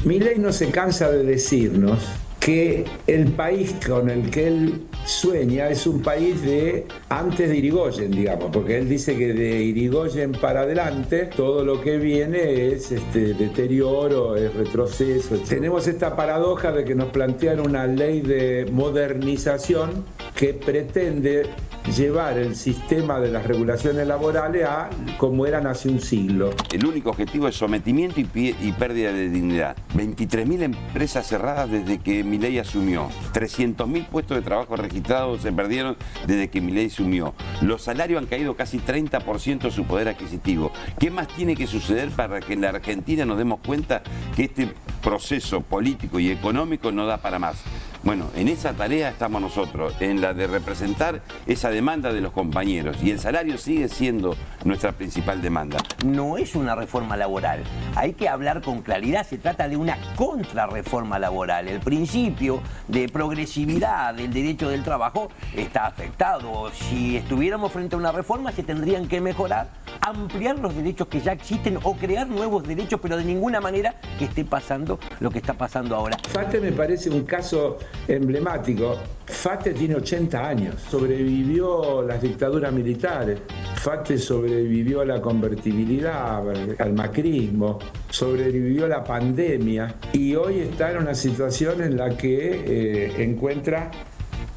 Milei no se cansa de decirnos que el país con el que él sueña es un país de antes de Irigoyen, digamos, porque él dice que de Irigoyen para adelante todo lo que viene es deterioro, es retroceso. Tenemos esta paradoja de que nos plantean una ley de modernización que pretende llevar el sistema de las regulaciones laborales a como eran hace un siglo. El único objetivo es sometimiento y pérdida de dignidad. 23.000 empresas cerradas desde que Milei asumió. 300.000 puestos de trabajo registrados se perdieron desde que Milei asumió. Los salarios han caído casi 30% su poder adquisitivo. ¿Qué más tiene que suceder para que en la Argentina nos demos cuenta que este proceso político y económico no da para más? Bueno, en esa tarea estamos nosotros, en la de representar esa demanda de los compañeros, y el salario sigue siendo nuestra principal demanda. No es una reforma laboral, hay que hablar con claridad, se trata de una contrarreforma laboral. El principio de progresividad del derecho del trabajo está afectado. Si estuviéramos frente a una reforma se tendrían que mejorar, ampliar los derechos que ya existen o crear nuevos derechos, pero de ninguna manera que esté pasando lo que está pasando ahora. Fate me parece un caso emblemático. Fate tiene 80 años, sobrevivió las dictaduras militares, Fate sobrevivió a la convertibilidad, al macrismo, sobrevivió a la pandemia y hoy está en una situación en la que encuentra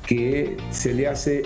que se le hace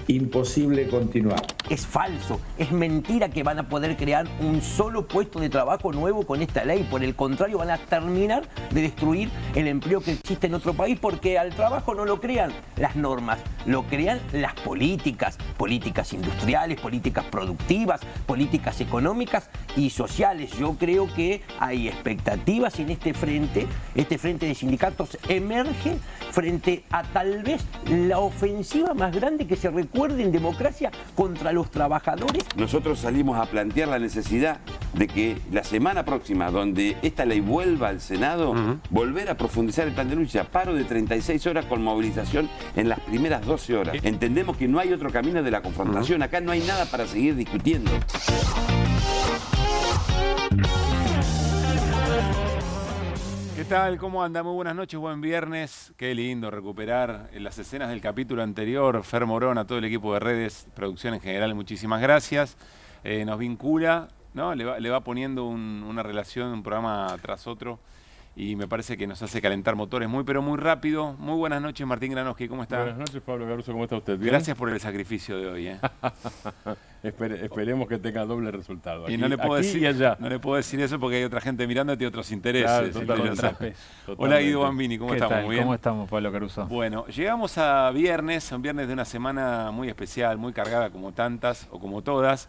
imposible continuar. Es falso, es mentira que van a poder crear un solo puesto de trabajo nuevo con esta ley. Por el contrario, van a terminar de destruir el empleo que existe en otro país, porque al trabajo no lo crean las normas, lo crean las políticas, políticas industriales, políticas productivas, políticas económicas y sociales. Yo creo que hay expectativas en este frente de sindicatos emerge frente a tal vez la ofensiva más grande que se recuerde en democracia contra los trabajadores. Nosotros salimos a plantear la necesidad de que la semana próxima, donde esta ley vuelva al Senado, volver a profundizar el plan de lucha, paro de 36 horas con movilización en las primeras 12 horas. Entendemos que no hay otro camino de la confrontación, acá no hay nada para seguir discutiendo. ¿Qué tal? ¿Cómo anda? Muy buenas noches, buen viernes. Qué lindo recuperar las escenas del capítulo anterior. Fer Morón, a todo el equipo de redes, producción en general, muchísimas gracias. Nos vincula, ¿no? Le va poniendo una relación, un programa tras otro, y me parece que nos hace calentar motores pero muy rápido. Muy buenas noches, Martín Granoski, ¿cómo está? Buenas noches, Pablo Caruso, ¿cómo está usted? ¿Bien? Gracias por el sacrificio de hoy, ¿eh? Esperemos que tenga doble resultado. Aquí, y no le puedo decir, y allá. No le puedo decir eso porque hay otra gente mirando y tiene otros intereses. Claro, totalmente. Hola Guido Bambini, ¿cómo estamos? Tal? Muy bien. ¿Cómo estamos, Pablo Caruso? Bueno, llegamos a viernes, un viernes de una semana muy especial, muy cargada como tantas o como todas.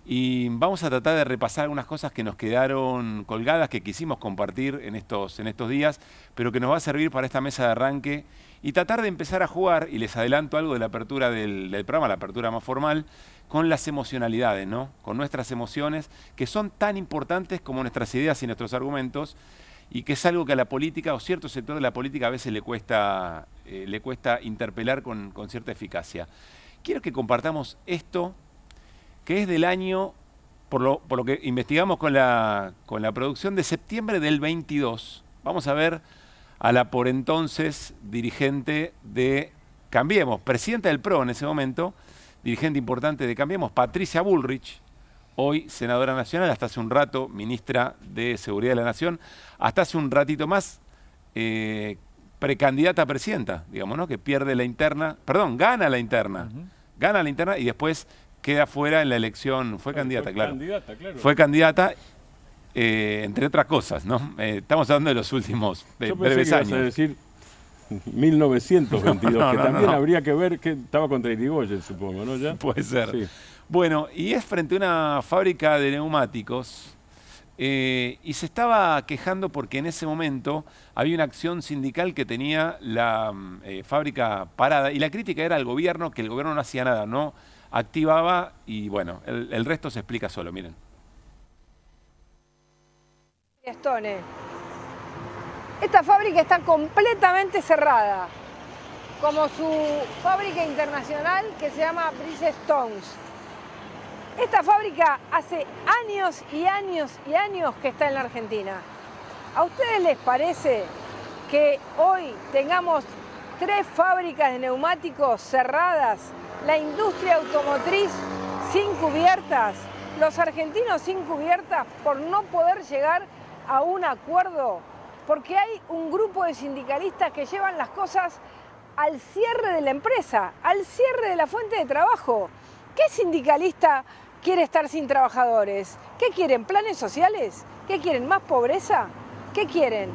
Y vamos a tratar de repasar algunas cosas que nos quedaron colgadas, que quisimos compartir en estos días, pero que nos va a servir para esta mesa de arranque y tratar de empezar a jugar, y les adelanto algo de la apertura del programa, la apertura más formal, con las emocionalidades, ¿no? Con nuestras emociones, que son tan importantes como nuestras ideas y nuestros argumentos, y que es algo que a la política, o cierto sector de la política, a veces le cuesta interpelar con cierta eficacia. Quiero que compartamos esto, que es del año, por lo que investigamos con la producción, de septiembre del 22. Vamos a ver a la por entonces dirigente de Cambiemos, presidenta del PRO en ese momento, dirigente importante de Cambiemos, Patricia Bullrich, hoy senadora nacional, hasta hace un rato ministra de Seguridad de la Nación, hasta hace un ratito más precandidata a presidenta, digamos, ¿no? Que pierde la interna, perdón, gana la interna, gana la interna y después queda fuera en la elección. Fue candidata, claro. Fue candidata, entre otras cosas, ¿no? Estamos hablando de los últimos breves años. Yo pensé que ibas a decir 1922, que también habría que ver que estaba contra Irigoyen, supongo, ¿no? ¿Ya? Puede ser. Sí. Bueno, y es frente a una fábrica de neumáticos, y se estaba quejando porque en ese momento había una acción sindical que tenía la fábrica parada, y la crítica era al gobierno, que el gobierno no hacía nada, no activaba, y bueno, el resto se explica solo, miren. Stone. Esta fábrica está completamente cerrada, como su fábrica internacional que se llama Bridgestones. Esta fábrica hace años y años y años que está en la Argentina. ¿A ustedes les parece que hoy tengamos 3 fábricas de neumáticos cerradas, la industria automotriz sin cubiertas, los argentinos sin cubiertas por no poder llegar a un acuerdo? Porque hay un grupo de sindicalistas que llevan las cosas al cierre de la empresa, al cierre de la fuente de trabajo. ¿Qué sindicalista quiere estar sin trabajadores? ¿Qué quieren? ¿Planes sociales? ¿Qué quieren? ¿Más pobreza? ¿Qué quieren?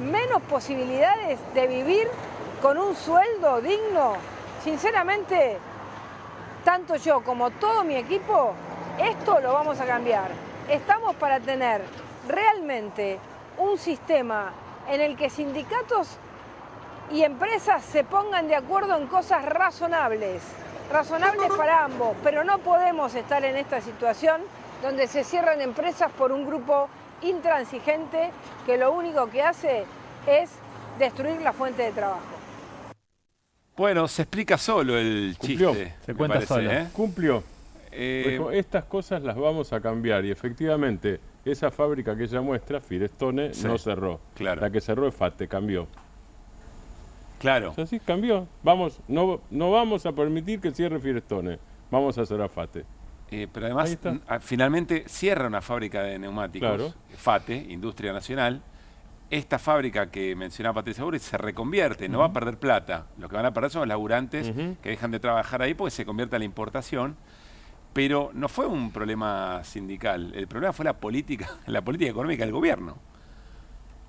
¿Menos posibilidades de vivir con un sueldo digno? Sinceramente, tanto yo como todo mi equipo, esto lo vamos a cambiar. Estamos para tener realmente un sistema en el que sindicatos y empresas se pongan de acuerdo en cosas razonables para ambos, pero no podemos estar en esta situación donde se cierran empresas por un grupo intransigente que lo único que hace es destruir la fuente de trabajo. Bueno, se explica solo el Cumplió. chiste. Se cuenta solo. Cumplió. Dijo, estas cosas las vamos a cambiar y efectivamente esa fábrica que ella muestra, Firestone, Sí, no cerró. claro. La que cerró es FATE, cambió. Claro. O sea, sí, cambió. No vamos a permitir que cierre Firestone. Vamos a cerrar FATE. Pero además, finalmente cierra una fábrica de neumáticos, Claro. FATE, Industria Nacional. Esta fábrica que mencionaba Patricia Bullrich se reconvierte, no va a perder plata. Lo que van a perder son los laburantes que dejan de trabajar ahí porque se convierte a la importación. Pero no fue un problema sindical, el problema fue la política económica del gobierno.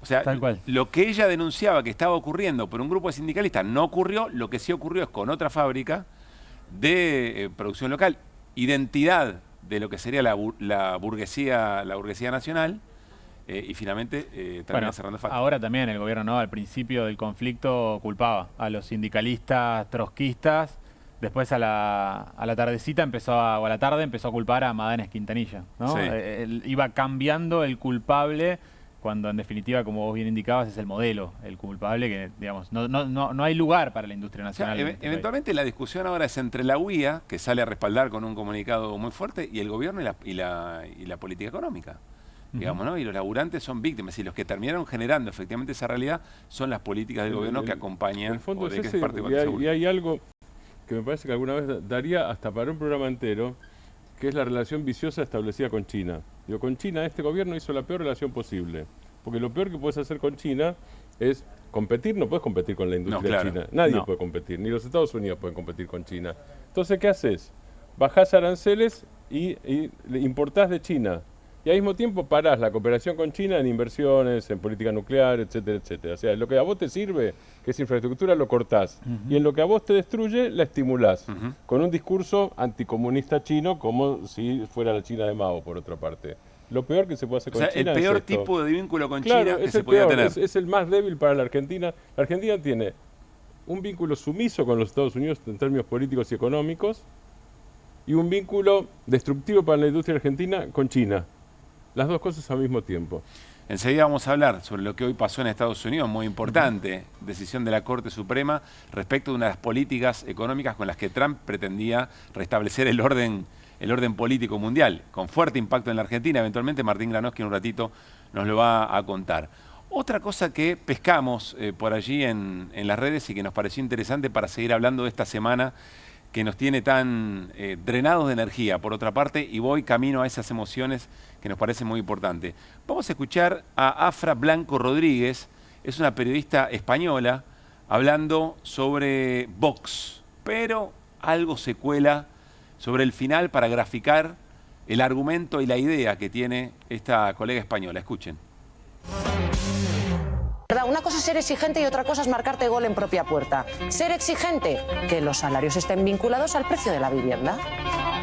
O sea, Tal cual. lo que ella denunciaba que estaba ocurriendo por un grupo de sindicalistas no ocurrió, lo que sí ocurrió es con otra fábrica de producción local, identidad de lo que sería la burguesía nacional, y finalmente termina cerrando FATE. Ahora también el gobierno, ¿no? Al principio del conflicto culpaba a los sindicalistas trotskistas. Después a la tardecita o a la tarde empezó a culpar a Madanes Quintanilla, ¿no? Sí. Iba cambiando el culpable cuando en definitiva, como vos bien indicabas, es el modelo, el culpable que, digamos, no hay lugar para la industria O sea, nacional. en este eventualmente la discusión ahora es entre la UIA, que sale a respaldar con un comunicado muy fuerte, y el gobierno y la política económica. Digamos, ¿no? Y los laburantes son víctimas, y los que terminaron generando efectivamente esa realidad son las políticas del gobierno que acompañan. El fondo o es de que ese, parte de y hay algo que me parece que alguna vez daría hasta para un programa entero, que es la relación viciosa establecida con China. Digo, con China este gobierno hizo la peor relación posible, porque lo peor que puedes hacer con China es competir, no puedes competir con la industria china, nadie puede competir, ni los Estados Unidos pueden competir con China. Entonces, ¿qué haces? Bajás aranceles y importás de China. Y al mismo tiempo parás la cooperación con China en inversiones, en política nuclear, etcétera, etcétera. O sea, lo que a vos te sirve, que es infraestructura, lo cortás. Y en lo que a vos te destruye, la estimulás. Con un discurso anticomunista chino, como si fuera la China de Mao, por otra parte. Lo peor que se puede hacer con China el peor es esto. tipo de vínculo con Claro, China que es se el podía peor, tener. es el más débil para la Argentina. La Argentina tiene un vínculo sumiso con los Estados Unidos en términos políticos y económicos y un vínculo destructivo para la industria argentina con China. Las dos cosas al mismo tiempo. Enseguida vamos a hablar sobre lo que hoy pasó en Estados Unidos, muy importante, decisión de la Corte Suprema respecto de una de las políticas económicas con las que Trump pretendía restablecer el orden político mundial, con fuerte impacto en la Argentina. Eventualmente Martín Granoski en un ratito nos lo va a contar. Otra cosa que pescamos por allí en las redes y que nos pareció interesante para seguir hablando de esta semana que nos tiene tan drenados de energía, por otra parte, y voy camino a esas emociones que nos parecen muy importantes. Vamos a escuchar a Afra Blanco Rodríguez, es una periodista española, hablando sobre Vox, pero algo se cuela sobre el final para graficar el argumento y la idea que tiene esta colega española. Escuchen. Una cosa es ser exigente y otra cosa es marcarte gol en propia puerta. Ser exigente, que los salarios estén vinculados al precio de la vivienda.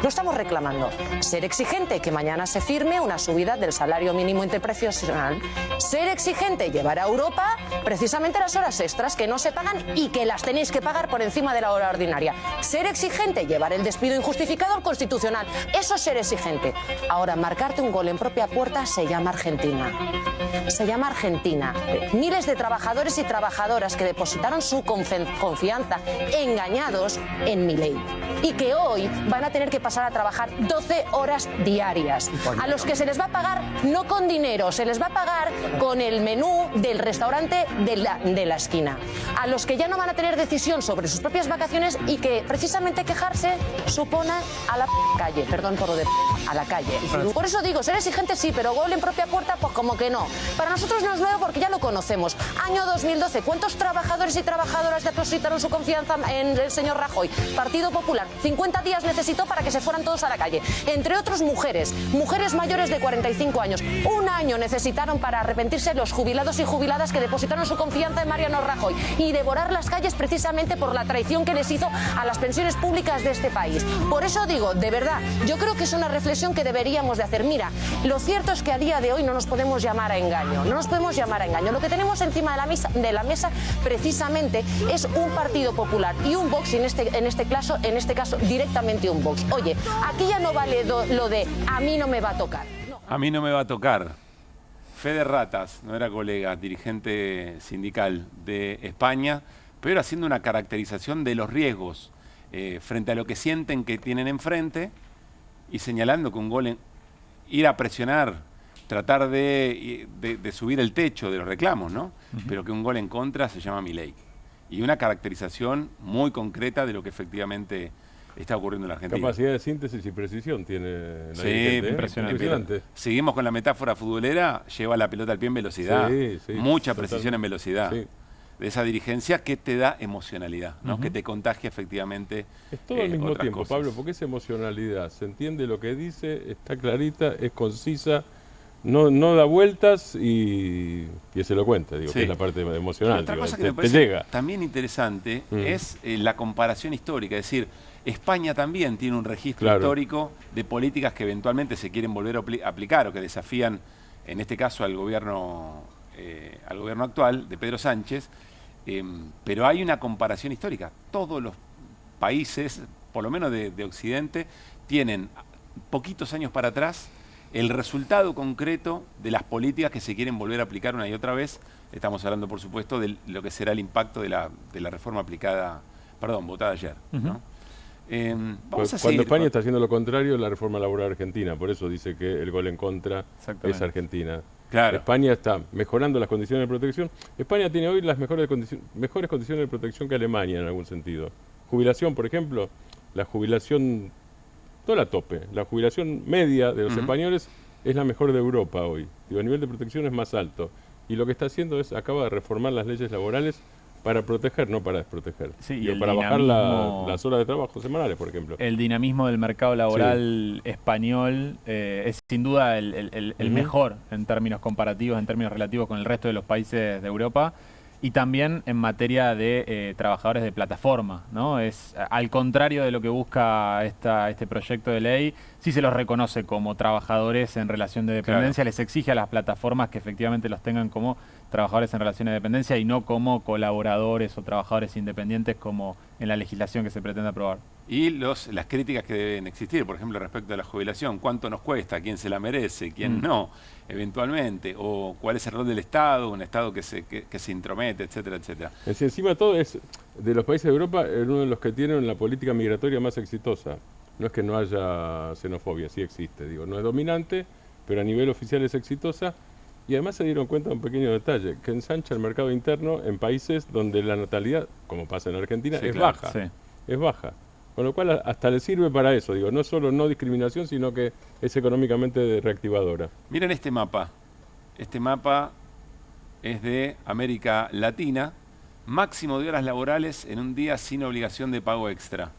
Lo estamos reclamando. Ser exigente, que mañana se firme una subida del salario mínimo interprofesional. Ser exigente, llevar a Europa precisamente las horas extras que no se pagan y que las tenéis que pagar por encima de la hora ordinaria. Ser exigente, llevar el despido injustificado al Constitucional. Eso es ser exigente. Ahora, marcarte un gol en propia puerta se llama Argentina. Se llama Argentina. Miles de trabajadores y trabajadoras que depositaron su confianza engañados en Milei y que hoy van a tener que pasar a trabajar 12 horas diarias, a los que se les va a pagar no con dinero, se les va a pagar con el menú del restaurante de la esquina, a los que ya no van a tener decisión sobre sus propias vacaciones y que precisamente quejarse supone a la calle, perdón por lo de a la calle. Por eso digo, ser exigente sí, pero gol en propia puerta, pues como que no. Para nosotros no es nuevo porque ya lo conocemos. Año 2012, ¿cuántos trabajadores y trabajadoras depositaron su confianza en el señor Rajoy? Partido Popular, 50 días necesitó para que se fueran todos a la calle. Entre otros mujeres mayores de 45 años. Un año necesitaron para arrepentirse los jubilados y jubiladas que depositaron su confianza en Mariano Rajoy y devorar las calles precisamente por la traición que les hizo a las pensiones públicas de este país. Por eso digo, de verdad, yo creo que es una reflexión que deberíamos de hacer. Mira, lo cierto es que a día de hoy no nos podemos llamar a engaño. No nos podemos llamar a engaño. Lo que tenemos encima de la mesa precisamente es un Partido Popular y un Vox, y en este caso directamente un Vox. Oye, aquí ya no vale lo de a mí no me va a tocar. No. A mí no me va a tocar. Fede Ratas, no era colega, dirigente sindical de España, pero haciendo una caracterización de los riesgos frente a lo que sienten que tienen enfrente y señalando que un gol, ir a presionar, tratar de subir el techo de los reclamos, ¿no? Pero que un gol en contra se llama Milei. Y una caracterización muy concreta de lo que efectivamente está ocurriendo en la Argentina. Capacidad de síntesis y precisión tiene la sí, dirigente, impresionante. Seguimos con la metáfora futbolera, lleva la pelota al pie en velocidad, sí, mucha precisión en velocidad. Sí. De esa dirigencia que te da emocionalidad, ¿no? Que te contagia efectivamente. Es todo al mismo tiempo, cosas. Pablo, porque es emocionalidad, se entiende lo que dice, está clarita, es concisa, no da vueltas y es elocuente, digo, sí. que es la parte emocional. Otra digo, cosa que te me parece llega. también interesante es la comparación histórica, es decir, España también tiene un registro histórico de políticas que eventualmente se quieren volver a aplicar o que desafían, en este caso, al gobierno actual de Pedro Sánchez, pero hay una comparación histórica. Todos los países, por lo menos de Occidente, tienen poquitos años para atrás el resultado concreto de las políticas que se quieren volver a aplicar una y otra vez. Estamos hablando, por supuesto, de lo que será el impacto de la reforma votada ayer, ¿no? Cuando España está haciendo lo contrario, la reforma laboral argentina, por eso dice que el gol en contra es Argentina. Claro. España está mejorando las condiciones de protección. España tiene hoy las mejores condiciones de protección que Alemania en algún sentido. Jubilación, por ejemplo, la jubilación, no la tope, la jubilación media de los españoles es la mejor de Europa hoy. Digo, el nivel de protección es más alto. Y lo que está haciendo es, acaba de reformar las leyes laborales para proteger, no para desproteger. Sí, para bajar las horas de trabajo semanales, por ejemplo. El dinamismo del mercado laboral español es sin duda el mejor en términos comparativos, en términos relativos con el resto de los países de Europa. Y también en materia de trabajadores de plataforma, ¿no? Es al contrario de lo que busca este proyecto de ley, sí se los reconoce como trabajadores en relación de dependencia, les exige a las plataformas que efectivamente los tengan como trabajadores en relación de dependencia y no como colaboradores o trabajadores independientes como en la legislación que se pretende aprobar. Y las críticas que deben existir, por ejemplo, respecto a la jubilación, cuánto nos cuesta, quién se la merece, quién no, eventualmente, o cuál es el rol del Estado, un Estado que se intromete, etcétera, etcétera. Es encima de todo es, de los países de Europa, uno de los que tienen la política migratoria más exitosa. No es que no haya xenofobia, sí existe, digo, no es dominante, pero a nivel oficial es exitosa. Y además se dieron cuenta de un pequeño detalle, que ensancha el mercado interno en países donde la natalidad, como pasa en Argentina, es baja. Sí. Es baja. Con lo cual hasta le sirve para eso, digo, no solo no discriminación, sino que es económicamente reactivadora. Miren este mapa. Este mapa es de América Latina. Máximo de horas laborales en un día sin obligación de pago extra.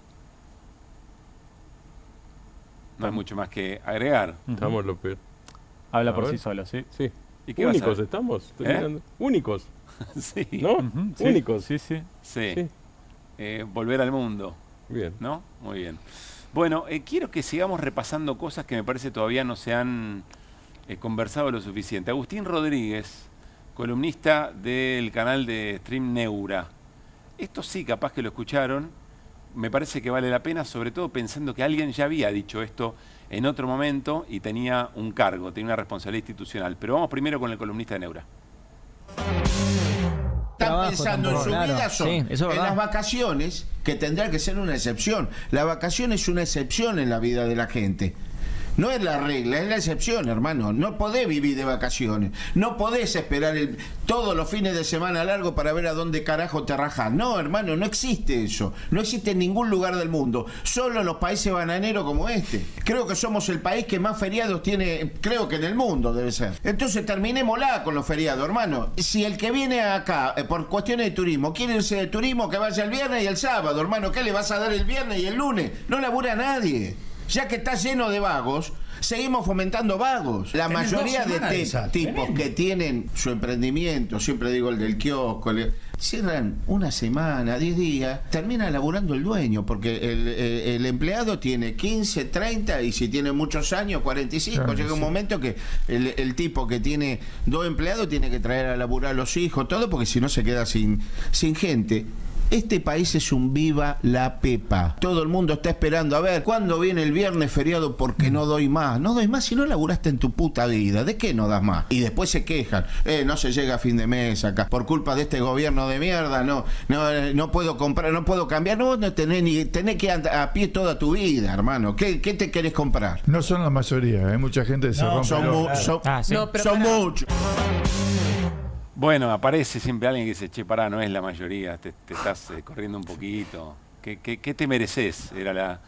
No hay mucho más que agregar. Estamos lo peor. Habla por sí solo, ¿sí? Sí. ¿Y qué únicos estamos? Únicos. Sí. ¿No? Sí. Únicos. Sí, sí. Sí. Volver al mundo. Bien. ¿No? Muy bien. Bueno, quiero que sigamos repasando cosas que me parece todavía no se han conversado lo suficiente. Agustín Rodríguez, columnista del canal de Stream Neura. Esto sí, capaz que lo escucharon. Me parece que vale la pena, sobre todo pensando que alguien ya había dicho esto en otro momento y tenía un cargo, tenía una responsabilidad institucional. Pero vamos primero con el columnista de Neura. están pensando en su vida son Sí, eso es en verdad. las vacaciones, que tendrá que ser una excepción. La vacación es una excepción en la vida de la gente. No es la regla, es la excepción, hermano. No podés vivir de vacaciones. No podés esperar todos los fines de semana largo para ver a dónde carajo te rajás. No, hermano, no existe eso. No existe en ningún lugar del mundo. Solo en los países bananeros como este. Creo que somos el país que más feriados tiene, creo que en el mundo debe ser. Entonces terminémosla con los feriados, hermano. Si el que viene acá por cuestiones de turismo quiere irse de turismo, que vaya el viernes y el sábado, hermano. ¿Qué le vas a dar el viernes y el lunes? No labura nadie. Ya que está lleno de vagos, seguimos fomentando vagos. La Tenés mayoría 2 de semanas de esa. tipos que tienen su emprendimiento, siempre digo el del kiosco, cierran una semana, 10 días, termina laburando el dueño, porque el empleado tiene 15, 30 y si tiene muchos años, 45. Claro, Llega un sí. momento que el tipo que tiene 2 empleados tiene que traer a laburar a los hijos, todo, porque si no se queda sin gente. Este país es un viva la pepa. Todo el mundo está esperando a ver cuándo viene el viernes feriado porque no doy más. No doy más si no laburaste en tu puta vida. ¿De qué no das más? Y después se quejan. No se llega a fin de mes acá. Por culpa de este gobierno de mierda, no puedo comprar, no puedo cambiar. No tenés que andar a pie toda tu vida, hermano. ¿Qué te querés comprar? No son la mayoría, hay mucha gente que se rompe. Son muchos. Bueno, aparece siempre alguien que dice, che, pará, no es la mayoría, te estás corriendo un poquito. ¿Qué te mereces? Era la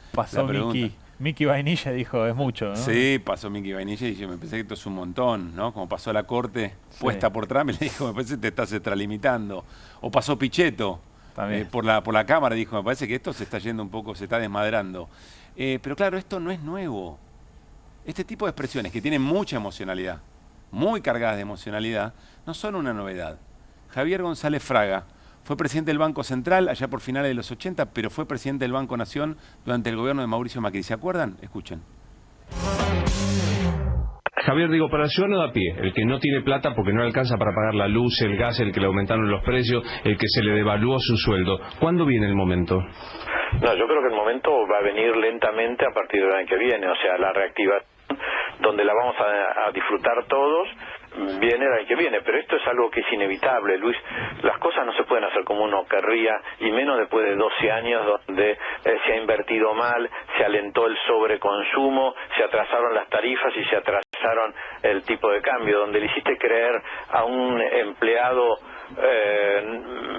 pregunta. Mickey Vainilla dijo, es mucho, ¿no? Sí, pasó Mickey Vainilla y yo me pensé que esto es un montón, ¿no? Como pasó la corte puesta por Trump, y le dijo, me parece que te estás extralimitando. O pasó Pichetto por la Cámara, dijo, me parece que esto se está yendo un poco, se está desmadrando. Pero claro, esto no es nuevo. Este tipo de expresiones que tienen mucha emocionalidad, muy cargadas de emocionalidad, no son una novedad. Javier González Fraga fue presidente del Banco Central allá por finales de los 80, pero fue presidente del Banco Nación durante el gobierno de Mauricio Macri. ¿Se acuerdan? Escuchen. Javier, digo, para el ciudadano de a pie, el que no tiene plata porque no le alcanza para pagar la luz, el gas, el que le aumentaron los precios, el que se le devaluó su sueldo, ¿cuándo viene el momento? No, yo creo que el momento va a venir lentamente a partir del año que viene, o sea, la reactivación donde la vamos a disfrutar todos viene el año que viene, pero esto es algo que es inevitable, Luis. Las cosas no se pueden hacer como uno querría, y menos después de 12 años donde se ha invertido mal, se alentó el sobreconsumo, se atrasaron las tarifas y se atrasaron el tipo de cambio, donde le hiciste creer a un empleado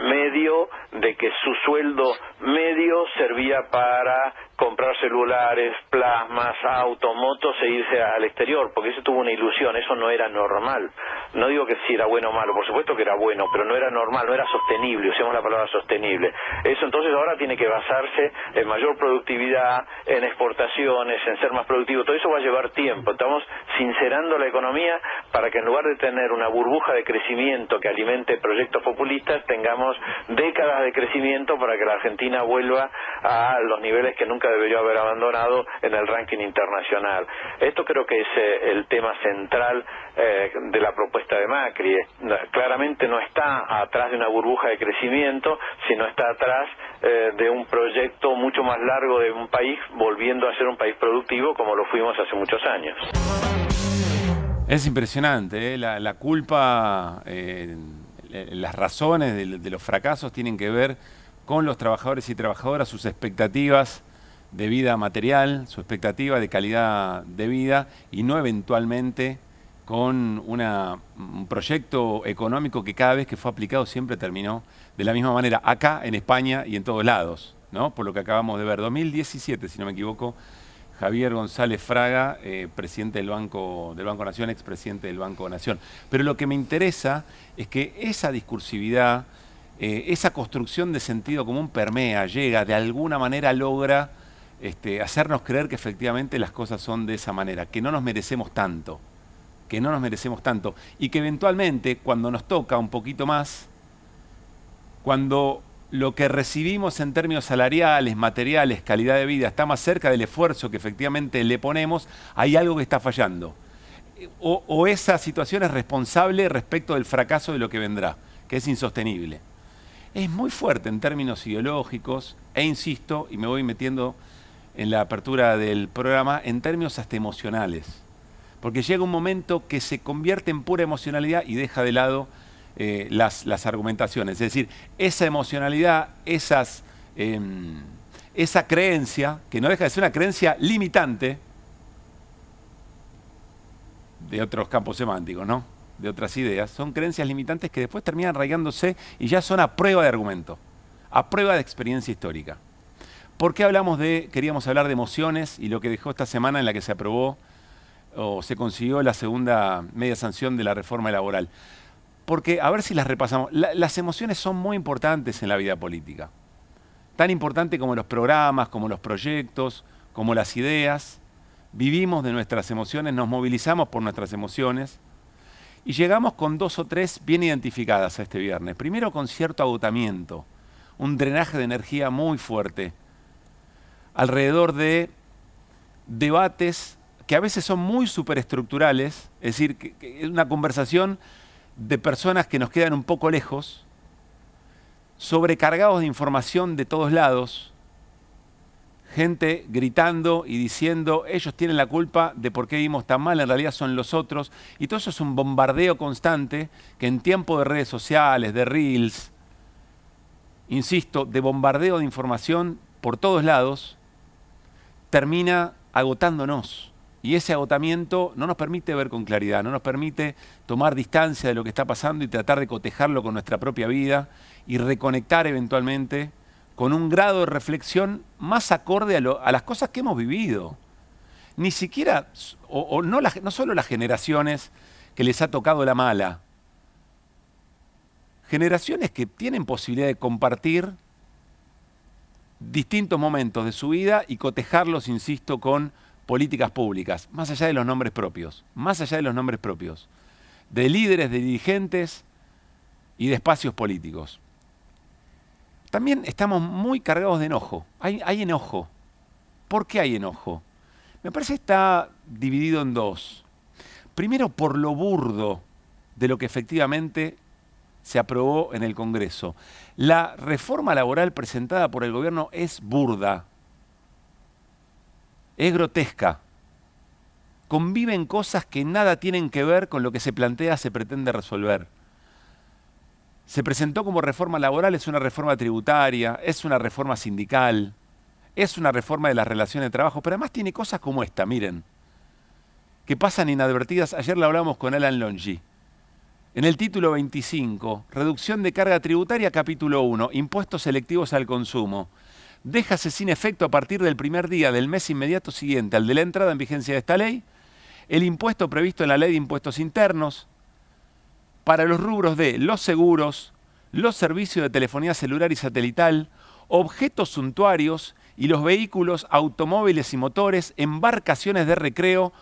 medio de que su sueldo medio servía para comprar celulares, plasmas, autos, motos e irse al exterior, porque eso tuvo una ilusión, eso no era normal. No digo que si era bueno o malo, por supuesto que era bueno, pero no era normal, no era sostenible, usemos la palabra sostenible. Eso entonces ahora tiene que basarse en mayor productividad, en exportaciones, en ser más productivo, todo eso va a llevar tiempo. Estamos sincerando la economía para que en lugar de tener una burbuja de crecimiento que alimente proyectos populistas, tengamos décadas de crecimiento para que la Argentina vuelva a los niveles que nunca debería haber abandonado en el ranking internacional. Esto creo que es el tema central de la propuesta de Macri. Claramente no está atrás de una burbuja de crecimiento, sino está atrás de un proyecto mucho más largo de un país volviendo a ser un país productivo como lo fuimos hace muchos años. Es impresionante, ¿eh? La culpa, las razones de los fracasos tienen que ver con los trabajadores y trabajadoras, sus expectativas de vida material, su expectativa de calidad de vida, y no eventualmente con un proyecto económico que cada vez que fue aplicado siempre terminó de la misma manera, acá en España y en todos lados, ¿no? Por lo que acabamos de ver. 2017, si no me equivoco, Javier González Fraga, presidente del Banco Nación, expresidente del Banco Nación. Pero lo que me interesa es que esa discursividad, esa construcción de sentido común permea, llega, de alguna manera logra hacernos creer que efectivamente las cosas son de esa manera, que no nos merecemos tanto, y que eventualmente cuando nos toca un poquito más, cuando lo que recibimos en términos salariales, materiales, calidad de vida, está más cerca del esfuerzo que efectivamente le ponemos, hay algo que está fallando. O esa situación es responsable respecto del fracaso de lo que vendrá, que es insostenible. Es muy fuerte en términos ideológicos, e insisto, y me voy metiendo en la apertura del programa, en términos hasta emocionales. Porque llega un momento que se convierte en pura emocionalidad y deja de lado las argumentaciones. Es decir, esa emocionalidad, esa creencia, que no deja de ser una creencia limitante de otros campos semánticos, ¿no? De otras ideas, son creencias limitantes que después terminan arraigándose y ya son a prueba de argumento, a prueba de experiencia histórica. ¿Por qué queríamos hablar de emociones y lo que dejó esta semana en la que se aprobó o se consiguió la segunda media sanción de la reforma laboral? Porque, a ver si las repasamos, las emociones son muy importantes en la vida política. Tan importante como los programas, como los proyectos, como las ideas. Vivimos de nuestras emociones, nos movilizamos por nuestras emociones y llegamos con 2 o 3 bien identificadas a este viernes. Primero con cierto agotamiento, un drenaje de energía muy fuerte alrededor de debates que a veces son muy superestructurales, es decir, que es una conversación de personas que nos quedan un poco lejos, sobrecargados de información de todos lados, gente gritando y diciendo, ellos tienen la culpa de por qué vivimos tan mal, en realidad son los otros, y todo eso es un bombardeo constante que en tiempo de redes sociales, de reels, insisto, de bombardeo de información por todos lados, termina agotándonos. Y ese agotamiento no nos permite ver con claridad, no nos permite tomar distancia de lo que está pasando y tratar de cotejarlo con nuestra propia vida y reconectar eventualmente con un grado de reflexión más acorde a las cosas que hemos vivido. Ni siquiera, no solo las generaciones que les ha tocado la mala, generaciones que tienen posibilidad de compartir distintos momentos de su vida y cotejarlos, insisto, con políticas públicas, más allá de los nombres propios, de líderes, de dirigentes y de espacios políticos. También estamos muy cargados de enojo. Hay enojo. ¿Por qué hay enojo? Me parece que está dividido en 2. Primero, por lo burdo de lo que efectivamente se aprobó en el Congreso. La reforma laboral presentada por el gobierno es burda, es grotesca. Conviven cosas que nada tienen que ver con lo que se plantea, se pretende resolver. Se presentó como reforma laboral, es una reforma tributaria, es una reforma sindical, es una reforma de las relaciones de trabajo, pero además tiene cosas como esta, miren, que pasan inadvertidas. Ayer la hablamos con Alan Longi. En el título 25, reducción de carga tributaria, capítulo 1, impuestos selectivos al consumo. Déjase sin efecto a partir del primer día del mes inmediato siguiente al de la entrada en vigencia de esta ley, el impuesto previsto en la Ley de Impuestos Internos para los rubros de los seguros, los servicios de telefonía celular y satelital, objetos suntuarios y los vehículos, automóviles y motores, embarcaciones de recreo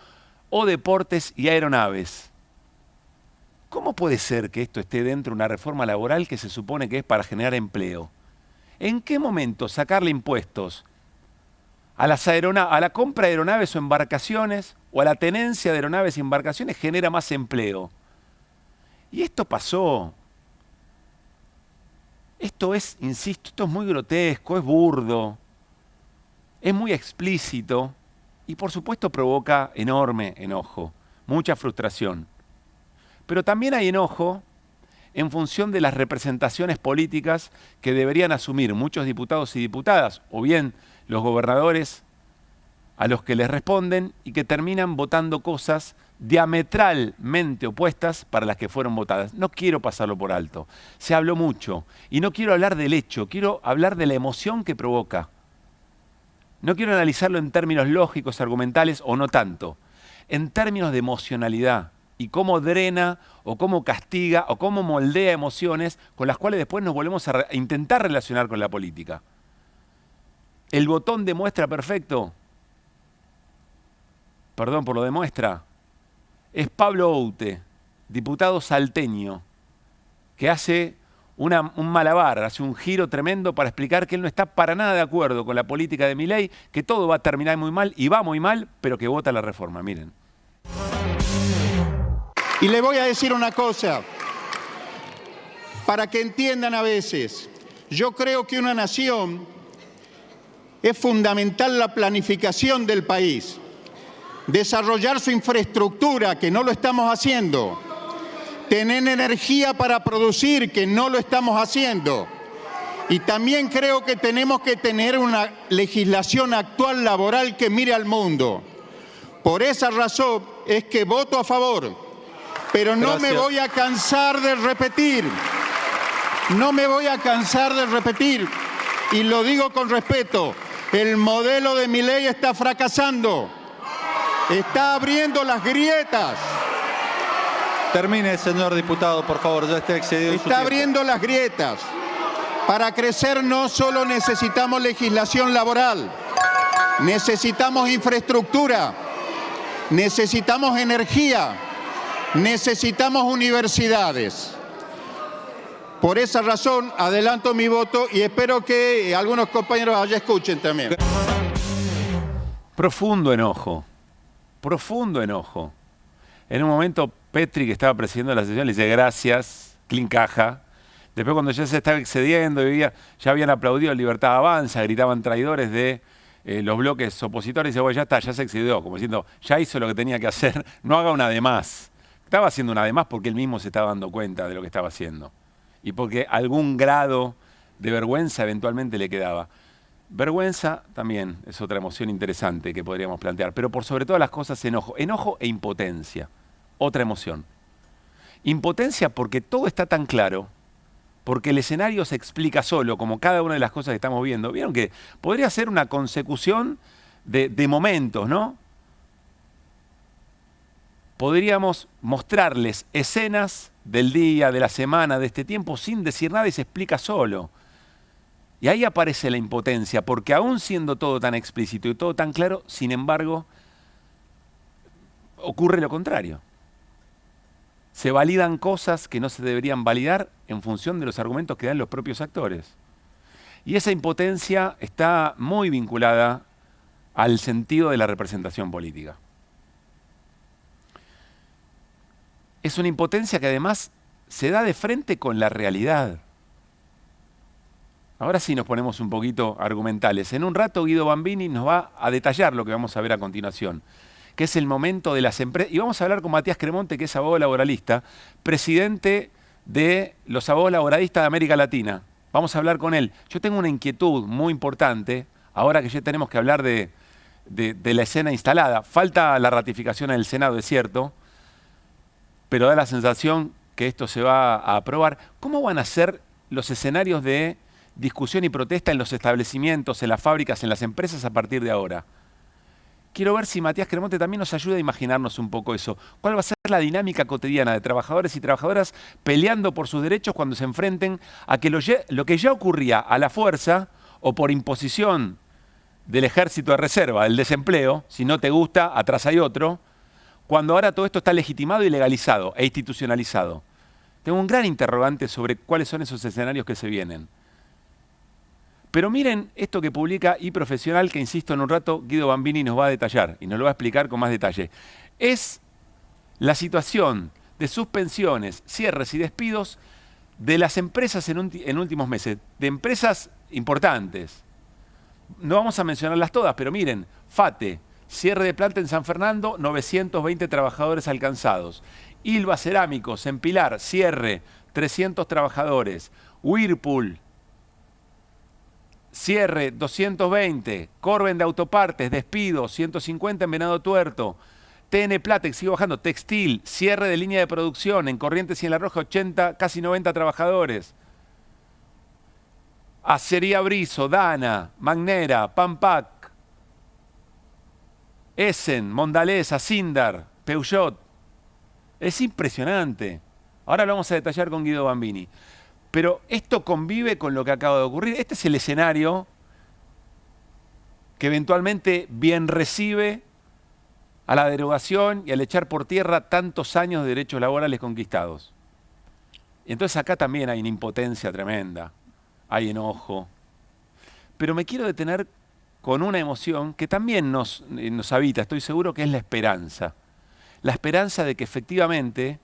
o deportes y aeronaves. ¿Cómo puede ser que esto esté dentro de una reforma laboral que se supone que es para generar empleo? ¿En qué momento sacarle impuestos a la compra de aeronaves o embarcaciones o a la tenencia de aeronaves y embarcaciones genera más empleo? Y esto pasó. Esto es, insisto, esto es muy grotesco, es burdo, es muy explícito y por supuesto provoca enorme enojo, mucha frustración. Pero también hay enojo en función de las representaciones políticas que deberían asumir muchos diputados y diputadas, o bien los gobernadores a los que les responden y que terminan votando cosas diametralmente opuestas para las que fueron votadas. No quiero pasarlo por alto, se habló mucho y no quiero hablar del hecho, quiero hablar de la emoción que provoca. No quiero analizarlo en términos lógicos, argumentales o no tanto, en términos de emocionalidad y cómo drena o cómo castiga o cómo moldea emociones con las cuales después nos volvemos a intentar relacionar con la política. El botón de muestra perfecto, perdón por lo de muestra, es Pablo Oute, diputado salteño, que hace un malabar, hace un giro tremendo para explicar que él no está para nada de acuerdo con la política de Milei, que todo va a terminar muy mal y va muy mal, pero que vota la reforma, miren. Y le voy a decir una cosa, para que entiendan a veces, yo creo que una nación es fundamental la planificación del país, desarrollar su infraestructura, que no lo estamos haciendo, tener energía para producir, que no lo estamos haciendo. Y también creo que tenemos que tener una legislación actual laboral que mire al mundo. Por esa razón es que voto a favor, pero no me voy a cansar de repetir. No me voy a cansar de repetir, y lo digo con respeto, el modelo de Milei está fracasando, está abriendo las grietas. Termine, señor diputado, por favor, ya está excedido su tiempo. Está abriendo las grietas. Para crecer no solo necesitamos legislación laboral, necesitamos infraestructura, necesitamos energía, necesitamos universidades. Por esa razón adelanto mi voto y espero que algunos compañeros allá escuchen también. Profundo enojo, profundo enojo. En un momento Petri, que estaba presidiendo la sesión, le dice gracias, clean caja. Después, cuando ya se estaba excediendo, ya habían aplaudido Libertad Avanza, gritaban traidores de los bloques opositores, y dice, bueno, ya está, ya se excedió, como diciendo, ya hizo lo que tenía que hacer, no haga una de más. Estaba haciendo una de más porque él mismo se estaba dando cuenta de lo que estaba haciendo. Y porque algún grado de vergüenza eventualmente le quedaba. Vergüenza también es otra emoción interesante que podríamos plantear, pero por sobre todas las cosas enojo. Enojo e impotencia, otra emoción. Impotencia porque todo está tan claro, porque el escenario se explica solo, como cada una de las cosas que estamos viendo. Vieron que podría ser una consecución de momentos, ¿no? Podríamos mostrarles escenas del día, de la semana, de este tiempo, sin decir nada y se explica solo. Y ahí aparece la impotencia, porque aún siendo todo tan explícito y todo tan claro, sin embargo, ocurre lo contrario. Se validan cosas que no se deberían validar en función de los argumentos que dan los propios actores. Y esa impotencia está muy vinculada al sentido de la representación política. Es una impotencia que además se da de frente con la realidad. Ahora sí nos ponemos un poquito argumentales. En un rato Guido Bambini nos va a detallar lo que vamos a ver a continuación, que es el momento de las empresas. Y vamos a hablar con Matías Cremonte, que es abogado laboralista, presidente de los abogados laboralistas de América Latina. Vamos a hablar con él. Yo tengo una inquietud muy importante, ahora que ya tenemos que hablar de la escena instalada. Falta la ratificación en el Senado, es cierto, pero da la sensación que esto se va a aprobar. ¿Cómo van a ser los escenarios de discusión y protesta en los establecimientos, en las fábricas, en las empresas a partir de ahora? Quiero ver si Matías Cremonte también nos ayuda a imaginarnos un poco eso. ¿Cuál va a ser la dinámica cotidiana de trabajadores y trabajadoras peleando por sus derechos cuando se enfrenten a que lo que ya ocurría a la fuerza o por imposición del ejército de reserva, del desempleo, si no te gusta, atrás hay otro, cuando ahora todo esto está legitimado y legalizado e institucionalizado? Tengo un gran interrogante sobre cuáles son esos escenarios que se vienen. Pero miren esto que publica iProfesional, que insisto, en un rato Guido Bambini nos va a detallar y nos lo va a explicar con más detalle. Es la situación de suspensiones, cierres y despidos de las empresas en últimos meses, de empresas importantes. No vamos a mencionarlas todas, pero miren, FATE, cierre de planta en San Fernando, 920 trabajadores alcanzados. Ilva Cerámicos, en Pilar, cierre, 300 trabajadores. Whirlpool, cierre, 220. Corben de Autopartes, despido, 150 en Venado Tuerto. TN Platex, sigue bajando. Textil, cierre de línea de producción. En Corrientes y en La Roja, 80, casi 90 trabajadores. Acería Brizo, Dana, Magnera, Pampac, Essen, Mondalesa, Sindar, Peugeot. Es impresionante. Ahora lo vamos a detallar con Guido Bambini. Pero esto convive con lo que acaba de ocurrir. Este es el escenario que eventualmente bien recibe a la derogación y al echar por tierra tantos años de derechos laborales conquistados. Y entonces acá también hay una impotencia tremenda, hay enojo. Pero me quiero detener con una emoción que también nos habita, estoy seguro, que es la esperanza. La esperanza de que efectivamente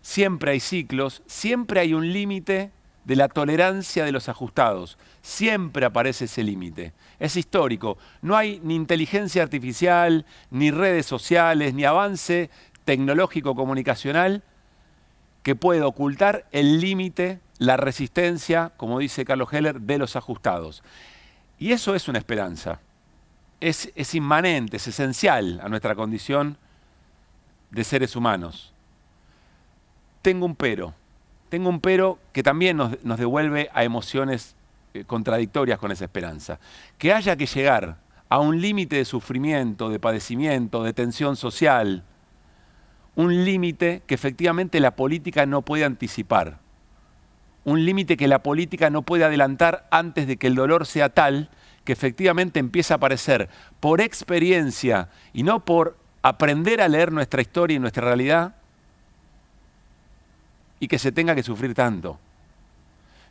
siempre hay ciclos, siempre hay un límite de la tolerancia de los ajustados. Siempre aparece ese límite. Es histórico. No hay ni inteligencia artificial, ni redes sociales, ni avance tecnológico comunicacional que puede ocultar el límite, la resistencia, como dice Carlos Heller, de los ajustados. Y eso es una esperanza. Es inmanente, es esencial a nuestra condición de seres humanos. Tengo un pero que también nos devuelve a emociones contradictorias con esa esperanza. Que haya que llegar a un límite de sufrimiento, de padecimiento, de tensión social, un límite que efectivamente la política no puede anticipar, un límite que la política no puede adelantar antes de que el dolor sea tal que efectivamente empieza a aparecer por experiencia y no por aprender a leer nuestra historia y nuestra realidad, y que se tenga que sufrir tanto.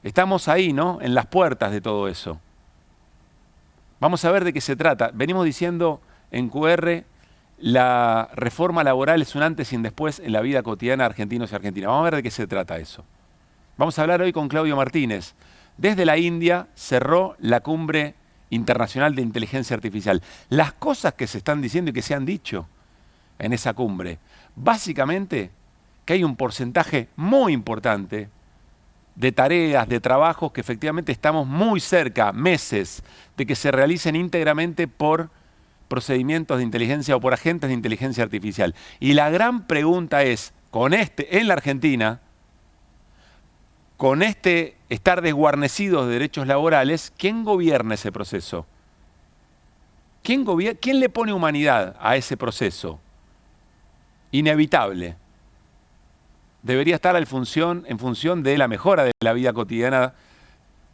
Estamos ahí, ¿no?, en las puertas de todo eso. Vamos a ver de qué se trata. Venimos diciendo en QR, la reforma laboral es un antes y un después en la vida cotidiana de argentinos y argentinas. Vamos a ver de qué se trata eso. Vamos a hablar hoy con Claudio Martínez. Desde la India cerró la cumbre internacional de inteligencia artificial. Las cosas que se están diciendo y que se han dicho en esa cumbre, básicamente que hay un porcentaje muy importante de tareas, de trabajos que efectivamente estamos muy cerca, meses, de que se realicen íntegramente por procedimientos de inteligencia o por agentes de inteligencia artificial. Y la gran pregunta es, en la Argentina, con este estar desguarnecidos de derechos laborales, ¿quién gobierna ese proceso? ¿Quién le pone humanidad a ese proceso? Inevitable. Debería estar en función de la mejora de la vida cotidiana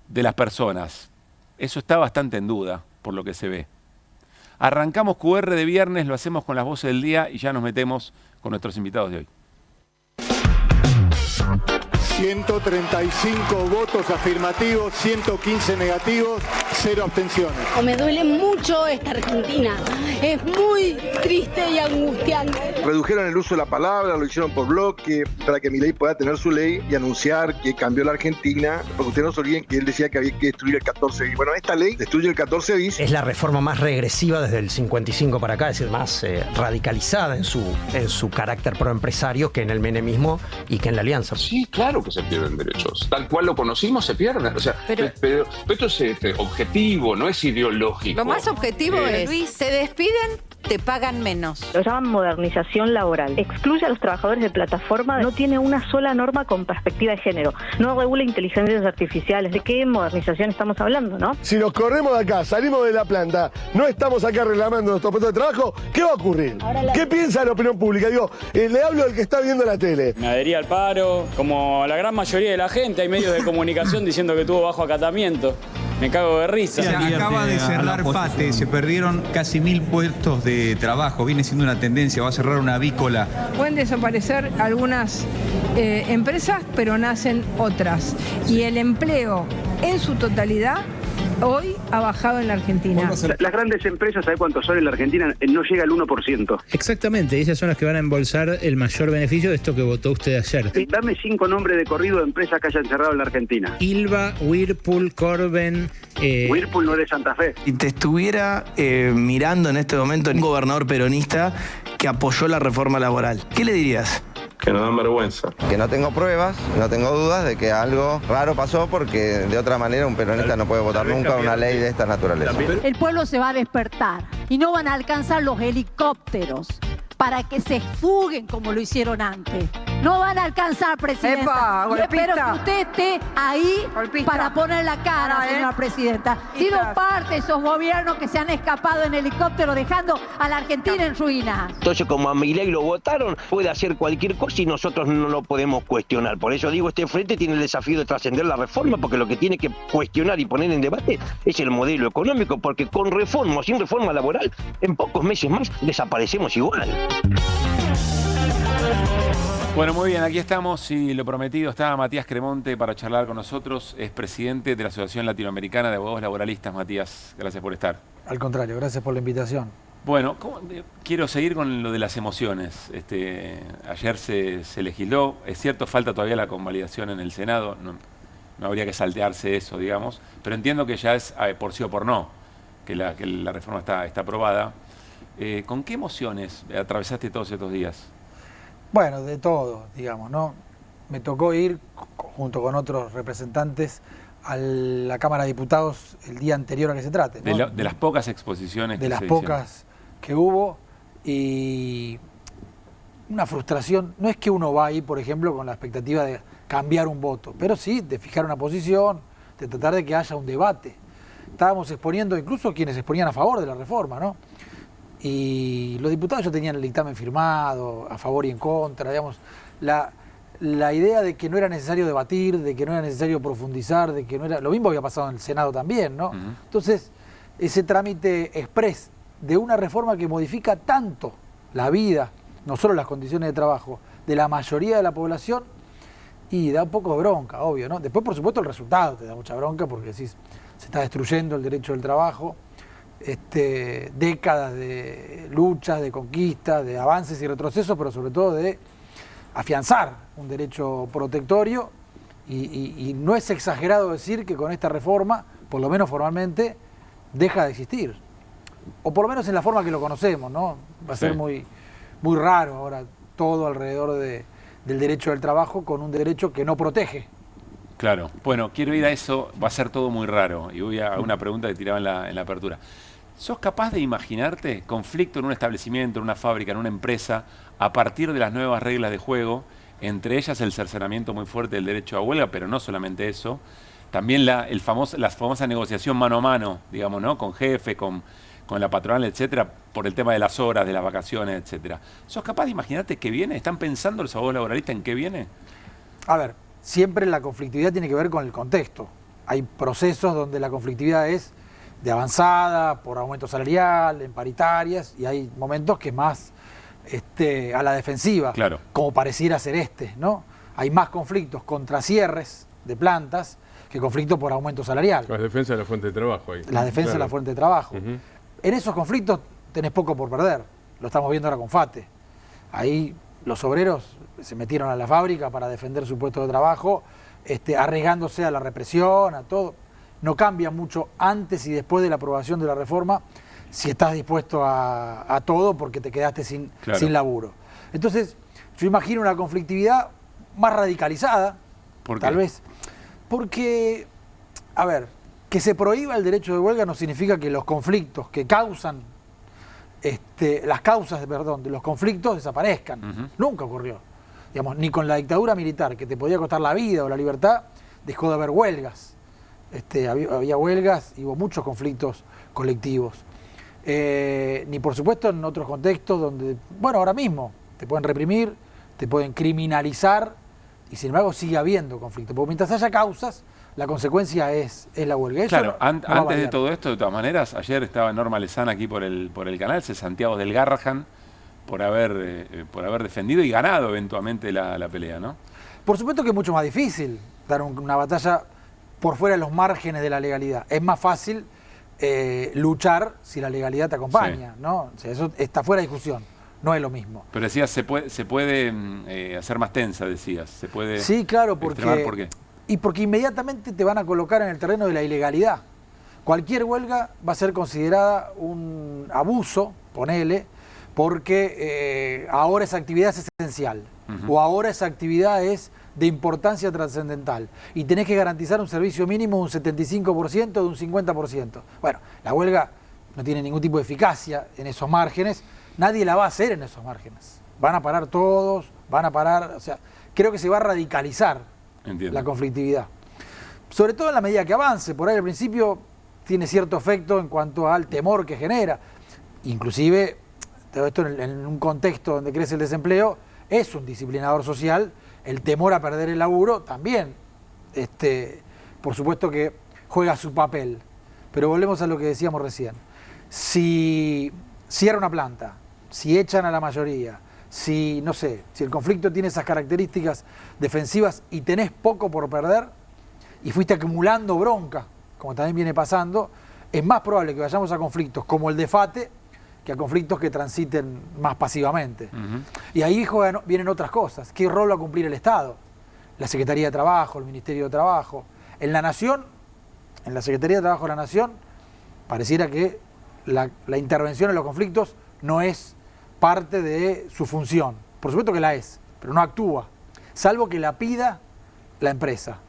de las personas. Eso está bastante en duda, por lo que se ve. Arrancamos QR de viernes, lo hacemos con las voces del día y ya nos metemos con nuestros invitados de hoy. 135 votos afirmativos, 115 negativos, 0 abstenciones. Me duele mucho esta Argentina. Es muy triste y angustiante. Redujeron el uso de la palabra, lo hicieron por bloque, para que Milei pueda tener su ley y anunciar que cambió la Argentina, porque ustedes no se olviden que él decía que había que destruir el 14 bis. Bueno, esta ley destruye el 14 bis. Es la reforma más regresiva desde el 55 para acá, es decir, más radicalizada en su carácter proempresario que en el menemismo y que en la alianza. Sí, claro que se pierden derechos. Tal cual lo conocimos, se pierden. O sea, pero esto es objetivo, no es ideológico. Lo más objetivo es, Luis, te despiden, te pagan menos. Lo llaman modernización laboral. Excluye a los trabajadores de plataforma, no tiene una sola norma con perspectiva de género. No regula inteligencias artificiales. ¿De qué modernización estamos hablando, no? Si nos corremos de acá, salimos de la planta, no estamos acá reclamando nuestro puesto de trabajo, ¿qué va a ocurrir? ¿Qué piensa la opinión pública? Digo, le hablo del que está viendo la tele. Me adherí al paro, como la gran mayoría de la gente, hay medios de comunicación diciendo que tuvo bajo acatamiento. Me cago de risa. Se acaba de cerrar FATE, se perdieron casi 1000 puestos de trabajo, viene siendo una tendencia, va a cerrar una avícola. Pueden desaparecer algunas empresas, pero nacen otras. Y el empleo en su totalidad hoy ha bajado en la Argentina. Las grandes empresas, ¿sabe cuántos son en la Argentina? No llega al 1%. Exactamente, esas son las que van a embolsar el mayor beneficio de esto que votó usted ayer. Dame 5 nombres de corrido de empresas que hayan cerrado en la Argentina. Ilva, Whirlpool, Corben... Whirlpool no es de Santa Fe. Si te estuviera mirando en este momento un gobernador peronista que apoyó la reforma laboral, ¿qué le dirías? Que no dan vergüenza. Que no tengo pruebas, no tengo dudas de que algo raro pasó, porque de otra manera un peronista no puede votar nunca una ley de esta naturaleza. El pueblo se va a despertar y no van a alcanzar los helicópteros para que se fuguen como lo hicieron antes. No van a alcanzar, presidenta. ¡Epa, Yo espero golpista! que usted esté ahí para poner la cara, señora presidenta. Sido parte de esos gobiernos que se han escapado en helicóptero dejando a la Argentina en ruinas. Entonces, como a Milei lo votaron, puede hacer cualquier cosa y nosotros no lo podemos cuestionar. Por eso digo, este frente tiene el desafío de trascender la reforma, porque lo que tiene que cuestionar y poner en debate es el modelo económico, porque con reforma o sin reforma laboral, en pocos meses más desaparecemos igual. Bueno, muy bien, aquí estamos y lo prometido, está Matías Cremonte para charlar con nosotros, es presidente de la Asociación Latinoamericana de Abogados Laboralistas. Matías, gracias por estar. Al contrario, gracias por la invitación. Bueno, quiero seguir con lo de las emociones. Ayer se legisló, es cierto, falta todavía la convalidación en el Senado, no habría que saltearse eso, digamos, pero entiendo que ya es por sí o por no, que la reforma está aprobada. ¿Con qué emociones atravesaste todos estos días? Bueno, de todo, digamos, ¿no? Me tocó ir, junto con otros representantes, a la Cámara de Diputados el día anterior a que se trate, ¿no? De las pocas exposiciones de las pocas que hubo, y una frustración. No es que uno va ahí, por ejemplo, con la expectativa de cambiar un voto, pero sí de fijar una posición, de tratar de que haya un debate. Estábamos exponiendo, incluso quienes exponían a favor de la reforma, ¿no? Y los diputados ya tenían el dictamen firmado, a favor y en contra, digamos, la idea de que no era necesario debatir, de que no era necesario profundizar, de que no era... Lo mismo había pasado en el Senado también, ¿no? Entonces, ese trámite exprés de una reforma que modifica tanto la vida, no solo las condiciones de trabajo, de la mayoría de la población, y da un poco de bronca, obvio, ¿no? Después, por supuesto, el resultado te da mucha bronca porque decís, se está destruyendo el derecho del trabajo, décadas de luchas, de conquistas, de avances y retrocesos, pero sobre todo de afianzar un derecho protectorio, y no es exagerado decir que con esta reforma, por lo menos formalmente, deja de existir. O por lo menos en la forma que lo conocemos, ¿no? Va a ser muy raro ahora todo alrededor del derecho del trabajo con un derecho que no protege. Claro. Bueno, quiero ir a eso, va a ser todo muy raro. Y voy a una pregunta que tiraba en la apertura. ¿Sos capaz de imaginarte conflicto en un establecimiento, en una fábrica, en una empresa, a partir de las nuevas reglas de juego, entre ellas el cercenamiento muy fuerte del derecho a huelga, pero no solamente eso, también la famosa negociación mano a mano, digamos, ¿no? Con jefe, con la patronal, etcétera, por el tema de las horas, de las vacaciones, etcétera. ¿Sos capaz de imaginarte qué viene? ¿Están pensando los abogados laboralistas en qué viene? A ver, siempre la conflictividad tiene que ver con el contexto. Hay procesos donde la conflictividad es de avanzada, por aumento salarial, en paritarias, y hay momentos que es más a la defensiva, claro, como pareciera ser ¿no? Hay más conflictos contra cierres de plantas que conflictos por aumento salarial. La defensa de la fuente de trabajo ahí. La defensa de la fuente de trabajo. En esos conflictos tenés poco por perder, lo estamos viendo ahora con FATE. Ahí los obreros se metieron a la fábrica para defender su puesto de trabajo, arriesgándose a la represión, a todo. No cambia mucho antes y después de la aprobación de la reforma si estás dispuesto a todo porque te quedaste sin laburo. Entonces, yo imagino una conflictividad más radicalizada, tal vez, porque, a ver, que se prohíba el derecho de huelga no significa que los conflictos que causan, las causas, de los conflictos desaparezcan. Nunca ocurrió. Digamos, ni con la dictadura militar, que te podía costar la vida o la libertad, dejó de haber huelgas. Había huelgas y hubo muchos conflictos colectivos. Ni por supuesto en otros contextos donde, bueno, ahora mismo te pueden reprimir, te pueden criminalizar, y sin embargo sigue habiendo conflicto. Porque mientras haya causas, la consecuencia es la huelga. Eso claro, antes de todo esto, de todas maneras, ayer estaba Norma Lezana aquí por el canal, Santiago del Garrahan, por haber defendido y ganado eventualmente la pelea, ¿no? Por supuesto que es mucho más difícil dar una batalla por fuera de los márgenes de la legalidad. Es más fácil luchar si la legalidad te acompaña, ¿no? O sea, eso está fuera de discusión, no es lo mismo. Pero decías, se puede hacer más tensa, decías. Se puede. Sí, claro, ¿por qué? Y porque inmediatamente te van a colocar en el terreno de la ilegalidad. Cualquier huelga va a ser considerada un abuso, ponele, porque ahora esa actividad es esencial, o ahora esa actividad es de importancia trascendental, y tenés que garantizar un servicio mínimo de un 75%, de un 50%. Bueno, la huelga no tiene ningún tipo de eficacia en esos márgenes, nadie la va a hacer en esos márgenes. Van a parar todos, o sea, creo que se va a radicalizar la conflictividad. Sobre todo en la medida que avance, por ahí al principio tiene cierto efecto en cuanto al temor que genera. Inclusive, todo esto en un contexto donde crece el desempleo, es un disciplinador social. El temor a perder el laburo también, por supuesto que juega su papel. Pero volvemos a lo que decíamos recién. Si cierra una planta, si echan a la mayoría, si el conflicto tiene esas características defensivas y tenés poco por perder y fuiste acumulando bronca, como también viene pasando, es más probable que vayamos a conflictos como el de FATE que a conflictos que transiten más pasivamente. Y ahí vienen otras cosas. ¿Qué rol va a cumplir el Estado? La Secretaría de Trabajo, el Ministerio de Trabajo. En la Nación, en la Secretaría de Trabajo de la Nación, pareciera que la intervención en los conflictos no es parte de su función. Por supuesto que la es, pero no actúa, salvo que la pida la empresa.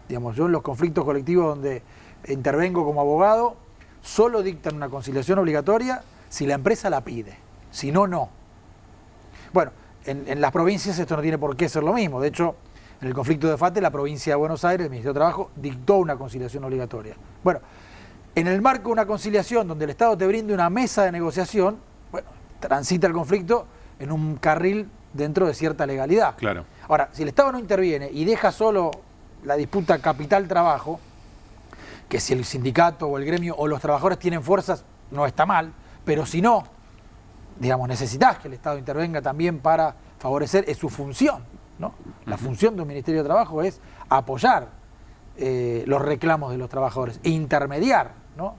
Digamos, yo en los conflictos colectivos donde intervengo como abogado, solo dictan una conciliación obligatoria si la empresa la pide, si no, no. Bueno, en las provincias esto no tiene por qué ser lo mismo. De hecho, en el conflicto de FATE, la provincia de Buenos Aires, el Ministerio de Trabajo, dictó una conciliación obligatoria. Bueno, en el marco de una conciliación donde el Estado te brinde una mesa de negociación, bueno, transita el conflicto en un carril dentro de cierta legalidad. Claro. Ahora, si el Estado no interviene y deja solo la disputa capital-trabajo, que si el sindicato o el gremio o los trabajadores tienen fuerzas, no está mal, pero si no, digamos, necesitas que el Estado intervenga también para favorecer, es su función, ¿no? La función de un Ministerio de Trabajo es apoyar los reclamos de los trabajadores, intermediar, ¿no?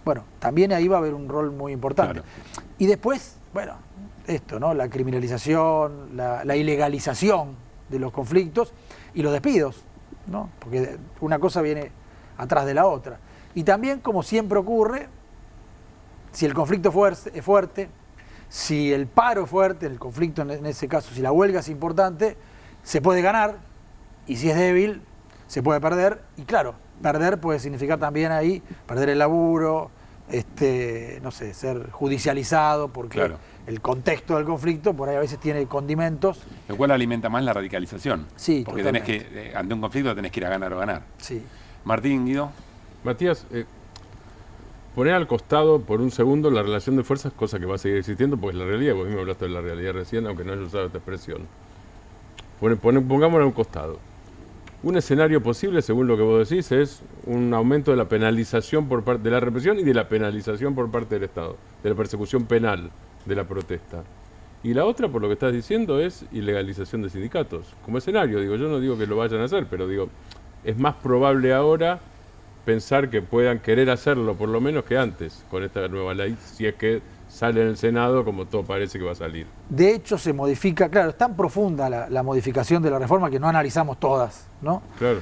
Bueno, también ahí va a haber un rol muy importante. Claro. Y después, bueno, esto, ¿no? La criminalización, la ilegalización de los conflictos y los despidos, ¿no? Porque una cosa viene atrás de la otra. Y también, como siempre ocurre, si el conflicto es fuerte, si el paro es fuerte, el conflicto en ese caso, si la huelga es importante, se puede ganar, y si es débil, se puede perder, y claro, perder puede significar también ahí perder el laburo, no sé, ser judicializado, porque claro, el contexto del conflicto por ahí a veces tiene condimentos. Lo cual alimenta más la radicalización. Sí, porque totalmente. tenés que, ante un conflicto tenés que ir a ganar o ganar. Sí. Martín, Guido. Matías, poner al costado por un segundo la relación de fuerzas, cosa que va a seguir existiendo, porque es la realidad, vos mismo hablaste de la realidad recién, aunque no hayas usado esta expresión. Pongámosla a un costado. Un escenario posible, según lo que vos decís, es un aumento de la penalización por parte de la represión y de la penalización por parte del Estado, de la persecución penal de la protesta. Y la otra, por lo que estás diciendo, es ilegalización de sindicatos. Como escenario, digo, yo no digo que lo vayan a hacer, pero digo, es más probable ahora pensar que puedan querer hacerlo, por lo menos que antes, con esta nueva ley, si es que sale en el Senado, como todo parece que va a salir. De hecho, se modifica, claro, es tan profunda la modificación de la reforma que no analizamos todas, ¿no? Claro.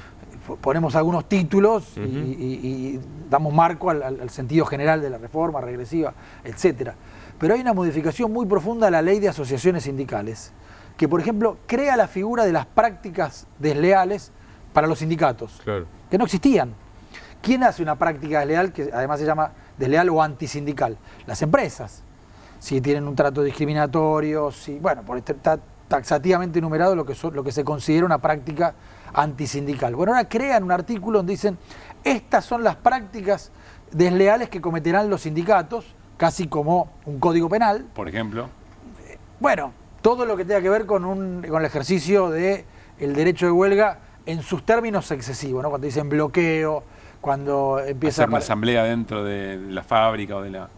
Ponemos algunos títulos y damos marco al sentido general de la reforma, regresiva, etcétera. Pero hay una modificación muy profunda a la ley de asociaciones sindicales, que, por ejemplo, crea la figura de las prácticas desleales para los sindicatos, claro, que no existían. ¿Quién hace una práctica desleal que además se llama desleal o antisindical? Las empresas. Si tienen un trato discriminatorio, si, bueno, está taxativamente enumerado lo que se considera una práctica antisindical. Bueno, ahora crean un artículo donde dicen, estas son las prácticas desleales que cometerán los sindicatos, casi como un código penal. Por ejemplo. Bueno, todo lo que tenga que ver con el ejercicio del derecho de huelga en sus términos excesivos, ¿no? Cuando dicen bloqueo, cuando empieza hacer una asamblea dentro de la fábrica o de la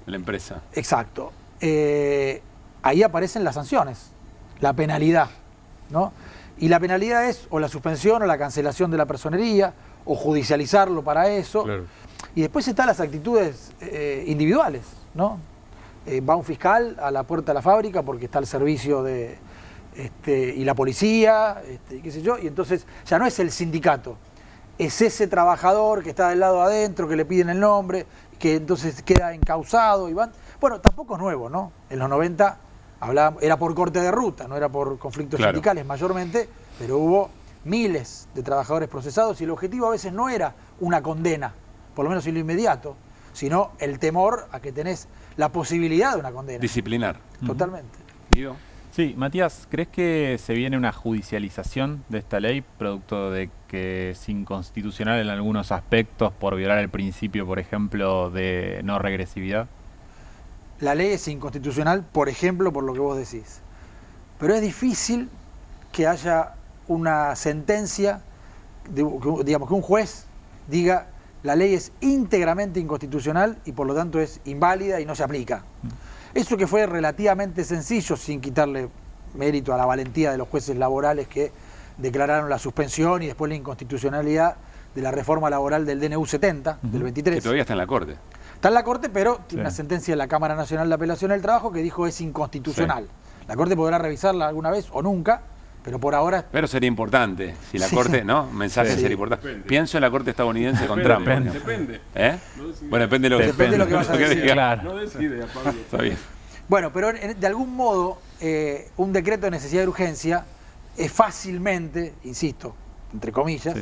empresa. Exacto. Ahí aparecen las sanciones, la penalidad, ¿no? Y la penalidad es o la suspensión o la cancelación de la personería, o judicializarlo para eso. Claro. Y después están las actitudes individuales, ¿no? Va un fiscal a la puerta de la fábrica porque está el servicio y la policía, qué sé yo, y entonces ya no es el sindicato, es ese trabajador que está del lado adentro, que le piden el nombre, que entonces queda encausado y van. Bueno, tampoco es nuevo, ¿no? En los 90 era por corte de ruta, no era por conflictos sindicales mayormente, pero hubo miles de trabajadores procesados y el objetivo a veces no era una condena, por lo menos en lo inmediato, sino el temor a que tenés la posibilidad de una condena. Disciplinar. Totalmente. Guido. Sí, Matías, ¿crees que se viene una judicialización de esta ley, producto de que es inconstitucional en algunos aspectos por violar el principio, por ejemplo, de no regresividad? La ley es inconstitucional, por ejemplo, por lo que vos decís. Pero es difícil que haya una sentencia, digamos, que un juez diga la ley es íntegramente inconstitucional y por lo tanto es inválida y no se aplica. Eso que fue relativamente sencillo, sin quitarle mérito a la valentía de los jueces laborales que declararon la suspensión y después la inconstitucionalidad de la reforma laboral del DNU 70, del 23. Que todavía está en la Corte. Está en la Corte, pero tiene una sentencia de la Cámara Nacional de Apelación del Trabajo que dijo es inconstitucional. Sí. La Corte podrá revisarla alguna vez o nunca, pero por ahora... Pero sería importante, si la Corte, ¿no? Mensaje sería importante. Depende. Pienso en la Corte estadounidense con Trump. Depende. Bueno, depende de lo que vaya a decir. Claro. No decide, Pablo. Está bien. Bueno, pero de algún modo un decreto de necesidad de urgencia es fácilmente, insisto, entre comillas,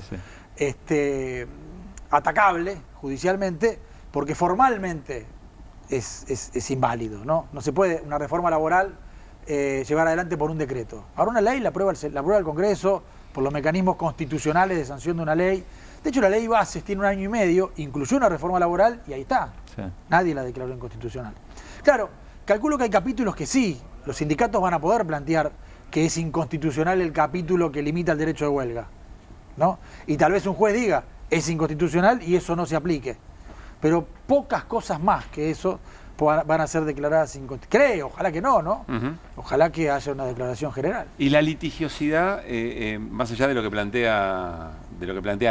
atacable judicialmente, porque formalmente es inválido, ¿no? No se puede una reforma laboral llevar adelante por un decreto. Ahora una ley la aprueba el Congreso por los mecanismos constitucionales de sanción de una ley. De hecho, la ley Bases tiene 1 año y medio, incluyó una reforma laboral y ahí está. Sí. Nadie la declaró inconstitucional. Claro, calculo que hay capítulos que sí, los sindicatos van a poder plantear que es inconstitucional el capítulo que limita el derecho de huelga, ¿no? Y tal vez un juez diga, es inconstitucional y eso no se aplique. Pero pocas cosas más que eso van a ser declaradas inconstitucionales. Creo, ojalá que no, ¿no? Ojalá que haya una declaración general. Y la litigiosidad, más allá de lo que plantea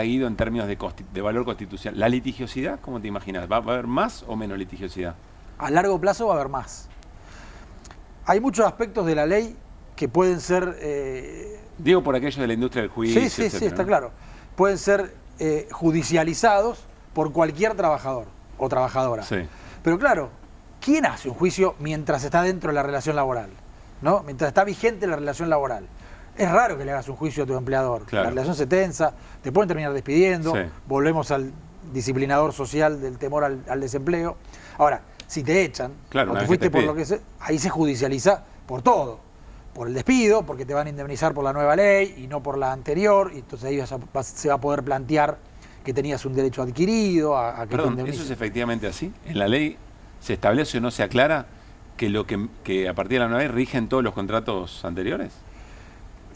Guido en términos de valor constitucional, ¿la litigiosidad cómo te imaginas? ¿Va a haber más o menos litigiosidad? A largo plazo va a haber más. Hay muchos aspectos de la ley que pueden ser... Digo por aquello de la industria del juicio, sí, etcétera, está ¿no? claro. Pueden ser judicializados por cualquier trabajador o trabajadora. Sí. Pero claro, ¿quién hace un juicio mientras está dentro de la relación laboral? ¿No? Mientras está vigente la relación laboral. Es raro que le hagas un juicio a tu empleador. Claro. La relación se tensa, te pueden terminar despidiendo, volvemos al disciplinador social del temor al desempleo. Ahora, si te echan, o te fuiste por lo que sea, ahí se judicializa por todo. Por el despido, porque te van a indemnizar por la nueva ley y no por la anterior, y entonces ahí se va a poder plantear que tenías un derecho adquirido a que Perdón, te indemnicen. ¿eso es efectivamente así? ¿En la ley se establece o no se aclara que a partir de la nueva ley rigen todos los contratos anteriores?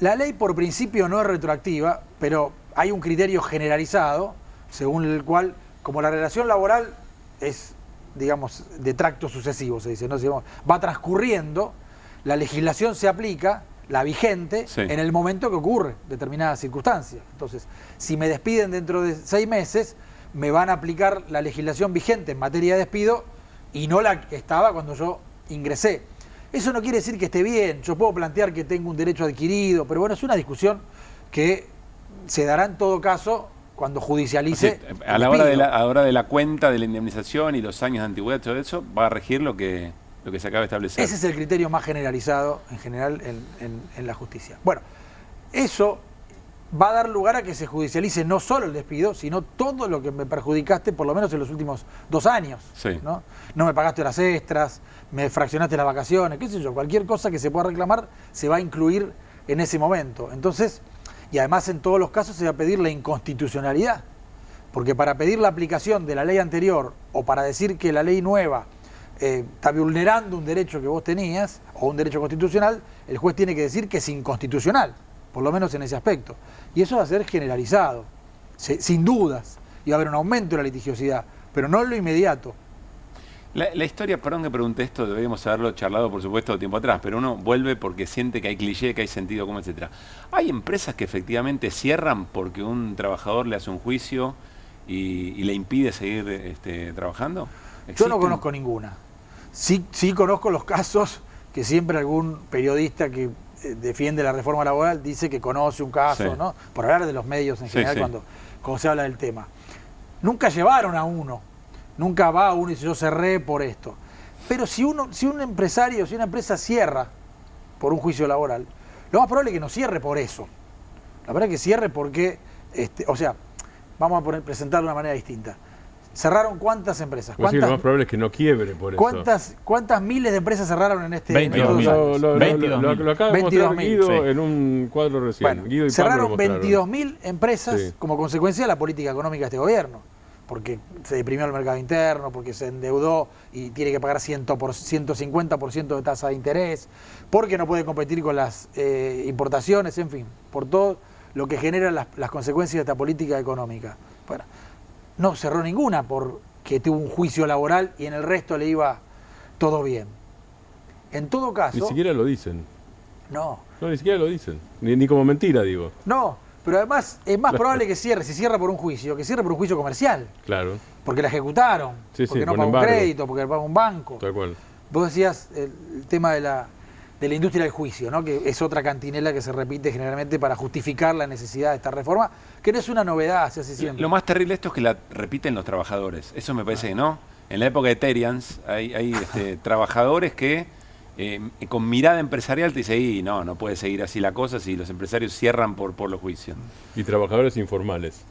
La ley por principio no es retroactiva, pero hay un criterio generalizado según el cual, como la relación laboral es, digamos, de tracto sucesivo, se dice, ¿no? Digamos, va transcurriendo, la legislación se aplica, la vigente, en el momento que ocurre determinadas circunstancias. Entonces, si me despiden dentro de 6 meses, me van a aplicar la legislación vigente en materia de despido y no la que estaba cuando yo ingresé. Eso no quiere decir que esté bien, yo puedo plantear que tengo un derecho adquirido, pero bueno, es una discusión que se dará en todo caso cuando judicialice. O sea, a la hora de la cuenta de la indemnización y los años de antigüedad, todo eso, va a regir lo que se acaba de establecer. Ese es el criterio más generalizado en general en la justicia. Bueno, eso va a dar lugar a que se judicialice no solo el despido, sino todo lo que me perjudicaste, por lo menos en los últimos 2 años. ¿No? No me pagaste las extras, me fraccionaste las vacaciones, qué sé yo, cualquier cosa que se pueda reclamar se va a incluir en ese momento. Entonces, y además en todos los casos se va a pedir la inconstitucionalidad, porque para pedir la aplicación de la ley anterior o para decir que la ley nueva está vulnerando un derecho que vos tenías o un derecho constitucional, el juez tiene que decir que es inconstitucional, por lo menos en ese aspecto. Y eso va a ser generalizado, sin dudas, y va a haber un aumento de la litigiosidad, pero no en lo inmediato. La historia, perdón que pregunte esto, deberíamos haberlo charlado por supuesto tiempo atrás, pero uno vuelve porque siente que hay cliché, que hay sentido común, etcétera. ¿Hay empresas que efectivamente cierran porque un trabajador le hace un juicio y le impide seguir trabajando? Yo no conozco ninguna. Sí conozco los casos que siempre algún periodista que defiende la reforma laboral dice que conoce un caso, ¿no? Por hablar de los medios en general cuando se habla del tema. Nunca llevaron a uno. Nunca va uno y dice yo cerré por esto. Pero si un empresario, si una empresa cierra por un juicio laboral, lo más probable es que no cierre por eso. La verdad es que cierre porque, o sea, vamos a presentarlo de una manera distinta. ¿Cerraron cuántas empresas? Pues sí, lo más probable es que no quiebre por eso. ¿Cuántas miles de empresas cerraron en este 22.000? Lo acaba de mostrar Guido en un cuadro recién. Bueno, Guido y cerraron 22.000 empresas como consecuencia de la política económica de este gobierno. Porque se deprimió el mercado interno, porque se endeudó y tiene que pagar 150% de tasa de interés, porque no puede competir con las importaciones, en fin, por todo lo que genera las consecuencias de esta política económica. Bueno, no cerró ninguna porque tuvo un juicio laboral y en el resto le iba todo bien. En todo caso... Ni siquiera lo dicen. No. No, ni siquiera lo dicen. Ni como mentira, digo. No. Pero además es más probable que cierre, si cierra por un juicio, que cierre por un juicio comercial. Claro. Porque la ejecutaron, porque no pagó un crédito, porque pagó un banco. Tal cual. Vos decías el tema de la industria del juicio, ¿no? Que es otra cantinela que se repite generalmente para justificar la necesidad de esta reforma, que no es una novedad, se hace siempre. Lo más terrible esto es que la repiten los trabajadores. Eso me parece que no. En la época de Terians hay trabajadores que con mirada empresarial te dice, y no puede seguir así la cosa si los empresarios cierran por los juicios. Y trabajadores informales.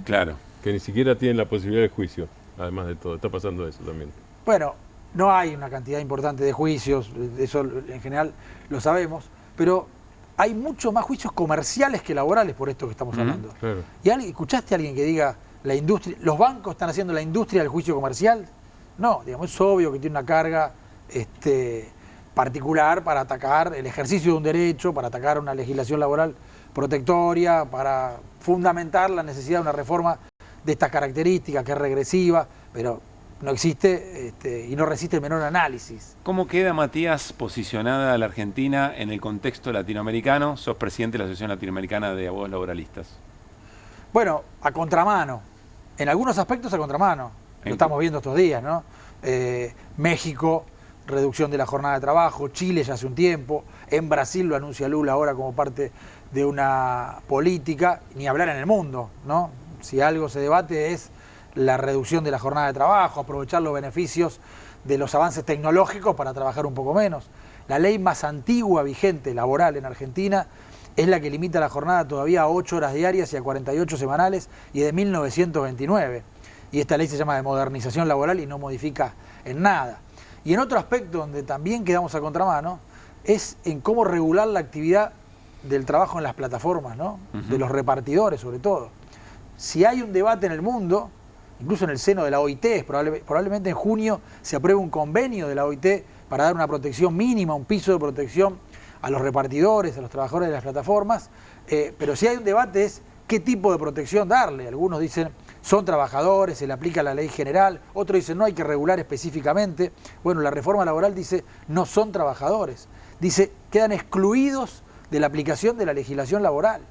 Claro. Que ni siquiera tienen la posibilidad de juicio, además de todo. Está pasando eso también. Bueno, no hay una cantidad importante de juicios, eso en general lo sabemos, pero hay muchos más juicios comerciales que laborales por esto que estamos hablando. Claro. ¿Y escuchaste a alguien que diga, la industria, los bancos están haciendo la industria del juicio comercial? No, digamos, es obvio que tiene una carga particular para atacar el ejercicio de un derecho, para atacar una legislación laboral protectoria, para fundamentar la necesidad de una reforma de estas características, que es regresiva, pero no existe y no resiste el menor análisis. ¿Cómo queda, Matías, posicionada la Argentina en el contexto latinoamericano? Sos presidente de la Asociación Latinoamericana de Abogados Laboralistas. Bueno, a contramano. En algunos aspectos a contramano. Lo estamos viendo estos días, ¿no? México, reducción de la jornada de trabajo. Chile ya hace un tiempo. En Brasil lo anuncia Lula ahora como parte de una política. Ni hablar en el mundo, ¿no? Si algo se debate es la reducción de la jornada de trabajo, aprovechar los beneficios de los avances tecnológicos para trabajar un poco menos. La ley más antigua vigente laboral en Argentina es la que limita la jornada todavía a 8 horas diarias y a 48 semanales, y es de 1929. Y esta ley se llama de modernización laboral y no modifica en nada. Y en otro aspecto donde también quedamos a contramano es en cómo regular la actividad del trabajo en las plataformas, ¿no? De los repartidores sobre todo. Si hay un debate en el mundo, incluso en el seno de la OIT, probablemente en junio se apruebe un convenio de la OIT para dar una protección mínima, un piso de protección a los repartidores, a los trabajadores de las plataformas, pero si hay un debate es qué tipo de protección darle. Algunos dicen son trabajadores, se le aplica la ley general, otros dicen no, hay que regular específicamente. Bueno, la reforma laboral dice no son trabajadores, dice quedan excluidos de la aplicación de la legislación laboral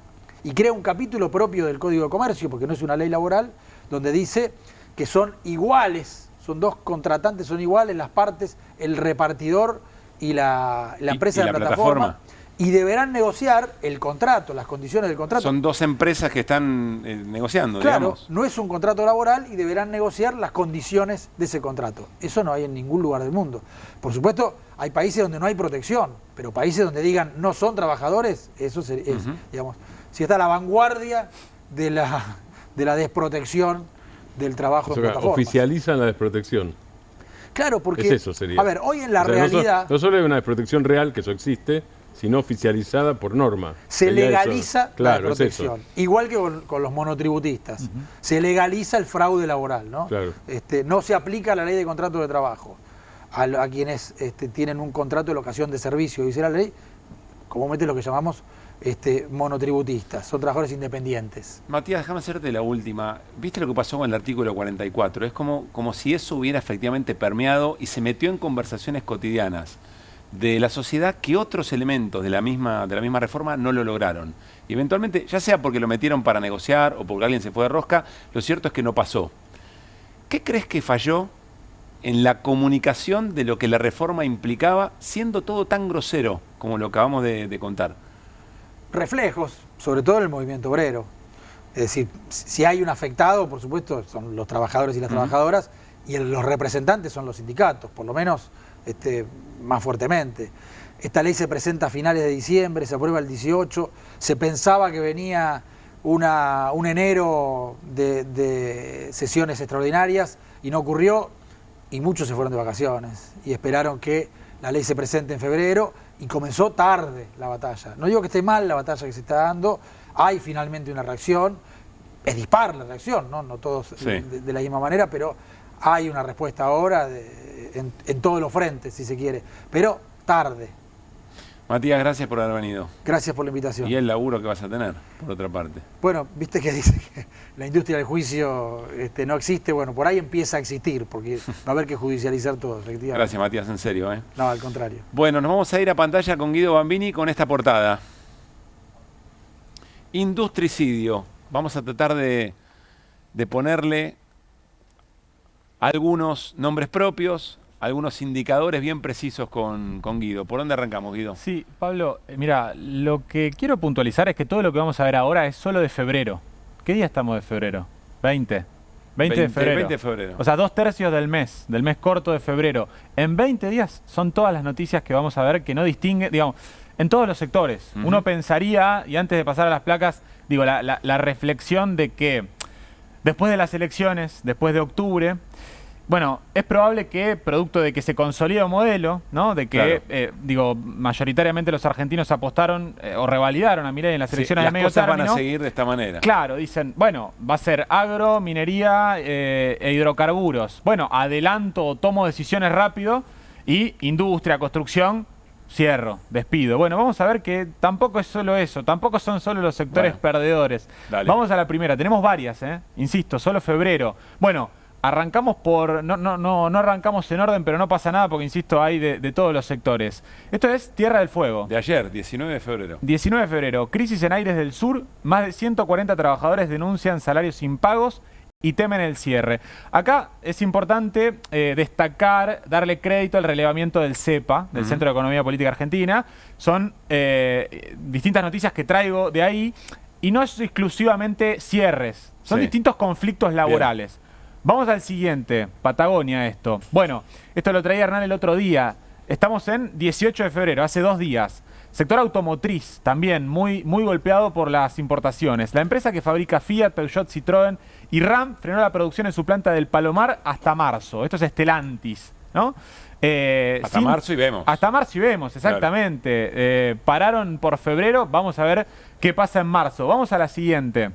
y crea un capítulo propio del Código de Comercio, porque no es una ley laboral, donde dice que son iguales, son dos contratantes, son iguales las partes, el repartidor y la empresa de la plataforma, y deberán negociar el contrato, las condiciones del contrato. Son dos empresas que están negociando, claro, digamos. No es un contrato laboral y deberán negociar las condiciones de ese contrato. Eso no hay en ningún lugar del mundo. Por supuesto, hay países donde no hay protección, pero países donde digan no son trabajadores, eso es, digamos, si está a la vanguardia de la desprotección del trabajo en plataformas. Oficializan la desprotección. Claro, porque, eso sería. A ver, hoy en la realidad... No solo hay una desprotección real, que eso existe, sino oficializada por norma. Se legaliza la desprotección, igual que con los monotributistas. Se legaliza el fraude laboral, ¿no? Claro. No se aplica la ley de contrato de trabajo a quienes tienen un contrato de locación de servicio, dice la ley, comúnmente lo que llamamos monotributistas, son trabajadores independientes. Matías, déjame hacerte la última. ¿Viste lo que pasó con el artículo 44? Es como si eso hubiera efectivamente permeado y se metió en conversaciones cotidianas de la sociedad que otros elementos de la misma reforma no lo lograron. Y eventualmente, ya sea porque lo metieron para negociar o porque alguien se fue de rosca, lo cierto es que no pasó. ¿Qué crees que falló en la comunicación de lo que la reforma implicaba, siendo todo tan grosero como lo acabamos de contar? Reflejos, sobre todo en el movimiento obrero. Es decir, si hay un afectado, por supuesto, son los trabajadores y las trabajadoras, y los representantes son los sindicatos, por lo menos más fuertemente. Esta ley se presenta a finales de diciembre, se aprueba el 18, se pensaba que venía un enero de sesiones extraordinarias y no ocurrió, y muchos se fueron de vacaciones y esperaron que la ley se presente en febrero, y comenzó tarde la batalla. No digo que esté mal la batalla que se está dando, hay finalmente una reacción, es dispar la reacción, no todos de la misma manera, pero hay una respuesta ahora en todos los frentes, si se quiere, pero tarde. Matías, gracias por haber venido. Gracias por la invitación. Y el laburo que vas a tener, por otra parte. Bueno, viste que dice que la industria del juicio no existe, bueno, por ahí empieza a existir, porque va a haber que judicializar todo, efectivamente. Gracias, Matías, en serio. No, al contrario. Bueno, nos vamos a ir a pantalla con Guido Bambini con esta portada. Industricidio. Vamos a tratar de ponerle algunos nombres propios, algunos indicadores bien precisos con Guido. ¿Por dónde arrancamos, Guido? Sí, Pablo, mira, lo que quiero puntualizar es que todo lo que vamos a ver ahora es solo de febrero. ¿Qué día estamos de febrero? 20. 20 de febrero. 20 de febrero. O sea, 2/3 del mes corto de febrero. En 20 días son todas las noticias que vamos a ver que no distinguen, digamos, en todos los sectores. Uno pensaría, y antes de pasar a las placas, digo, la reflexión de que después de las elecciones, después de octubre, bueno, es probable que, producto de que se consolida un modelo, ¿no? De que, digo, mayoritariamente los argentinos apostaron o revalidaron a Milei en las elecciones de medio término. Las cosas van a seguir de esta manera. Claro, dicen, bueno, va a ser agro, minería e hidrocarburos. Bueno, adelanto o tomo decisiones rápido y industria, construcción, cierro, despido. Bueno, vamos a ver que tampoco es solo eso, tampoco son solo los sectores perdedores. Dale. Vamos a la primera, tenemos varias, insisto, solo febrero. Bueno, arrancamos por... No arrancamos en orden, pero no pasa nada porque, insisto, hay de todos los sectores. Esto es Tierra del Fuego. De ayer, 19 de febrero. 19 de febrero. Crisis en Aires del Sur. Más de 140 trabajadores denuncian salarios impagos y temen el cierre. Acá es importante destacar, darle crédito al relevamiento del CEPA, del Centro de Economía Política Argentina. Son distintas noticias que traigo de ahí y no es exclusivamente cierres. Son distintos conflictos laborales. Bien. Vamos al siguiente, Patagonia esto. Bueno, esto lo traía Hernán el otro día. Estamos en 18 de febrero, hace 2 días. Sector automotriz, también muy golpeado por las importaciones. La empresa que fabrica Fiat, Peugeot, Citroën y Ram frenó la producción en su planta del Palomar hasta marzo. Esto es Stellantis, ¿no? Hasta marzo y vemos. Hasta marzo y vemos, exactamente. Claro. Pararon por febrero, vamos a ver qué pasa en marzo. Vamos a la siguiente.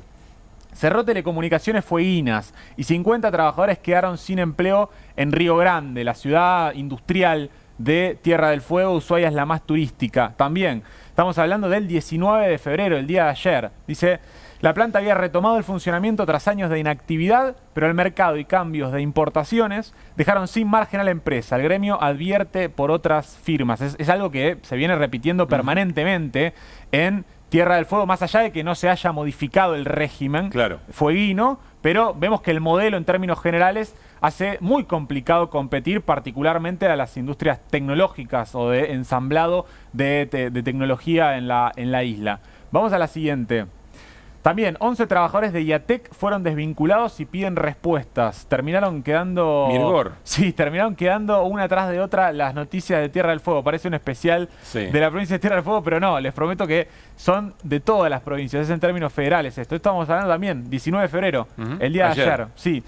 Cerró Telecomunicaciones Fueguinas y 50 trabajadores quedaron sin empleo en Río Grande, la ciudad industrial de Tierra del Fuego. Ushuaia es la más turística. También estamos hablando del 19 de febrero, el día de ayer. Dice, la planta había retomado el funcionamiento tras años de inactividad, pero el mercado y cambios de importaciones dejaron sin margen a la empresa. El gremio advierte por otras firmas. Es algo que se viene repitiendo permanentemente en Tierra del Fuego, más allá de que no se haya modificado el régimen fueguino, pero vemos que el modelo en términos generales hace muy complicado competir, particularmente a las industrias tecnológicas o de ensamblado de tecnología en la isla. Vamos a la siguiente. También 11 trabajadores de IATEC fueron desvinculados y piden respuestas. Terminaron quedando... Mirgor. Sí, terminaron quedando una tras de otra las noticias de Tierra del Fuego. Parece un especial de la provincia de Tierra del Fuego, pero no, les prometo que son de todas las provincias. Es en términos federales esto. Estamos hablando también, 19 de febrero, el día de ayer. Sí.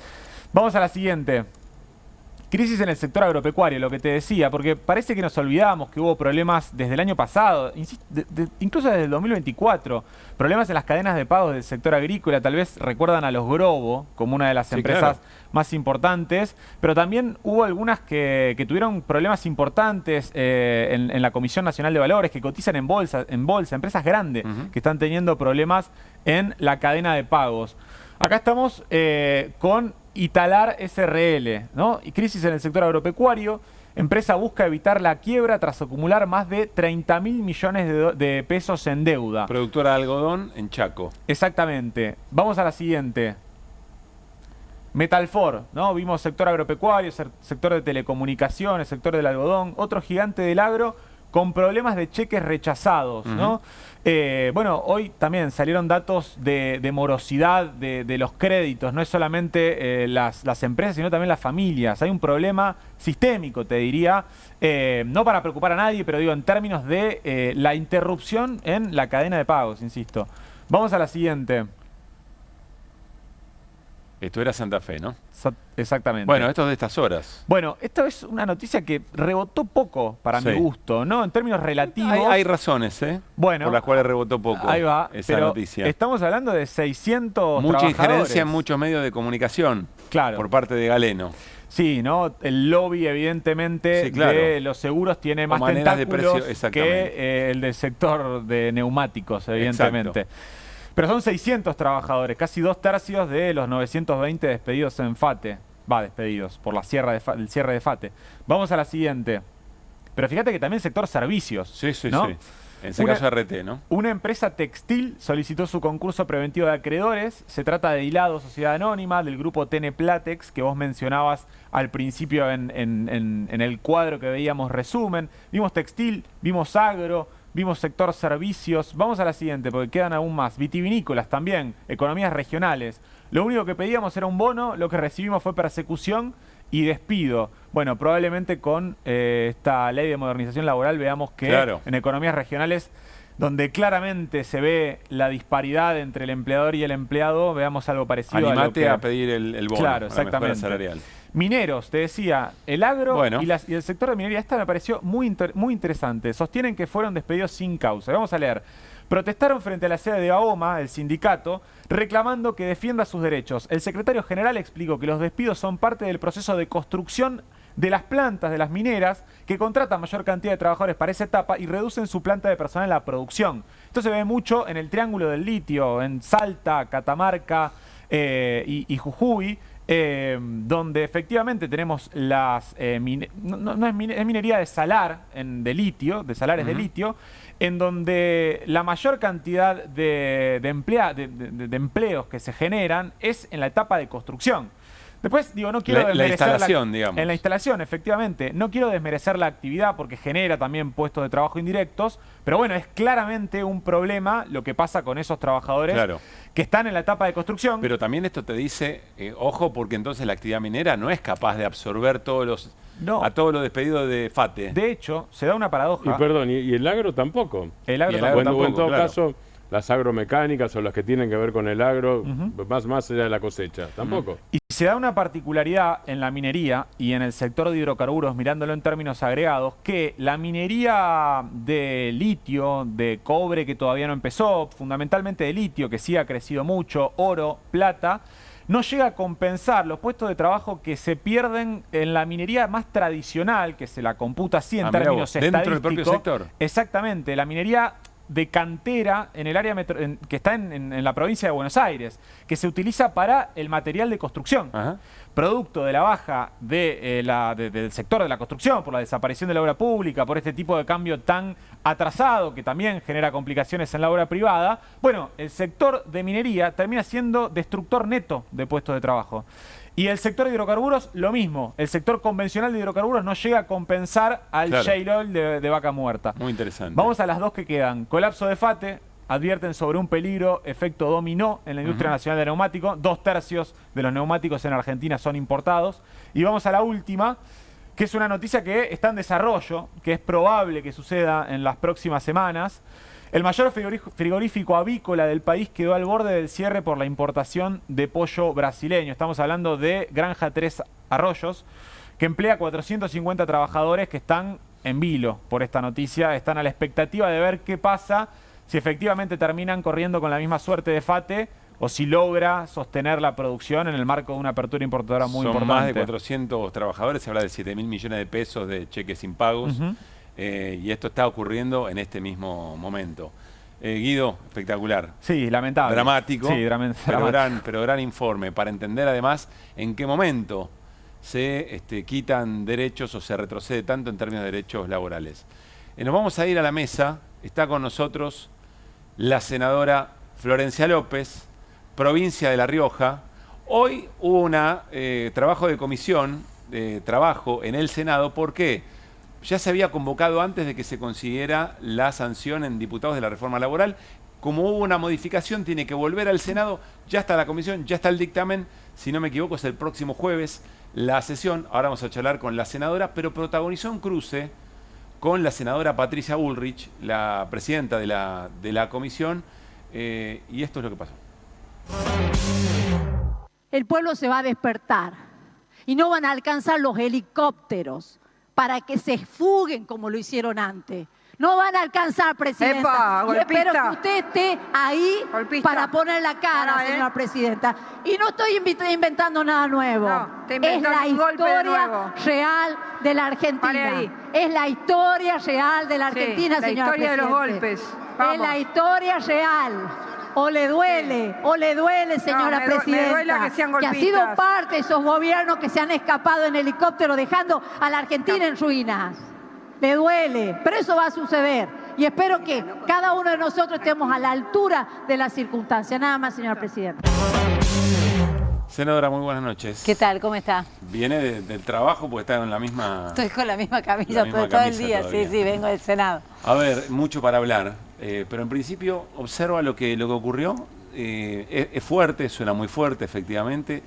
Vamos a la siguiente. Crisis en el sector agropecuario, lo que te decía, porque parece que nos olvidamos que hubo problemas desde el año pasado, incluso desde el 2024, problemas en las cadenas de pagos del sector agrícola. Tal vez recuerdan a los Grobo como una de las empresas más importantes, pero también hubo algunas que tuvieron problemas importantes en la Comisión Nacional de Valores, que cotizan en bolsa, empresas grandes que están teniendo problemas en la cadena de pagos. Acá estamos con Italar SRL, ¿no? Y crisis en el sector agropecuario. Empresa busca evitar la quiebra tras acumular más de 30.000 millones de pesos en deuda. Productora de algodón en Chaco. Exactamente. Vamos a la siguiente. Metalfor, ¿no? Vimos sector agropecuario, sector de telecomunicaciones, sector del algodón, otro gigante del agro con problemas de cheques rechazados, ¿no? Bueno, hoy también salieron datos de morosidad de los créditos. No es solamente las empresas, sino también las familias. Hay un problema sistémico, te diría, no para preocupar a nadie, pero digo en términos de la interrupción en la cadena de pagos, insisto. Vamos a la siguiente. Esto era Santa Fe, ¿no? Exactamente. Bueno, esto es de estas horas. Bueno, esto es una noticia que rebotó poco para mi gusto, ¿no? En términos relativos. Hay razones, bueno, por las cuales rebotó poco. Ahí va, esa noticia. Estamos hablando de 600 mucha trabajadores. Injerencia en muchos medios de comunicación. Claro. Por parte de Galeno. Sí, ¿no? El lobby, evidentemente, de los seguros tiene más tentáculos que el del sector de neumáticos, evidentemente. Exacto. Pero son 600 trabajadores, casi 2/3 de los 920 despedidos en FATE. Despedidos por el cierre de FATE. Vamos a la siguiente. Pero fíjate que también el sector servicios. Sí, sí, ¿no? sí. En ese caso RT, ¿no? Una empresa textil solicitó su concurso preventivo de acreedores. Se trata de Hilado Sociedad Anónima, del grupo TN Platex, que vos mencionabas al principio en el cuadro que veíamos resumen. Vimos textil, vimos agro, vimos sector servicios. Vamos a la siguiente, porque quedan aún más. Vitivinícolas también, economías regionales. Lo único que pedíamos era un bono, lo que recibimos fue persecución y despido. Bueno, probablemente con esta ley de modernización laboral veamos que en economías regionales, donde claramente se ve la disparidad entre el empleador y el empleado, veamos algo parecido. Animate a pedir el bono, claro, a la mejora salarial. Mineros, te decía, el agro y el sector de minería, esta me pareció muy interesante. Sostienen que fueron despedidos sin causa. Vamos a leer. Protestaron frente a la sede de AOMA, el sindicato, reclamando que defienda sus derechos. El secretario general explicó que los despidos son parte del proceso de construcción de las plantas, de las mineras, que contratan mayor cantidad de trabajadores para esa etapa y reducen su planta de personal en la producción. Esto se ve mucho en el Triángulo del Litio, en Salta, Catamarca y Jujuy, donde efectivamente tenemos las es minería de salar, de litio, de salares de litio, en donde la mayor cantidad de empleos que se generan es en la etapa de construcción. Después, digo, no quiero desmerecer la instalación, digamos. En la instalación, efectivamente. No quiero desmerecer la actividad porque genera también puestos de trabajo indirectos, pero bueno, es claramente un problema lo que pasa con esos trabajadores que están en la etapa de construcción. Pero también esto te dice, ojo, porque entonces la actividad minera no es capaz de absorber a todos los despedidos de FATE. De hecho, se da una paradoja. Y perdón, y el agro tampoco. El agro tampoco. En todo caso, las agromecánicas o las que tienen que ver con el agro, más allá de la cosecha, tampoco. Y se da una particularidad en la minería y en el sector de hidrocarburos, mirándolo en términos agregados, que la minería de litio, de cobre que todavía no empezó, fundamentalmente de litio, que sí ha crecido mucho, oro, plata, no llega a compensar los puestos de trabajo que se pierden en la minería más tradicional, que se la computa así en términos estadísticos. ¿Dentro del propio sector? Exactamente, la minería de cantera en el área que está en la provincia de Buenos Aires, que se utiliza para el material de construcción. Producto de la baja del sector de la construcción, por la desaparición de la obra pública, por este tipo de cambio tan atrasado que también genera complicaciones en la obra privada, bueno, el sector de minería termina siendo destructor neto de puestos de trabajo. Y el sector de hidrocarburos, lo mismo. El sector convencional de hidrocarburos no llega a compensar al shale oil de vaca muerta. Muy interesante. Vamos a las dos que quedan. Colapso de FATE. Advierten sobre un peligro, efecto dominó en la industria nacional de neumáticos. 2/3 de los neumáticos en Argentina son importados. Y vamos a la última, que es una noticia que está en desarrollo, que es probable que suceda en las próximas semanas. El mayor frigorífico avícola del país quedó al borde del cierre por la importación de pollo brasileño. Estamos hablando de Granja Tres Arroyos, que emplea 450 trabajadores que están en vilo por esta noticia. Están a la expectativa de ver qué pasa, si efectivamente terminan corriendo con la misma suerte de FATE o si logra sostener la producción en el marco de una apertura importadora muy importante. Son más de 400 trabajadores, se habla de 7.000 millones de pesos de cheques impagos. Y esto está ocurriendo en este mismo momento. Guido, espectacular. Sí, lamentable. Dramático, sí, pero gran informe para entender además en qué momento se quitan derechos o se retrocede tanto en términos de derechos laborales. Nos vamos a ir a la mesa. Está con nosotros la senadora Florencia López, provincia de La Rioja. Hoy hubo un trabajo de comisión de trabajo en el Senado. ¿Por qué? Ya se había convocado antes de que se consiguiera la sanción en diputados de la reforma laboral. Como hubo una modificación, tiene que volver al Senado. Ya está la comisión, ya está el dictamen. Si no me equivoco, es el próximo jueves la sesión. Ahora vamos a charlar con la senadora, pero protagonizó un cruce con la senadora Patricia Bullrich, la presidenta de la comisión. Y esto es lo que pasó. El pueblo se va a despertar y no van a alcanzar los helicópteros para que se fuguen como lo hicieron antes. No van a alcanzar, presidenta. Yo espero que usted esté ahí para poner la cara, señora presidenta. Y no estoy inventando nada nuevo. Es la historia real de la Argentina. Es la historia real de la Argentina, señora presidenta. La historia de los golpes. Es la historia real. O le duele, señora presidenta, me duele que ha sido parte de esos gobiernos que se han escapado en helicóptero dejando a la Argentina en ruinas. Le duele, pero eso va a suceder. Y espero que cada uno de nosotros estemos a la altura de las circunstancias. Nada más, señora presidenta. Senadora, muy buenas noches. ¿Qué tal? ¿Cómo está? ¿Viene del trabajo porque está en la misma... Estoy con la misma camisa todo el día, sí, vengo del Senado. A ver, mucho para hablar, pero en principio observa lo que ocurrió. es fuerte, suena muy fuerte, efectivamente.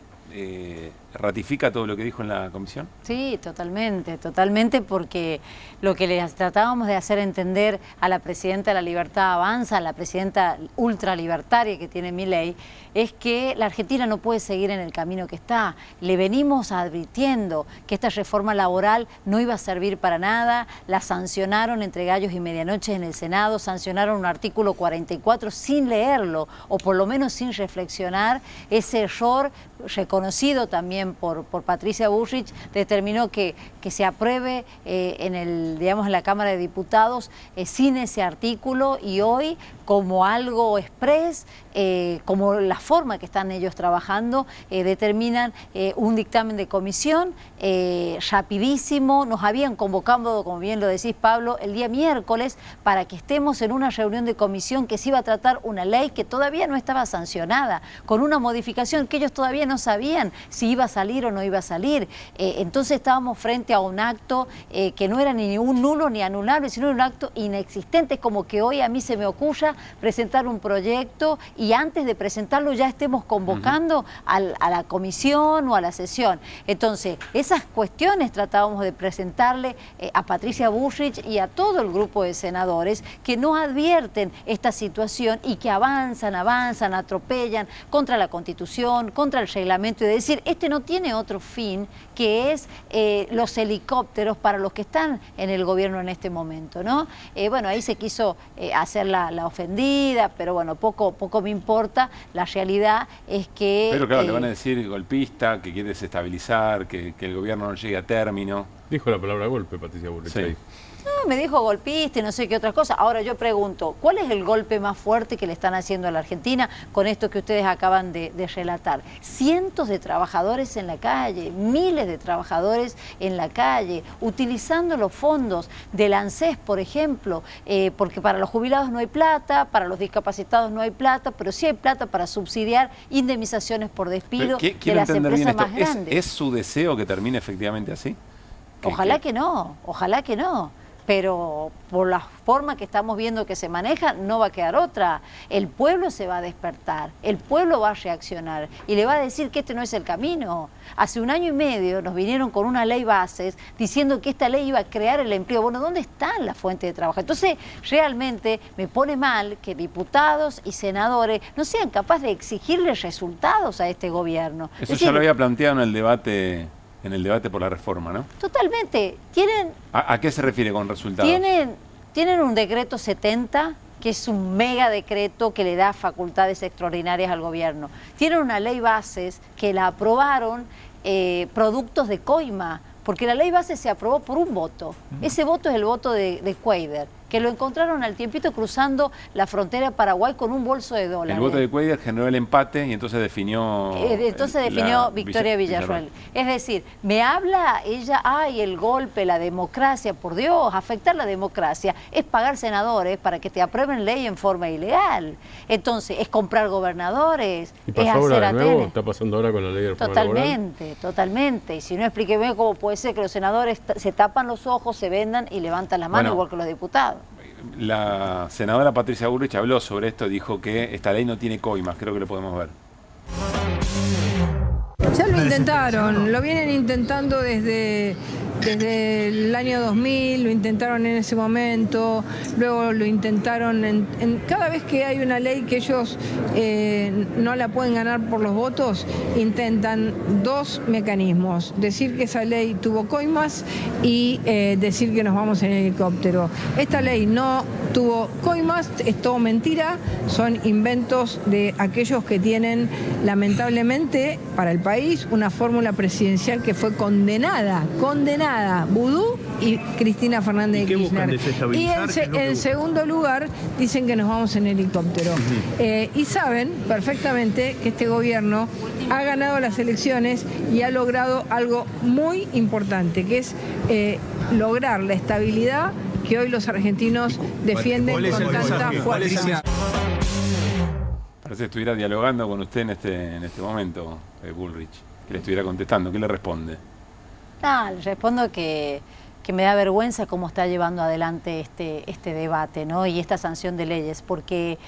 ¿Ratifica todo lo que dijo en la comisión? Sí, totalmente, totalmente, porque lo que les tratábamos de hacer entender a la presidenta de La Libertad Avanza, a la presidenta ultralibertaria que tiene Milei, es que la Argentina no puede seguir en el camino que está. Le venimos advirtiendo que esta reforma laboral no iba a servir para nada, la sancionaron entre gallos y medianoche en el Senado, sancionaron un artículo 44 sin leerlo, o por lo menos sin reflexionar. Ese error, reconocido también por Patricia Bullrich, determinó que se apruebe en la Cámara de Diputados sin ese artículo, y hoy, como algo express, como la forma que están ellos trabajando, determinan un dictamen de comisión rapidísimo. Nos habían convocado, como bien lo decís, Pablo, el día miércoles para que estemos en una reunión de comisión que se iba a tratar una ley que todavía no estaba sancionada, con una modificación que ellos todavía no sabían si iba a salir o no iba a salir. Entonces estábamos frente a un acto que no era ni un nulo ni anulable, sino un acto inexistente. Es como que hoy a mí se me ocurra presentar un proyecto y antes de presentarlo ya estemos convocando a la comisión o a la sesión. Entonces, esas cuestiones tratábamos de presentarle a Patricia Bullrich y a todo el grupo de senadores que no advierten esta situación y que avanzan, atropellan contra la Constitución, contra el reglamento, y de decir, este no tiene otro fin que es los helicópteros para los que están en el gobierno en este momento, ¿no? Bueno, ahí se quiso hacer la ofendida, pero bueno, poco me importa. La realidad es que... Pero claro, le van a decir golpista, que quiere desestabilizar, que el gobierno no llegue a término. Dijo la palabra golpe, Patricia Bullrich. Sí. No, me dijo golpista y no sé qué otra cosa. Ahora yo pregunto, ¿cuál es el golpe más fuerte que le están haciendo a la Argentina con esto que ustedes acaban de relatar? Cientos de trabajadores en la calle, miles de trabajadores en la calle, utilizando los fondos del ANSES, por ejemplo, porque para los jubilados no hay plata, para los discapacitados no hay plata, pero sí hay plata para subsidiar indemnizaciones por despido de las empresas más grandes. ¿Es su deseo que termine efectivamente así? Ojalá que no, ojalá que no. Pero por la forma que estamos viendo que se maneja, no va a quedar otra. El pueblo se va a despertar, el pueblo va a reaccionar y le va a decir que este no es el camino. Hace 1 año y medio nos vinieron con una ley bases diciendo que esta ley iba a crear el empleo. Bueno, ¿dónde están las fuentes de trabajo? Entonces, realmente me pone mal que diputados y senadores no sean capaces de exigirle resultados a este gobierno. Eso es decir, ya lo había planteado en el debate por la reforma, ¿no? Totalmente. Tienen... ¿A qué se refiere con resultados? Tienen un decreto 70, que es un mega decreto que le da facultades extraordinarias al gobierno. Tienen una ley bases que la aprobaron productos de coima, porque la ley base se aprobó por un voto. Ese voto es el voto de Cuadra, que lo encontraron al tiempito cruzando la frontera de Paraguay con un bolso de dólares. El voto de Cuadra generó el empate y entonces definió... Victoria Villarroel. Es decir, me habla ella, ay, el golpe, la democracia, por Dios, afectar la democracia es pagar senadores para que te aprueben ley en forma ilegal. Entonces, es comprar gobernadores, es hacer de nuevo, está pasando ahora con la ley de reforma laboral. Totalmente. Y si no, explíqueme cómo puede ser que los senadores se tapan los ojos, se vendan y levantan las manos, igual que los diputados. La senadora Patricia Bullrich habló sobre esto, dijo que esta ley no tiene coimas, creo que lo podemos ver. Ya lo intentaron, lo vienen intentando desde el año 2000, lo intentaron en ese momento, luego lo intentaron cada vez que hay una ley que ellos no la pueden ganar por los votos, intentan 2 mecanismos: decir que esa ley tuvo coimas y decir que nos vamos en helicóptero. Esta ley no tuvo coimas, es todo mentira, son inventos de aquellos que tienen, lamentablemente, para el país, una fórmula presidencial que fue condenada, Vudú y Cristina Fernández de Kirchner. Y en segundo lugar, dicen que nos vamos en helicóptero. Y saben perfectamente que este gobierno ha ganado las elecciones y ha logrado algo muy importante, que es lograr la estabilidad que hoy los argentinos defienden con tanta fuerza. Parece que estuviera dialogando con usted en este momento, Bullrich, que le estuviera contestando. ¿Qué le responde? No, le respondo que me da vergüenza cómo está llevando adelante este debate, ¿no? Y esta sanción de leyes, porque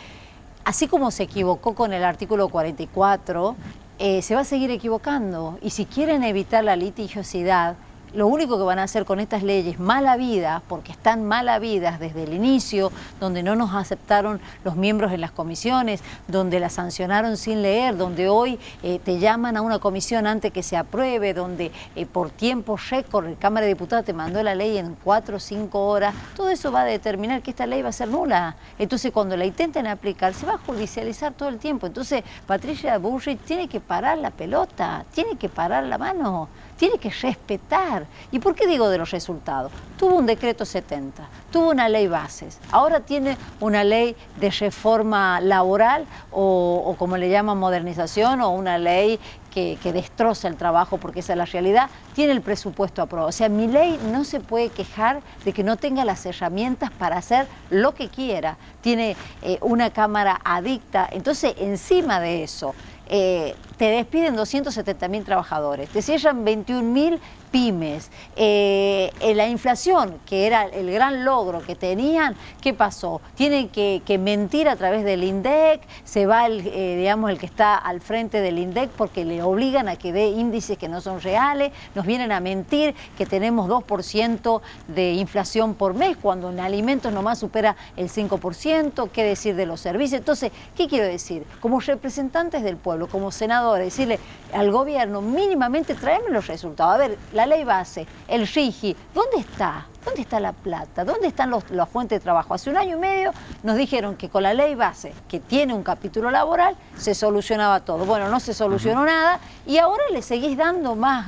así como se equivocó con el artículo 44, se va a seguir equivocando. Y si quieren evitar la litigiosidad, lo único que van a hacer con estas leyes mal habidas, porque están mal habidas desde el inicio, donde no nos aceptaron los miembros en las comisiones, donde las sancionaron sin leer, donde hoy te llaman a una comisión antes que se apruebe, donde por tiempo récord el Cámara de Diputados te mandó la ley en 4 o 5 horas, todo eso va a determinar que esta ley va a ser nula. Entonces cuando la intenten aplicar se va a judicializar todo el tiempo. Entonces Patricia Bullrich tiene que parar la pelota, tiene que parar la mano, tiene que respetar. ¿Y por qué digo de los resultados? Tuvo un decreto 70, tuvo una ley bases, ahora tiene una ley de reforma laboral o como le llaman modernización, o una ley que destroza el trabajo, porque esa es la realidad, tiene el presupuesto aprobado. O sea, Milei no se puede quejar de que no tenga las herramientas para hacer lo que quiera. Tiene una Cámara adicta. Entonces, encima de eso, te despiden 270.000 trabajadores, te cierran 21.000 pymes, la inflación, que era el gran logro que tenían, ¿qué pasó? Tienen que mentir a través del INDEC, se va digamos, el que está al frente del INDEC porque le obligan a que dé índices que no son reales, nos vienen a mentir que tenemos 2% de inflación por mes, cuando en alimentos nomás supera el 5%, ¿qué decir de los servicios? Entonces, ¿qué quiero decir? Como representantes del pueblo, como senadores, decirle al gobierno, mínimamente tráeme los resultados. A ver, la ley base, el RIGI, ¿dónde está? ¿Dónde está la plata? ¿Dónde están las fuentes de trabajo? Hace 1 año y medio nos dijeron que con la ley base, que tiene un capítulo laboral, se solucionaba todo. Bueno, no se solucionó nada y ahora le seguís dando más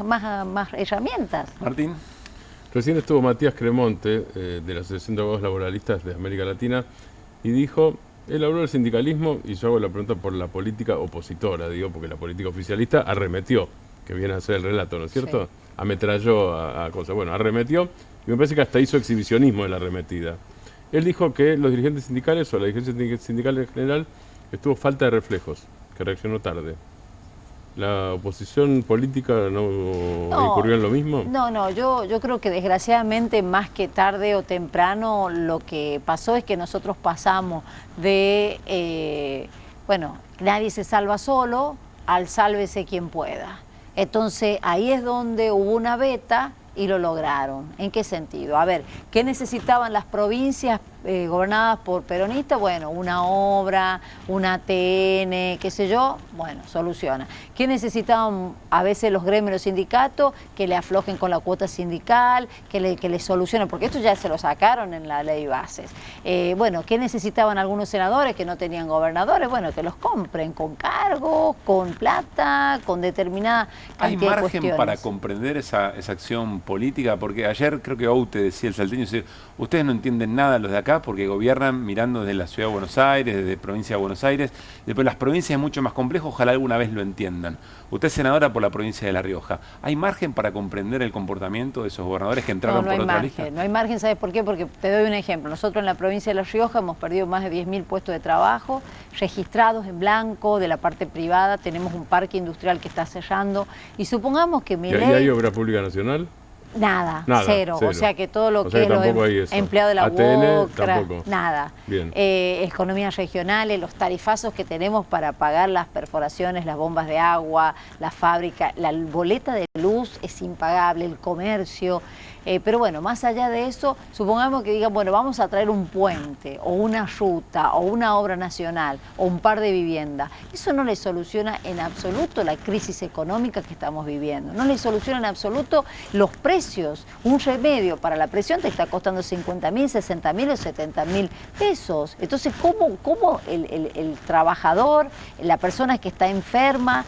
herramientas. Martín. Recién estuvo Matías Cremonte, de la Asociación de Abogados Laboralistas de América Latina, y dijo, él habló del sindicalismo y yo hago la pregunta por la política opositora, digo, porque la política oficialista arremetió, que viene a ser el relato, ¿no es cierto? Sí. Ametralló a cosas. Bueno, arremetió y me parece que hasta hizo exhibicionismo de la arremetida. Él dijo que los dirigentes sindicales o la dirigencia sindical en general estuvo falta de reflejos, que reaccionó tarde. ¿La oposición política no incurrió en lo mismo? No, yo creo que desgraciadamente más que tarde o temprano lo que pasó es que nosotros pasamos de, bueno, nadie se salva solo, al sálvese quien pueda. Entonces ahí es donde hubo una veta y lo lograron. ¿En qué sentido? A ver, ¿qué necesitaban las provincias gobernadas por peronistas? Bueno, una obra, una ATN, qué sé yo, bueno, soluciona. ¿Qué necesitaban a veces los gremios, los sindicatos? Que le aflojen con la cuota sindical, que le solucionen, porque esto ya se lo sacaron en la ley bases. Bueno, ¿qué necesitaban algunos senadores que no tenían gobernadores? Bueno, que los compren con cargos, con plata, con determinada cantidad de cuestiones. ¿Hay margen para comprender esa acción política? Porque ayer creo que Oute decía, el salteño, ustedes no entienden nada los de acá porque gobiernan mirando desde la Ciudad de Buenos Aires, desde provincia de Buenos Aires. Después las provincias es mucho más complejo, ojalá alguna vez lo entiendan. Usted es senadora por la provincia de La Rioja. ¿Hay margen para comprender el comportamiento de esos gobernadores que entraron por otra lista? No hay margen, ¿sabes por qué? Porque te doy un ejemplo. Nosotros en la provincia de La Rioja hemos perdido más de 10.000 puestos de trabajo, registrados en blanco, de la parte privada, tenemos un parque industrial que está cerrando, y supongamos que Milei... ¿Y ahí hay obra pública nacional? Nada, cero. O sea que todo lo que es los empleados de la UOCRA, nada. Economías regionales, los tarifazos que tenemos para pagar las perforaciones, las bombas de agua, la fábrica, la boleta de luz es impagable, el comercio. Pero bueno, más allá de eso, supongamos que digan, bueno, vamos a traer un puente, o una ruta, o una obra nacional, o un par de viviendas. Eso no le soluciona en absoluto la crisis económica que estamos viviendo. No le soluciona en absoluto los precios. Un remedio para la presión te está costando 50.000, 60.000 o 70.000 pesos. Entonces, ¿cómo el trabajador, la persona que está enferma,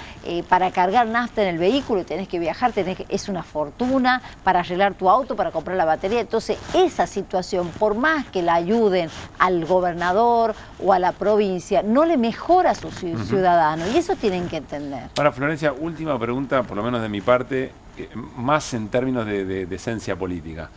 para cargar nafta en el vehículo y tenés que viajar, es una fortuna para arreglar tu auto, para comprar la batería? Entonces esa situación, por más que la ayuden al gobernador o a la provincia, no le mejora a sus ciudadanos, y eso tienen que entender. Ahora, Florencia, última pregunta, por lo menos de mi parte, más en términos de esencia política.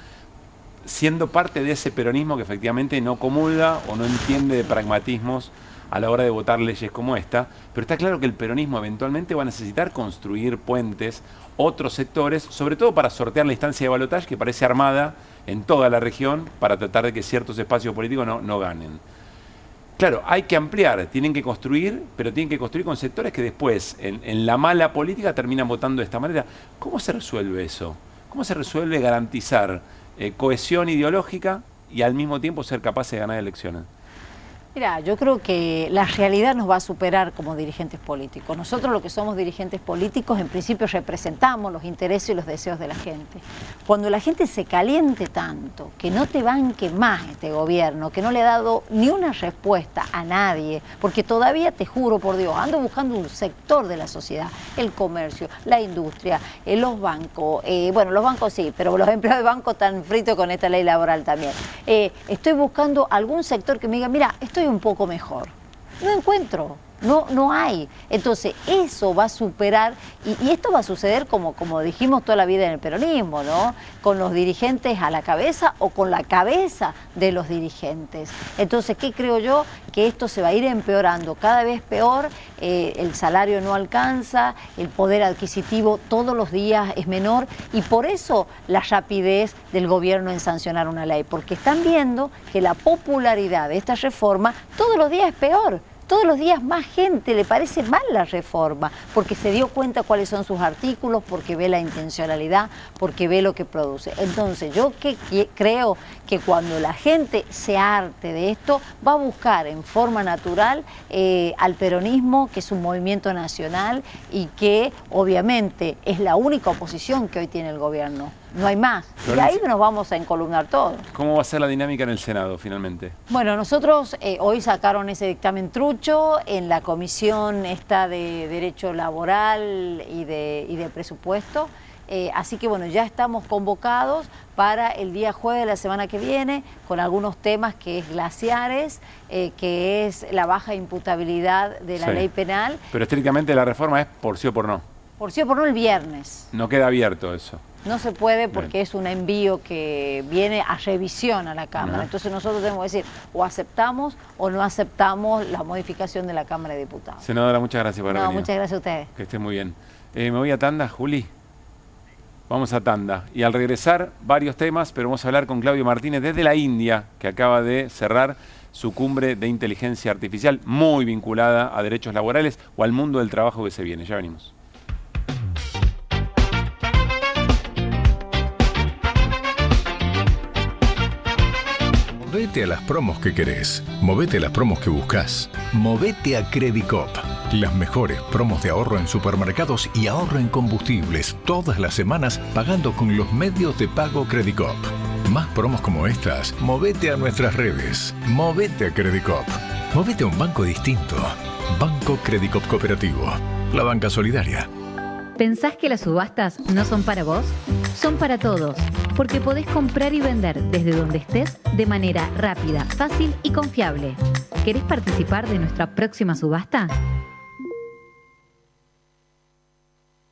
Siendo parte de ese peronismo que efectivamente no comulga o no entiende de pragmatismos a la hora de votar leyes como esta, pero está claro que el peronismo eventualmente va a necesitar construir puentes, otros sectores, sobre todo para sortear la instancia de balotaje que parece armada en toda la región para tratar de que ciertos espacios políticos no ganen. Claro, hay que ampliar, tienen que construir, pero tienen que construir con sectores que después, en la mala política, terminan votando de esta manera. ¿Cómo se resuelve eso? ¿Cómo se resuelve garantizar cohesión ideológica y al mismo tiempo ser capaces de ganar elecciones? Mira, yo creo que la realidad nos va a superar como dirigentes políticos. Nosotros, los que somos dirigentes políticos, en principio representamos los intereses y los deseos de la gente. Cuando la gente se caliente tanto, que no te banque más este gobierno, que no le ha dado ni una respuesta a nadie, porque todavía, te juro por Dios, ando buscando un sector de la sociedad, el comercio, la industria, los bancos, bueno, los bancos sí, pero los empleados de banco están fritos con esta ley laboral también. Estoy buscando algún sector que me diga, mira, estoy un poco mejor. No encuentro, no hay. Entonces eso va a superar, y esto va a suceder como dijimos toda la vida en el peronismo, ¿no? Con los dirigentes a la cabeza o con la cabeza de los dirigentes. Entonces, ¿qué creo yo? Que esto se va a ir empeorando cada vez peor, el salario no alcanza, el poder adquisitivo todos los días es menor, y por eso la rapidez del gobierno en sancionar una ley, porque están viendo que la popularidad de esta reforma todos los días es peor. Todos los días más gente le parece mal la reforma, porque se dio cuenta cuáles son sus artículos, porque ve la intencionalidad, porque ve lo que produce. Entonces, yo creo que cuando la gente se harte de esto, va a buscar en forma natural al peronismo, que es un movimiento nacional y que obviamente es la única oposición que hoy tiene el gobierno. No hay más. Y ahí nos vamos a encolumnar todos. ¿Cómo va a ser la dinámica en el Senado, finalmente? Bueno, nosotros hoy sacaron ese dictamen trucho en la comisión esta de Derecho Laboral y de Presupuesto. Así que bueno, ya estamos convocados para el día jueves de la semana que viene con algunos temas que es glaciares, que es la baja imputabilidad de la ley penal. Pero estrictamente la reforma es por sí o por no. Por sí o por no el viernes. No queda abierto eso. No se puede porque es un envío que viene a revisión a la Cámara. Entonces nosotros tenemos que decir, o aceptamos o no aceptamos la modificación de la Cámara de Diputados. Senadora, muchas gracias por haber venido. Muchas gracias a ustedes. Que esté muy bien. Me voy a tanda, Juli. Vamos a tanda. Y al regresar, varios temas, pero vamos a hablar con Claudio Martínez desde la India, que acaba de cerrar su cumbre de inteligencia artificial, muy vinculada a derechos laborales o al mundo del trabajo que se viene. Ya venimos. Movete a las promos que querés. Movete a las promos que buscas. Movete a Credicop. Las mejores promos de ahorro en supermercados y ahorro en combustibles todas las semanas pagando con los medios de pago Credicop. Más promos como estas, movete a nuestras redes. Movete a Credicop. Movete a un banco distinto. Banco Credicop Cooperativo. La banca solidaria. ¿Pensás que las subastas no son para vos? Son para todos, porque podés comprar y vender desde donde estés de manera rápida, fácil y confiable. ¿Querés participar de nuestra próxima subasta?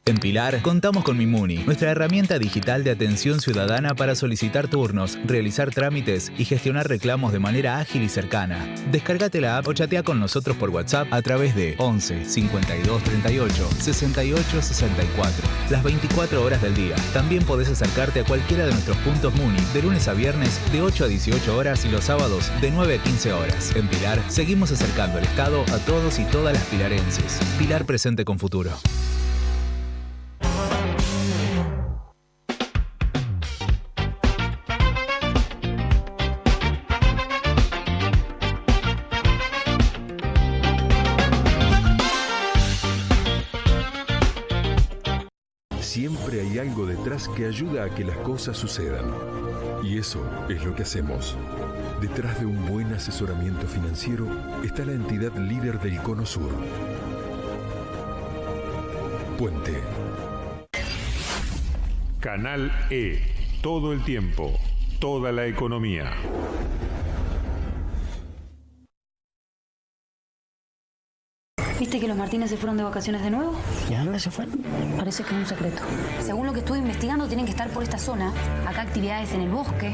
En Pilar contamos con Mimuni, nuestra herramienta digital de atención ciudadana para solicitar turnos, realizar trámites y gestionar reclamos de manera ágil y cercana. Descárgate la app o chatea con nosotros por WhatsApp a través de 11 52 38 68 64. Las 24 horas del día. También podés acercarte a cualquiera de nuestros puntos Muni de lunes a viernes de 8 a 18 horas y los sábados de 9 a 15 horas. En Pilar seguimos acercando el Estado a todos y todas las pilarenses. Pilar presente con futuro. Siempre hay algo detrás que ayuda a que las cosas sucedan. Y eso es lo que hacemos. Detrás de un buen asesoramiento financiero está la entidad líder del Cono Sur. Puente. Canal E. Todo el tiempo. Toda la economía. ¿Viste que los Martínez se fueron de vacaciones de nuevo? ¿Y a dónde se fueron? Parece que es un secreto. Según lo que estuve investigando, tienen que estar por esta zona. Acá actividades en el bosque.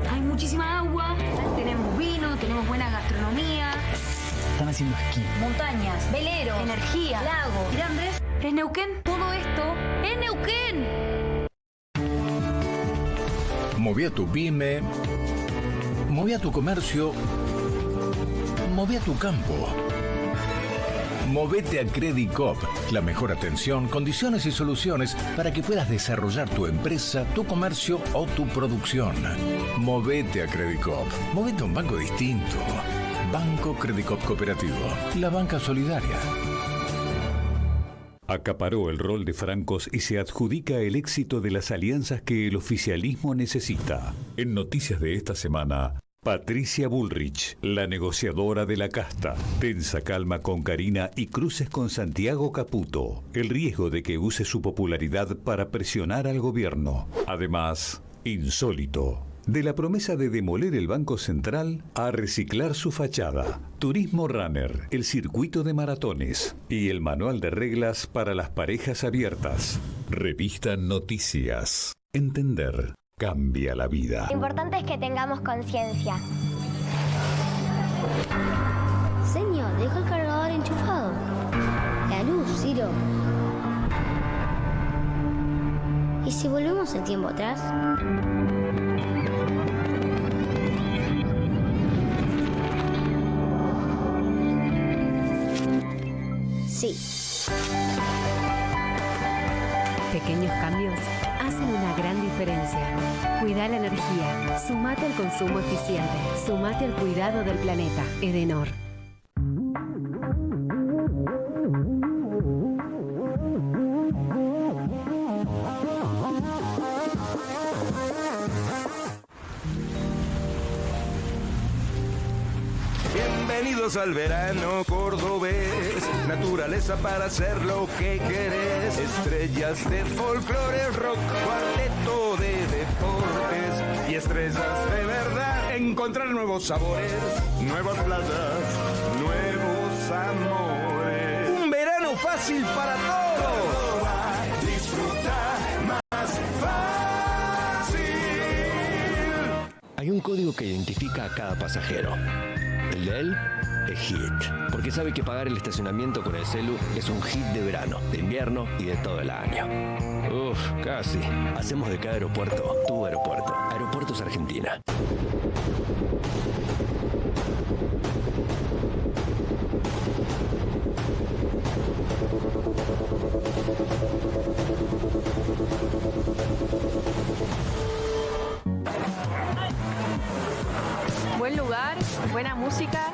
Hay muchísima agua. Tenemos vino, tenemos buena gastronomía. Están haciendo esquí. Montañas, velero, energía, lago. Mira, Andrés, ¿es Neuquén? Todo esto es Neuquén. Moví a tu pyme. Moví a tu comercio. Move a tu campo. Movete a Credicop, la mejor atención, condiciones y soluciones para que puedas desarrollar tu empresa, tu comercio o tu producción. Movete a Credicop. Movete a un banco distinto. Banco Credicop Cooperativo, la banca solidaria. Acaparó el rol de francos y se adjudica el éxito de las alianzas que el oficialismo necesita. En noticias de esta semana, Patricia Bullrich, la negociadora de la casta. Tensa calma con Karina y cruces con Santiago Caputo. El riesgo de que use su popularidad para presionar al gobierno. Además, insólito. De la promesa de demoler el Banco Central a reciclar su fachada. Turismo Runner, el circuito de maratones y el manual de reglas para las parejas abiertas. Revista Noticias. Entender cambia la vida. Lo importante es que tengamos conciencia. Señor, deja el cargador enchufado. La luz, Ciro. ¿Y si volvemos el tiempo atrás? Sí. Pequeños cambios hacen una gran diferencia. Cuida la energía. Sumate al consumo eficiente. Sumate al cuidado del planeta. Edenor. Bienvenidos al verano cordobés, naturaleza para hacer lo que querés, estrellas de folclore, rock, cuarteto de deportes y estrellas de verdad. Encontrar nuevos sabores, nuevas playas, nuevos amores. Un verano fácil para todos. Disfruta más fácil. Hay un código que identifica a cada pasajero. El de él es HIT, porque sabe que pagar el estacionamiento con el celu es un hit de verano, de invierno y de todo el año. Uf, casi. Hacemos de cada aeropuerto tu aeropuerto. Aeropuertos Argentina. Buen lugar, buena música.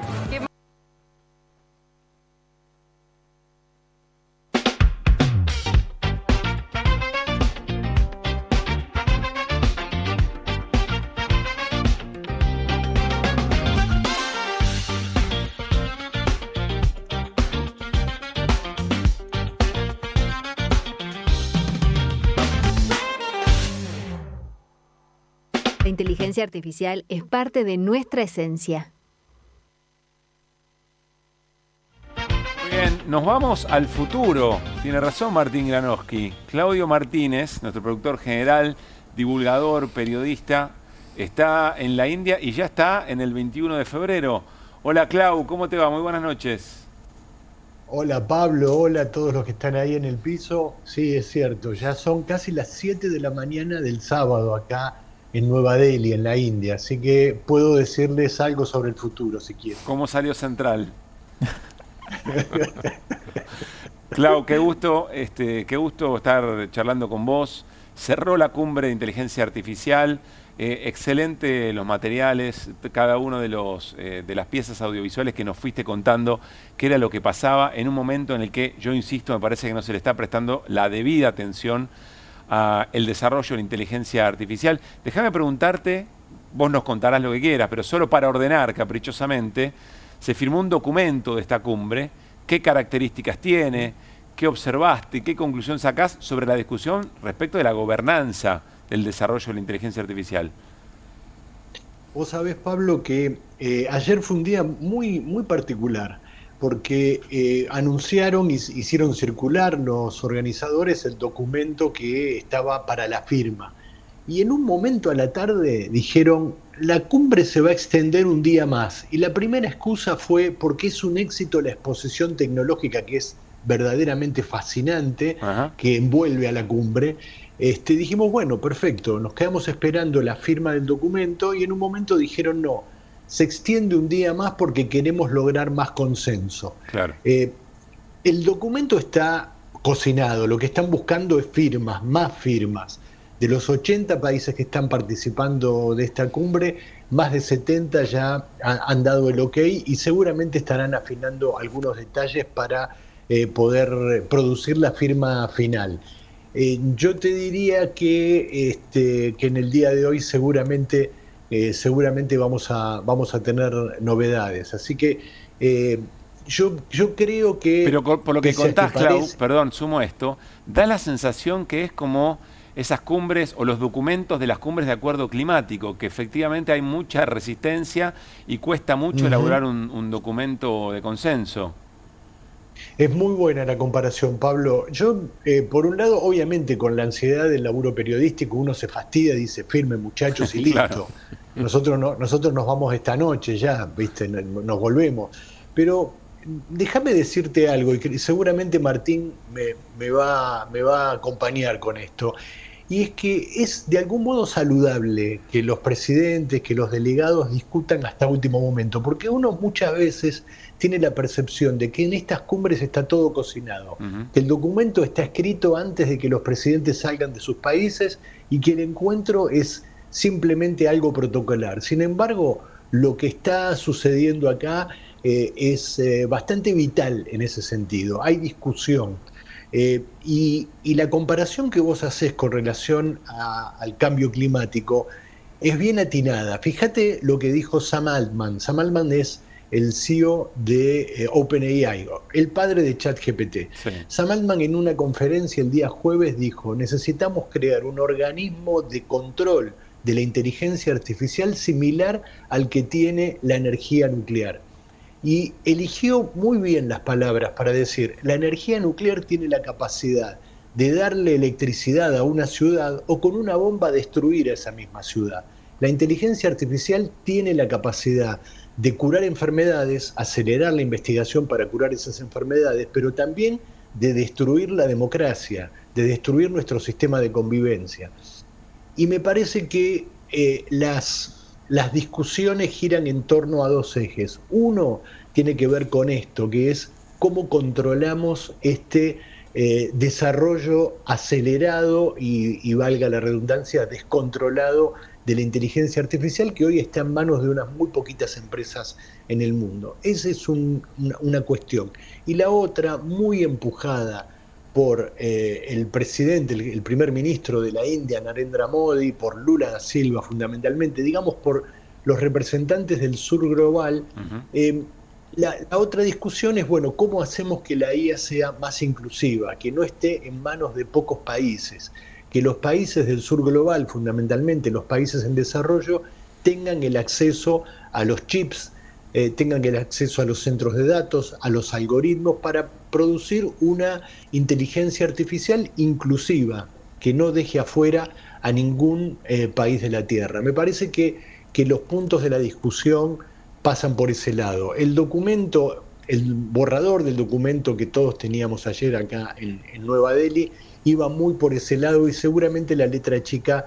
La inteligencia artificial es parte de nuestra esencia. Muy bien, nos vamos al futuro. Tiene razón Martín Granowski. Claudio Martínez, nuestro productor general, divulgador, periodista, está en la India y ya está en el 21 de febrero. Hola Clau, ¿cómo te va? Muy buenas noches. Hola Pablo, hola a todos los que están ahí en el piso. Sí, es cierto, ya son casi las 7 de la mañana del sábado acá en Nueva Delhi, en la India, así que puedo decirles algo sobre el futuro, si quieren. ¿Cómo salió Central? Clau, qué gusto estar charlando con vos. Cerró la cumbre de inteligencia artificial, excelente los materiales, cada uno de las piezas audiovisuales que nos fuiste contando, qué era lo que pasaba en un momento en el que, yo insisto, me parece que no se le está prestando la debida atención el desarrollo de la inteligencia artificial. Déjame preguntarte, vos nos contarás lo que quieras, pero solo para ordenar caprichosamente, se firmó un documento de esta cumbre. ¿Qué características tiene? ¿Qué observaste? ¿Qué conclusión sacás sobre la discusión respecto de la gobernanza del desarrollo de la inteligencia artificial? Vos sabés, Pablo, que ayer fue un día muy, muy particular, porque anunciaron, hicieron circular los organizadores el documento que estaba para la firma. Y en un momento a la tarde dijeron, la cumbre se va a extender un día más. Y la primera excusa fue porque es un éxito la exposición tecnológica, que es verdaderamente fascinante, que envuelve a la cumbre. Dijimos, bueno, perfecto, nos quedamos esperando la firma del documento y en un momento dijeron, no, se extiende un día más porque queremos lograr más consenso. Claro. El documento está cocinado, lo que están buscando es firmas, más firmas. De los 80 países que están participando de esta cumbre, más de 70 ya han dado el ok y seguramente estarán afinando algunos detalles para poder producir la firma final. Yo te diría que en el día de hoy seguramente vamos a tener novedades. Así que yo creo que... Pero por lo que contás, Clau, perdón, sumo esto, da la sensación que es como esas cumbres o los documentos de las cumbres de acuerdo climático, que efectivamente hay mucha resistencia y cuesta mucho elaborar un documento de consenso. Es muy buena la comparación, Pablo. Yo, por un lado, obviamente, con la ansiedad del laburo periodístico, uno se fastidia, dice, firme muchachos y listo. Claro. Nosotros nos vamos esta noche ya, ¿viste? Nos volvemos. Pero déjame decirte algo, y que seguramente Martín me va a acompañar con esto. Y es que es de algún modo saludable que los presidentes, que los delegados discutan hasta último momento, porque uno muchas veces tiene la percepción de que en estas cumbres está todo cocinado, que el documento está escrito antes de que los presidentes salgan de sus países y que el encuentro es simplemente algo protocolar. Sin embargo, lo que está sucediendo acá es bastante vital en ese sentido. Hay discusión. Y la comparación que vos hacés con relación al cambio climático es bien atinada. Fíjate lo que dijo Sam Altman. Sam Altman es el CEO de OpenAI, el padre de ChatGPT. Sí. Sam Altman en una conferencia el día jueves dijo: necesitamos crear un organismo de control de la inteligencia artificial similar al que tiene la energía nuclear. Y eligió muy bien las palabras para decir, la energía nuclear tiene la capacidad de darle electricidad a una ciudad o con una bomba destruir a esa misma ciudad. La inteligencia artificial tiene la capacidad de curar enfermedades, acelerar la investigación para curar esas enfermedades, pero también de destruir la democracia, de destruir nuestro sistema de convivencia. Y me parece que las discusiones giran en torno a dos ejes. Uno tiene que ver con esto, que es cómo controlamos este desarrollo acelerado y valga la redundancia, descontrolado de la inteligencia artificial, que hoy está en manos de unas muy poquitas empresas en el mundo. Esa es una cuestión. Y la otra, muy empujada por el presidente, el primer ministro de la India, Narendra Modi, por Lula da Silva fundamentalmente, digamos por los representantes del sur global. La otra discusión es, bueno, ¿cómo hacemos que la IA sea más inclusiva, que no esté en manos de pocos países? Que los países del sur global, fundamentalmente los países en desarrollo, tengan el acceso a los chips, tengan el acceso a los centros de datos, a los algoritmos, para producir una inteligencia artificial inclusiva, que no deje afuera a ningún país de la Tierra. Me parece que los puntos de la discusión pasan por ese lado. El documento, el borrador del documento que todos teníamos ayer acá en Nueva Delhi, iba muy por ese lado y seguramente la letra chica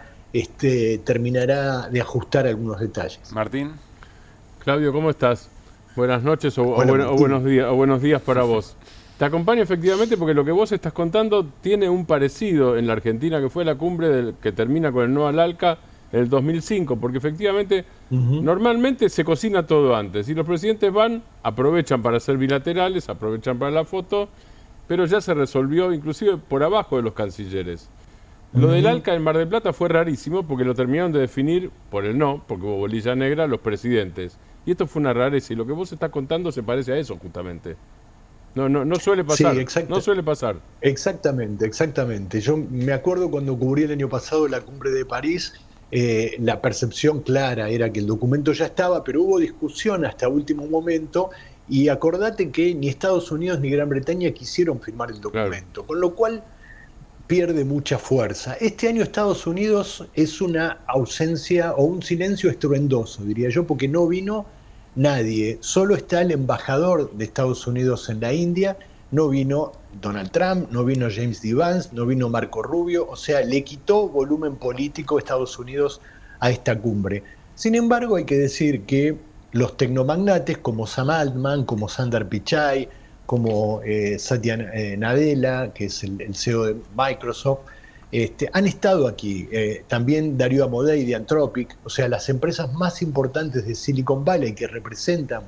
terminará de ajustar algunos detalles. Martín. Claudio, ¿cómo estás? Buenas noches o buenos días para vos. Te acompaño efectivamente porque lo que vos estás contando tiene un parecido en la Argentina, que fue la cumbre que termina con el no al ALCA en el 2005, porque efectivamente normalmente se cocina todo antes y los presidentes van, aprovechan para hacer bilaterales, aprovechan para la foto, pero ya se resolvió inclusive por abajo de los cancilleres. Lo del ALCA en Mar del Plata fue rarísimo porque lo terminaron de definir por el no, porque hubo bolilla negra, los presidentes. Y esto fue una rareza y lo que vos estás contando se parece a eso justamente. No suele pasar. Sí, no suele pasar. Exactamente. Yo me acuerdo cuando cubrí el año pasado la cumbre de París, la percepción clara era que el documento ya estaba, pero hubo discusión hasta último momento y acordate que ni Estados Unidos ni Gran Bretaña quisieron firmar el documento, con lo cual pierde mucha fuerza. Este año Estados Unidos es una ausencia o un silencio estruendoso, diría yo, porque no vino nadie. Solo está el embajador de Estados Unidos en la India, no vino Donald Trump, no vino James D. Vance, no vino Marco Rubio, o sea, le quitó volumen político a Estados Unidos a esta cumbre. Sin embargo, hay que decir que los tecnomagnates como Sam Altman, como Sundar Pichai, como Satya Nadella, que es el CEO de Microsoft, han estado aquí. También Darío Amodei de Anthropic, o sea, las empresas más importantes de Silicon Valley que representan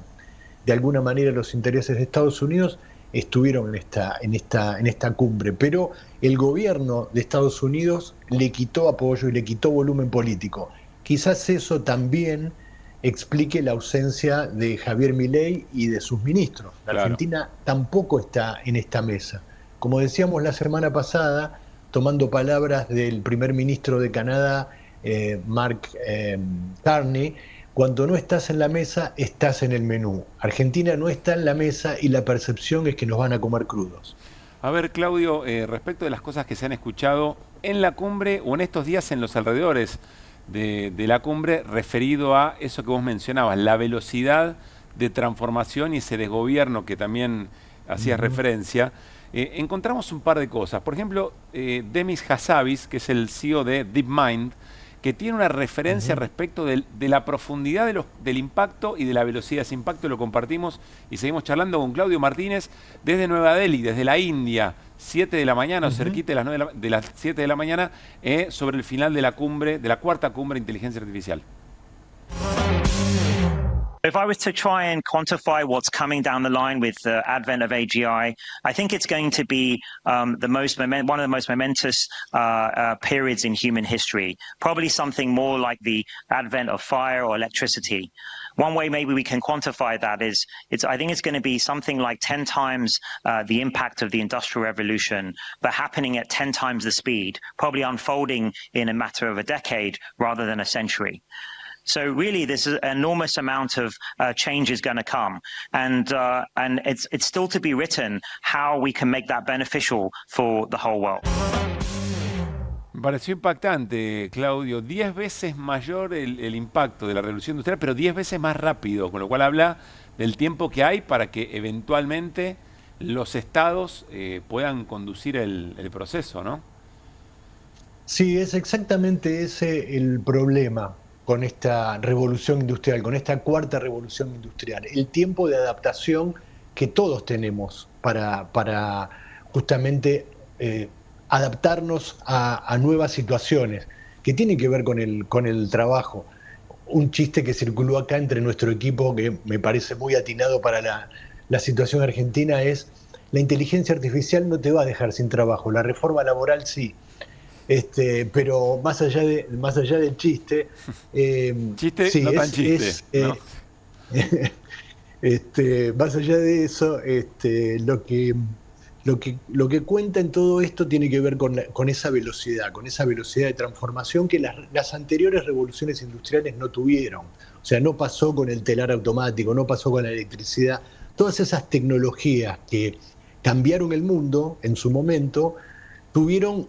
de alguna manera los intereses de Estados Unidos estuvieron en esta cumbre. Pero el gobierno de Estados Unidos le quitó apoyo y le quitó volumen político. Quizás eso también explique la ausencia de Javier Milei y de sus ministros. La Argentina tampoco está en esta mesa. Como decíamos la semana pasada, tomando palabras del primer ministro de Canadá, Mark Carney, cuando no estás en la mesa, estás en el menú. Argentina no está en la mesa y la percepción es que nos van a comer crudos. A ver, Claudio, respecto de las cosas que se han escuchado en la cumbre o en estos días en los alrededores de la cumbre, referido a eso que vos mencionabas, la velocidad de transformación y ese desgobierno que también hacías referencia, encontramos un par de cosas. Por ejemplo, Demis Hassabis, que es el CEO de DeepMind, que tiene una referencia respecto de la profundidad del impacto y de la velocidad de ese impacto. Lo compartimos y seguimos charlando con Claudio Martínez desde Nueva Delhi, desde la India, 7 de la mañana, o cerquita de las 7 de la mañana, sobre el final de la cumbre, de la cuarta cumbre de inteligencia artificial. If I was to try and quantify what's coming down the line with the advent of AGI, I think it's going to be one of the most momentous periods in human history. Probably something more like the advent of fire or electricity. One way maybe we can quantify that is, I think it's going to be something like 10 times the impact of the Industrial Revolution, but happening at 10 times the speed, probably unfolding in a matter of a decade rather than a century. So really, this is an enormous amount of change is going to come, and it's still to be written how we can make that beneficial for the whole world. Me pareció impactante, Claudio. 10 veces mayor el impacto de la revolución industrial, pero 10 veces más rápido, con lo cual habla del tiempo que hay para que eventualmente los estados puedan conducir el proceso, ¿no? Sí, es exactamente ese el problema con esta revolución industrial, con esta cuarta revolución industrial. El tiempo de adaptación que todos tenemos para justamente adaptarnos a nuevas situaciones, que tienen que ver con el trabajo. Un chiste que circuló acá entre nuestro equipo, que me parece muy atinado para la situación argentina, es: la inteligencia artificial no te va a dejar sin trabajo, la reforma laboral sí. Pero más allá del chiste, chiste sí, no tan chiste, ¿no? Más allá de eso, lo que cuenta en todo esto tiene que ver con esa velocidad de transformación que las anteriores revoluciones industriales no tuvieron. O sea, no pasó con el telar automático, no pasó con la electricidad. Todas esas tecnologías que cambiaron el mundo en su momento tuvieron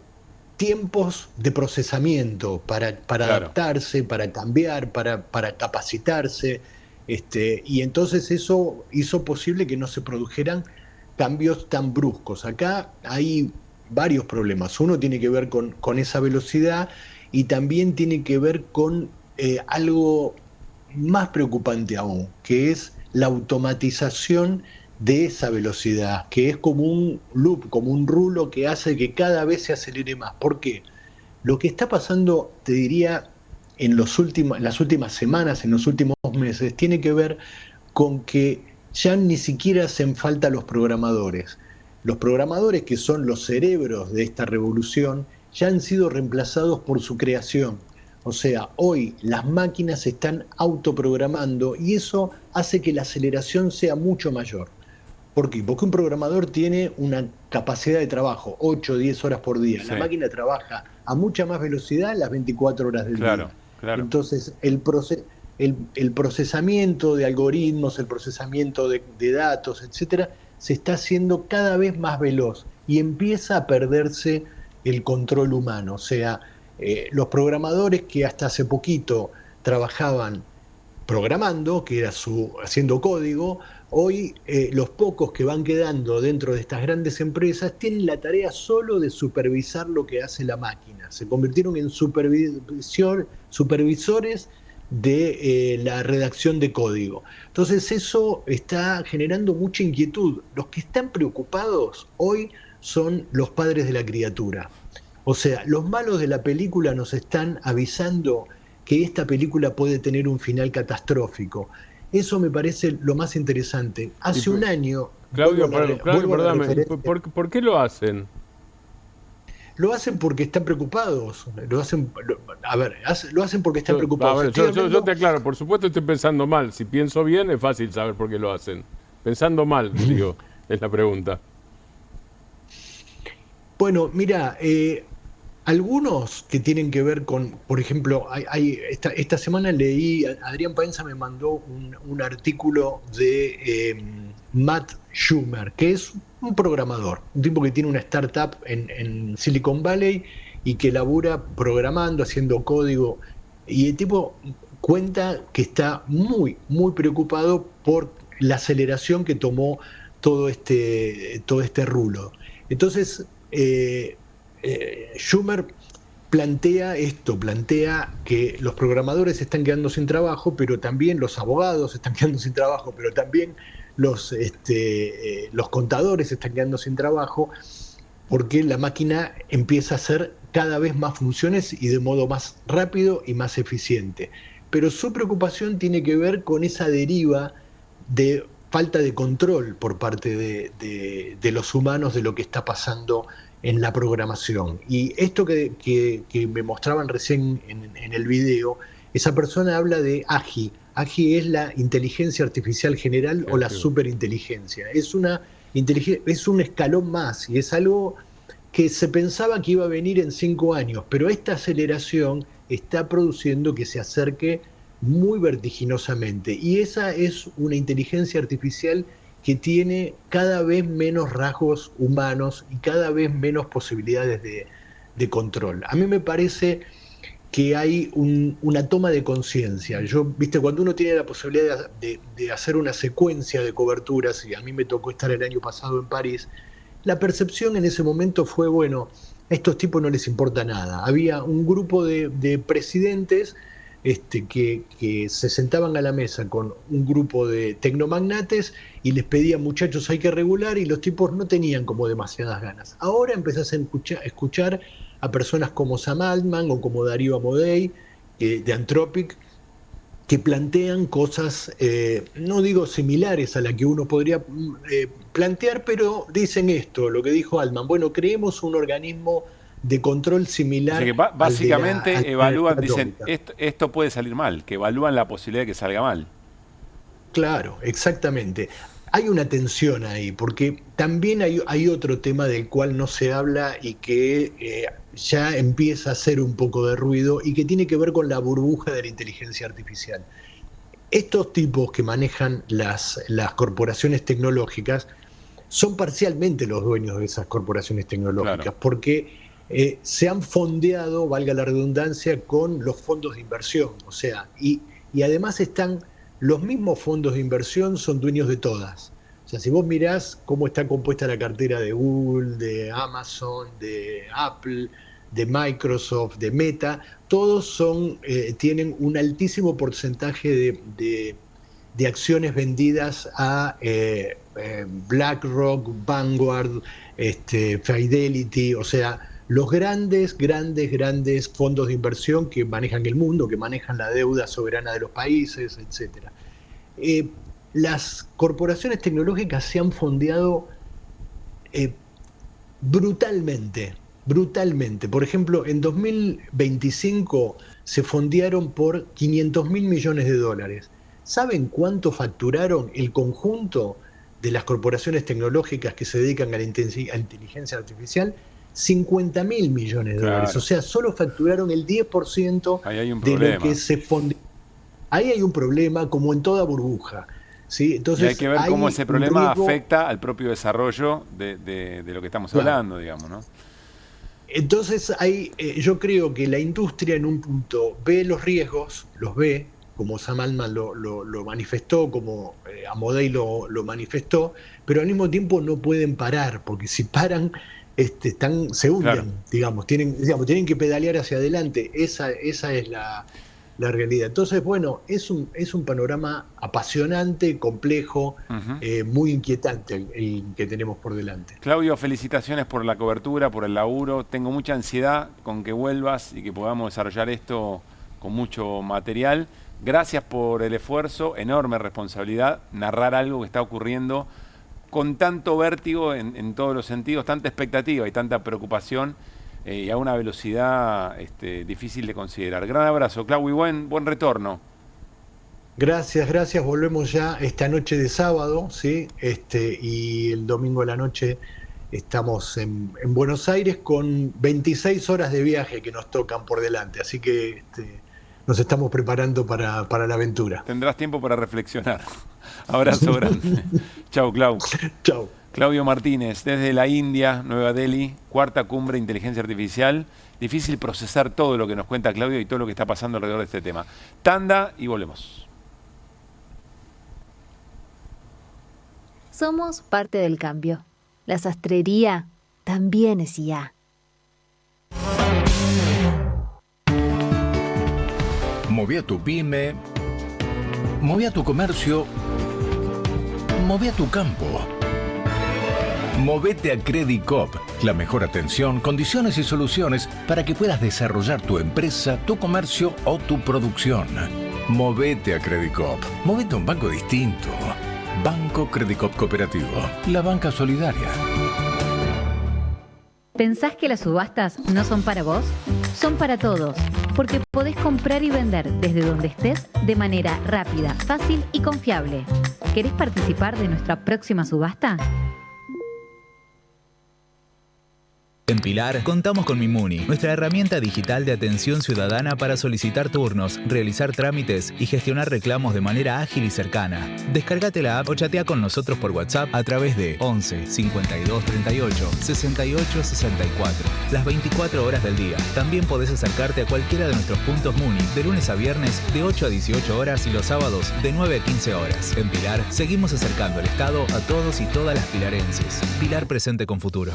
tiempos de procesamiento para adaptarse, para cambiar, para capacitarse, y entonces eso hizo posible que no se produjeran cambios tan bruscos. Acá hay varios problemas. Uno tiene que ver con esa velocidad y también tiene que ver con algo más preocupante aún, que es la automatización de esa velocidad, que es como un loop, como un rulo que hace que cada vez se acelere más. ¿Por qué? Lo que está pasando, te diría, en las últimas semanas, en los últimos meses, tiene que ver con que ya ni siquiera hacen falta los programadores. Los programadores, que son los cerebros de esta revolución, ya han sido reemplazados por su creación. O sea, hoy las máquinas se están autoprogramando y eso hace que la aceleración sea mucho mayor. ¿Por qué? Porque un programador tiene una capacidad de trabajo, 8 o 10 horas por día. Sí. La máquina trabaja a mucha más velocidad las 24 horas del día. Claro. Entonces, el procesamiento de algoritmos, el procesamiento de datos, etcétera, se está haciendo cada vez más veloz y empieza a perderse el control humano. O sea, los programadores que hasta hace poquito trabajaban programando, que era haciendo código, hoy los pocos que van quedando dentro de estas grandes empresas tienen la tarea solo de supervisar lo que hace la máquina. Se convirtieron en supervisores de la redacción de código. Entonces eso está generando mucha inquietud. Los que están preocupados hoy son los padres de la criatura. O sea, los malos de la película nos están avisando que esta película puede tener un final catastrófico. Eso me parece lo más interesante. Hace un año... Claudio, perdóname, ¿por qué lo hacen? Lo hacen porque están preocupados. Lo hacen porque están preocupados. Yo te aclaro, por supuesto estoy pensando mal. Si pienso bien es fácil saber por qué lo hacen. Pensando mal, digo, es la pregunta. Bueno, mira, algunos que tienen que ver con, por ejemplo, esta semana leí, Adrián Paenza me mandó un artículo de Matt Schumer, que es un programador, un tipo que tiene una startup en Silicon Valley y que labura programando, haciendo código, y el tipo cuenta que está muy, muy preocupado por la aceleración que tomó todo este rulo. Entonces, Schumer plantea que los programadores están quedando sin trabajo, pero también los abogados están quedando sin trabajo, pero también los contadores están quedando sin trabajo, porque la máquina empieza a hacer cada vez más funciones y de modo más rápido y más eficiente. Pero su preocupación tiene que ver con esa deriva de falta de control por parte de los humanos de lo que está pasando en la programación. Y esto que me mostraban recién en el video, esa persona habla de AGI. AGI es la inteligencia artificial general o la superinteligencia. Es un escalón más y es algo que se pensaba que iba a venir en 5 años, pero esta aceleración está produciendo que se acerque muy vertiginosamente. Y esa es una inteligencia artificial que tiene cada vez menos rasgos humanos y cada vez menos posibilidades de control. A mí me parece que hay una toma de conciencia. Cuando uno tiene la posibilidad de hacer una secuencia de coberturas, y a mí me tocó estar el año pasado en París, la percepción en ese momento fue, bueno, a estos tipos no les importa nada. Había un grupo de presidentes que se sentaban a la mesa con un grupo de tecnomagnates y les pedían, muchachos, hay que regular, y los tipos no tenían como demasiadas ganas. Ahora empezás a escuchar a personas como Sam Altman o como Darío Amodei, de Anthropic, que plantean cosas, no digo similares a la que uno podría plantear, pero dicen esto, lo que dijo Altman: bueno, creemos un organismo de control similar. Así que básicamente evalúan, dicen, esto puede salir mal, que evalúan la posibilidad de que salga mal. Claro, exactamente. Hay una tensión ahí, porque también hay otro tema del cual no se habla y que ya empieza a hacer un poco de ruido y que tiene que ver con la burbuja de la inteligencia artificial. Estos tipos que manejan las corporaciones tecnológicas son parcialmente los dueños de esas corporaciones tecnológicas, claro, porque se han fondeado, valga la redundancia, con los fondos de inversión. O sea, y además los mismos fondos de inversión son dueños de todas. O sea, si vos mirás cómo está compuesta la cartera de Google, de Amazon, de Apple, de Microsoft, de Meta, todos tienen un altísimo porcentaje de acciones vendidas a BlackRock, Vanguard, Fidelity, o sea, los grandes fondos de inversión que manejan el mundo, que manejan la deuda soberana de los países, etc. Las corporaciones tecnológicas se han fondeado brutalmente. Por ejemplo, en 2025 se fondearon por $500.000 millones. ¿Saben cuánto facturaron el conjunto de las corporaciones tecnológicas que se dedican a la inteligencia artificial? $50.000 millones. Claro. O sea, solo facturaron el 10% de lo que se fondeó. Ahí hay un problema, como en toda burbuja. ¿Sí? Entonces, y hay que ver cómo ese problema afecta al propio desarrollo de lo que estamos hablando, digamos, ¿no? Entonces, yo creo que la industria en un punto ve los riesgos, los ve, como Sam Altman lo manifestó, como Amodei lo manifestó, pero al mismo tiempo no pueden parar, porque si paran, se hunden, claro, digamos, tienen que pedalear hacia adelante. Esa es la realidad. Entonces, bueno, es un panorama apasionante, complejo, muy inquietante el que tenemos por delante. Claudio, felicitaciones por la cobertura, por el laburo. Tengo mucha ansiedad con que vuelvas y que podamos desarrollar esto con mucho material. Gracias por el esfuerzo, enorme responsabilidad, narrar algo que está ocurriendo con tanto vértigo en todos los sentidos, tanta expectativa y tanta preocupación y a una velocidad difícil de considerar. Gran abrazo, Clau, y buen retorno. Gracias. Volvemos ya esta noche de sábado, ¿sí? Y el domingo a la noche estamos en Buenos Aires con 26 horas de viaje que nos tocan por delante. Así que nos estamos preparando para la aventura. Tendrás tiempo para reflexionar. Abrazo grande. Chau, Clau. Chau. Claudio Martínez, desde la India, Nueva Delhi, 4ª cumbre de inteligencia artificial. Difícil procesar todo lo que nos cuenta Claudio y todo lo que está pasando alrededor de este tema. Tanda y volvemos. Somos parte del cambio. La sastrería también es IA. Moví a tu pyme, moví a tu comercio, moví a tu campo. Movete a Credicop, la mejor atención, condiciones y soluciones para que puedas desarrollar tu empresa, tu comercio o tu producción. Movete a Credicop, movete a un banco distinto. Banco Credicop Cooperativo, la banca solidaria. ¿Pensás que las subastas no son para vos? Son para todos, porque podés comprar y vender desde donde estés de manera rápida, fácil y confiable. ¿Querés participar de nuestra próxima subasta? En Pilar contamos con Mimuni, nuestra herramienta digital de atención ciudadana para solicitar turnos, realizar trámites y gestionar reclamos de manera ágil y cercana. Descárgate la app o chatea con nosotros por WhatsApp a través de 11 52 38 68 64. Las 24 horas del día. También podés acercarte a cualquiera de nuestros puntos Muni de lunes a viernes de 8 a 18 horas y los sábados de 9 a 15 horas. En Pilar seguimos acercando el Estado a todos y todas las pilarenses. Pilar presente con futuro.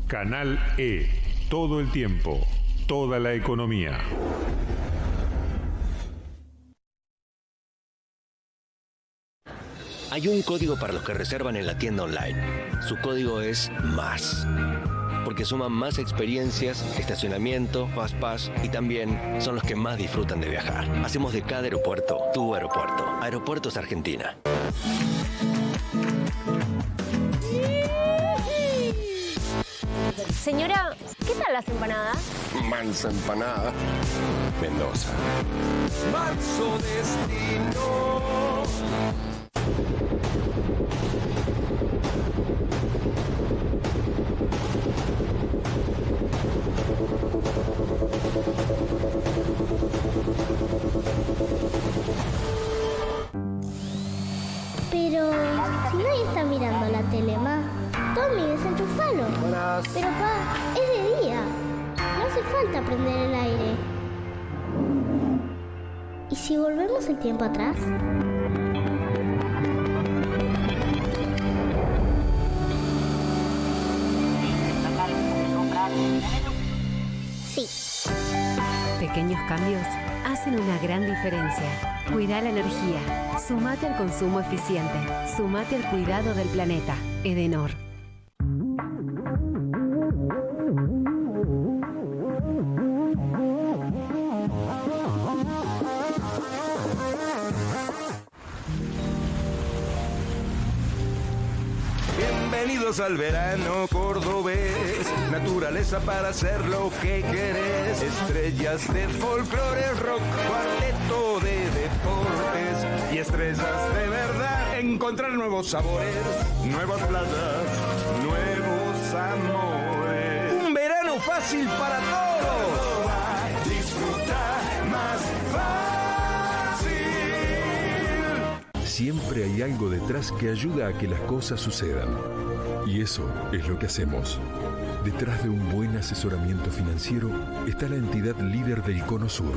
Canal E. Todo el tiempo. Toda la economía. Hay un código para los que reservan en la tienda online. Su código es MÁS. Porque suman más experiencias, estacionamiento, FastPass y también son los que más disfrutan de viajar. Hacemos de cada aeropuerto tu aeropuerto. Aeropuertos Argentina. Señora, ¿qué tal las empanadas? Mansa empanada. Mendoza. Manso destino. Pero si nadie está mirando la tele, ma. Tommy, desenchufalo. Pero pa, es de día. No hace falta prender el aire. ¿Y si volvemos el tiempo atrás? Sí. Pequeños cambios hacen una gran diferencia. Cuida la energía. Sumate al consumo eficiente. Sumate al cuidado del planeta. Edenor. Bienvenidos al verano cordobés, naturaleza para hacer lo que querés, estrellas de folclore, rock, cuarteto de deportes y estrellas de verdad. Encontrar nuevos sabores, nuevas playas, nuevos amores. Un verano fácil para todos. Disfrutar más fácil. Siempre hay algo detrás que ayuda a que las cosas sucedan. Y eso es lo que hacemos. Detrás de un buen asesoramiento financiero está la entidad líder del Cono Sur.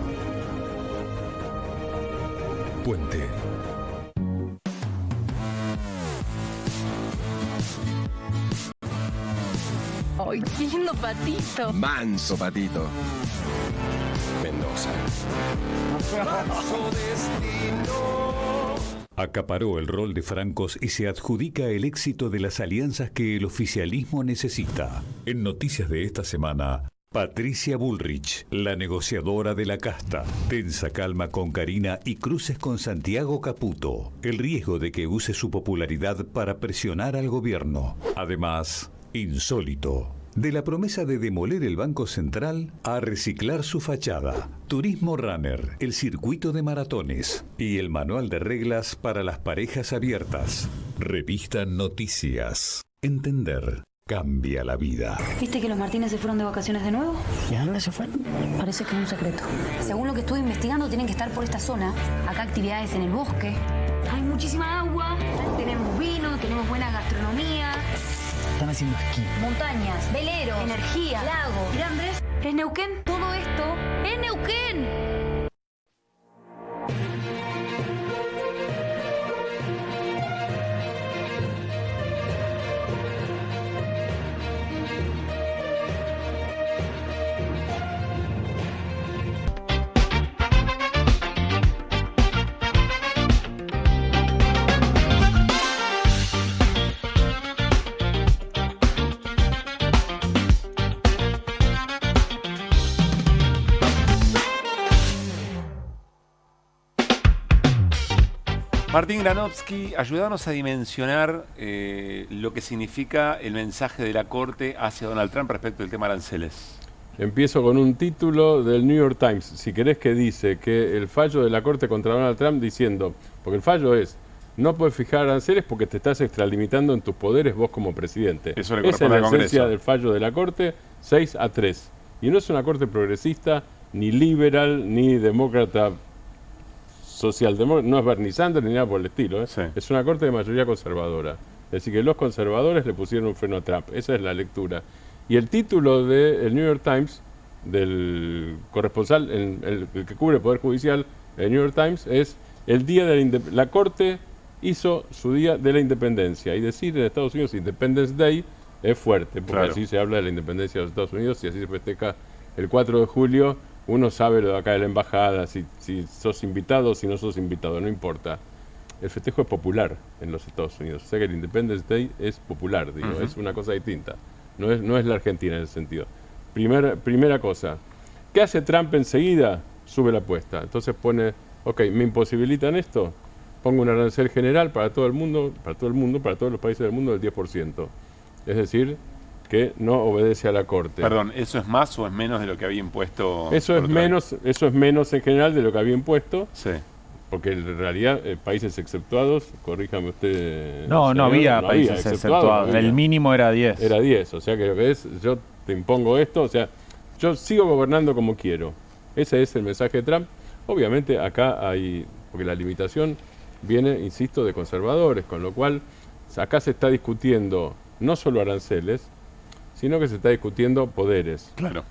Puente. ¡Ay, qué lindo patito! Manso patito. Mendoza. Manso destino. Acaparó el rol de Francos y se adjudica el éxito de las alianzas que el oficialismo necesita. En noticias de esta semana, Patricia Bullrich, la negociadora de la casta. Tensa calma con Karina y cruces con Santiago Caputo. El riesgo de que use su popularidad para presionar al gobierno. Además, insólito. De la promesa de demoler el Banco Central a reciclar su fachada. Turismo Runner, el circuito de maratones y el manual de reglas para las parejas abiertas. Revista Noticias. Entender cambia la vida. ¿Viste que los Martínez se fueron de vacaciones de nuevo? ¿Y a dónde se fueron? Parece que es un secreto. Según lo que estuve investigando, tienen que estar por esta zona. Acá actividades en el bosque. Hay muchísima agua. Tenemos vino, tenemos buena gastronomía. Están haciendo esquí. Montañas, velero, energía, lago. Mira, Andrés, ¿es Neuquén? Todo esto es Neuquén. Martín Granovsky, ayúdanos a dimensionar lo que significa el mensaje de la Corte hacia Donald Trump respecto del tema aranceles. Empiezo con un título del New York Times, si querés, que dice que el fallo de la Corte contra Donald Trump diciendo, porque el fallo es, no puedes fijar aranceles porque te estás extralimitando en tus poderes vos como presidente. Eso le Esa corresponde es la al esencia Congreso. del fallo de la Corte, 6-3. Y no es una Corte progresista, ni liberal, ni demócrata socialdemócrata, no es Bernie Sanders ni nada por el estilo, ¿eh? Sí. Es una corte de mayoría conservadora. Es decir, que los conservadores le pusieron un freno a Trump. Esa es la lectura. Y el título del New York Times, del corresponsal, el que cubre el Poder Judicial, el New York Times, es el día de la Corte hizo su día de la independencia. Y decir en Estados Unidos Independence Day es fuerte, porque Claro. así se habla de la independencia de los Estados Unidos y así se festeja el 4 de julio. Uno sabe lo de acá de la embajada, si sos invitado o si no sos invitado, no importa. El festejo es popular en los Estados Unidos. O sea que el Independence Day es popular, digo, es una cosa distinta. No es la Argentina en ese sentido. Primera cosa. ¿Qué hace Trump enseguida? Sube la apuesta. Entonces pone, ok, ¿me imposibilitan esto? Pongo un arancel general para todo el mundo, para todos los países del mundo del 10%. Es decir, que no obedece a la Corte. Perdón, ¿eso es más o es menos de lo que había impuesto? Eso es menos en general de lo que había impuesto. Sí. Porque en realidad países exceptuados, corríjame usted. No señor, había países exceptuados. El mínimo era 10. Era 10, o sea que lo que es, yo te impongo esto, o sea, yo sigo gobernando como quiero. Ese es el mensaje de Trump. Obviamente acá hay, porque la limitación viene, insisto, de conservadores, con lo cual acá se está discutiendo no solo aranceles, sino que se está discutiendo poderes. Claro.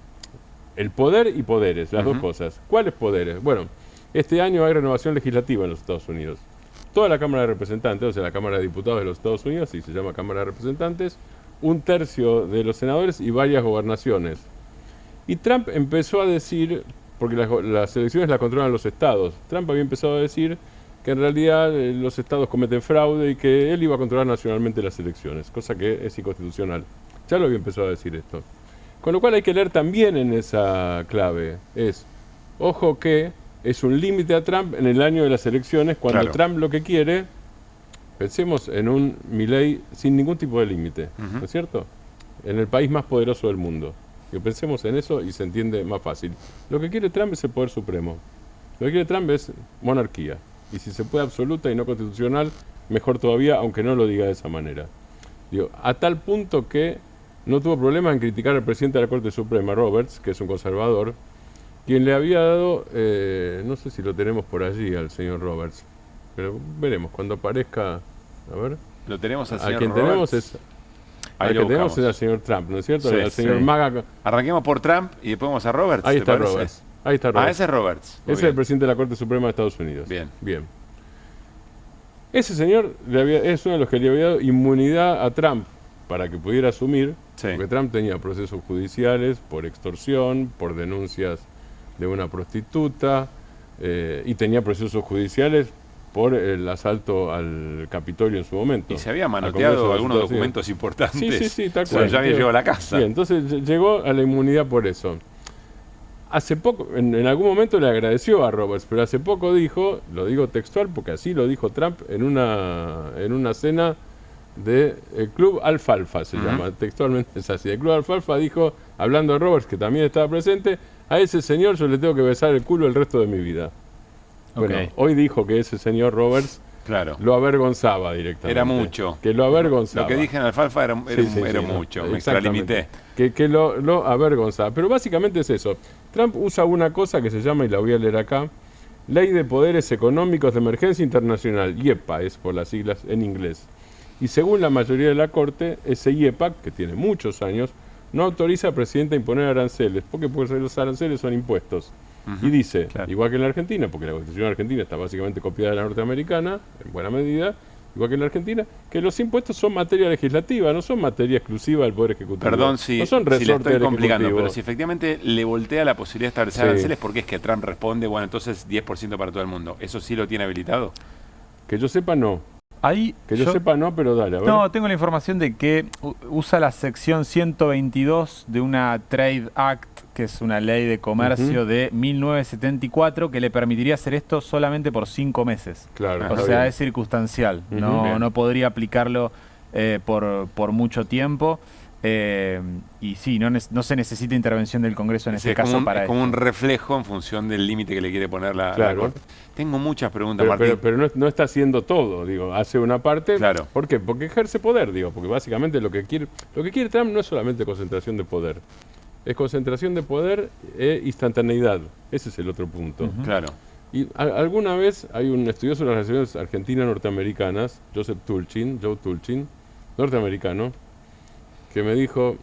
El poder y poderes, las dos cosas. ¿Cuáles poderes? Bueno, este año hay renovación legislativa en los Estados Unidos. Toda la Cámara de Representantes, o sea, la Cámara de Diputados de los Estados Unidos, y se llama Cámara de Representantes, 1/3 de los senadores y varias gobernaciones. Y Trump empezó a decir, porque las elecciones las controlan los estados, Trump había empezado a decir que en realidad los estados cometen fraude y que él iba a controlar nacionalmente las elecciones, cosa que es inconstitucional. Ya lo había empezado a decir esto. Con lo cual hay que leer también en esa clave. Ojo que es un límite a Trump en el año de las elecciones, cuando Claro. Trump lo que quiere, Pensemos en un Milei sin ningún tipo de límite, ¿no es cierto? En el país más poderoso del mundo. Y pensemos en eso y se entiende más fácil. Lo que quiere Trump es el poder supremo. Lo que quiere Trump es monarquía. Y si se puede absoluta y no constitucional, mejor todavía, aunque no lo diga de esa manera. Digo, a tal punto que no tuvo problema en criticar al presidente de la Corte Suprema, Roberts, que es un conservador, quien le había dado, no sé si lo tenemos por allí al señor Roberts, pero veremos, cuando aparezca, a ver. Lo tenemos al señor a quien Roberts. tenemos es... Ahí al que lo tenemos buscamos. es al señor Trump, ¿no es cierto? Sí, al señor sí. Maga. Arranquemos por Trump y después vamos a Roberts. Ahí ¿te está parece? Roberts. Ahí está Roberts. Ese es Roberts. Muy Ese es bien. el presidente de la Corte Suprema de Estados Unidos. Bien. Bien. Ese señor es uno de los que le había dado inmunidad a Trump para que pudiera asumir, porque Trump tenía procesos judiciales por extorsión, por denuncias de una prostituta, y tenía procesos judiciales por el asalto al Capitolio en su momento. Y se había al Congreso manoteado de algunos Estados Unidos. documentos importantes. Sí, tal O sea, cual. ya había llegado a la casa. Sí, entonces llegó a la inmunidad por eso. Hace poco, en algún momento le agradeció a Roberts, pero hace poco dijo, lo digo textual porque así lo dijo Trump en una cena de el Club Alfalfa, se llama, textualmente es así. El Club Alfalfa dijo, hablando de Roberts, que también estaba presente, a ese señor yo le tengo que besar el culo el resto de mi vida. Bueno, hoy dijo que ese señor Roberts lo avergonzaba directamente. Era mucho. Que lo avergonzaba. Lo que dije en Alfalfa era Sí, mucho, no, me extralimité. Que lo avergonzaba. Pero básicamente es eso. Trump usa una cosa que se llama, y la voy a leer acá, Ley de Poderes Económicos de Emergencia Internacional, IEPA es por las siglas en inglés. Y según la mayoría de la Corte, ese IEPA, que tiene muchos años, no autoriza al presidente a imponer aranceles. ¿Por qué? Porque los aranceles son impuestos. Y dice, igual que en la Argentina, porque la Constitución argentina está básicamente copiada de la norteamericana, en buena medida, igual que en la Argentina, que los impuestos son materia legislativa, no son materia exclusiva del Poder Ejecutivo. Perdón no si son le resorte estoy del complicando, Ejecutivo. pero si efectivamente le voltea la posibilidad de establecer Sí. aranceles, ¿por qué es que Trump responde, bueno, entonces 10% para todo el mundo? ¿Eso sí lo tiene habilitado? Que yo sepa, no. Ahí Que yo sepa, no, pero dale, a ver. No, tengo la información de que usa la sección 122 de una Trade Act, que es una ley de comercio de 1974, que le permitiría hacer esto solamente por 5 meses. Claro, o está sea, bien. es circunstancial. Bien. No podría aplicarlo por mucho tiempo. Y sí, no se necesita intervención del Congreso en Sí, este es caso como un, para es como esto. un reflejo en función del límite que le quiere poner la Claro. Corte. Tengo muchas preguntas, Pero, Martín. pero no está haciendo todo, digo, hace una parte. Claro. ¿Por qué? Porque ejerce poder, digo, porque básicamente lo que quiere Trump no es solamente concentración de poder, es concentración de poder e instantaneidad. Ese es el otro punto. Claro. Y alguna vez hay un estudioso de las relaciones argentinas-norteamericanas, Joe Tulchin, norteamericano, que me dijo,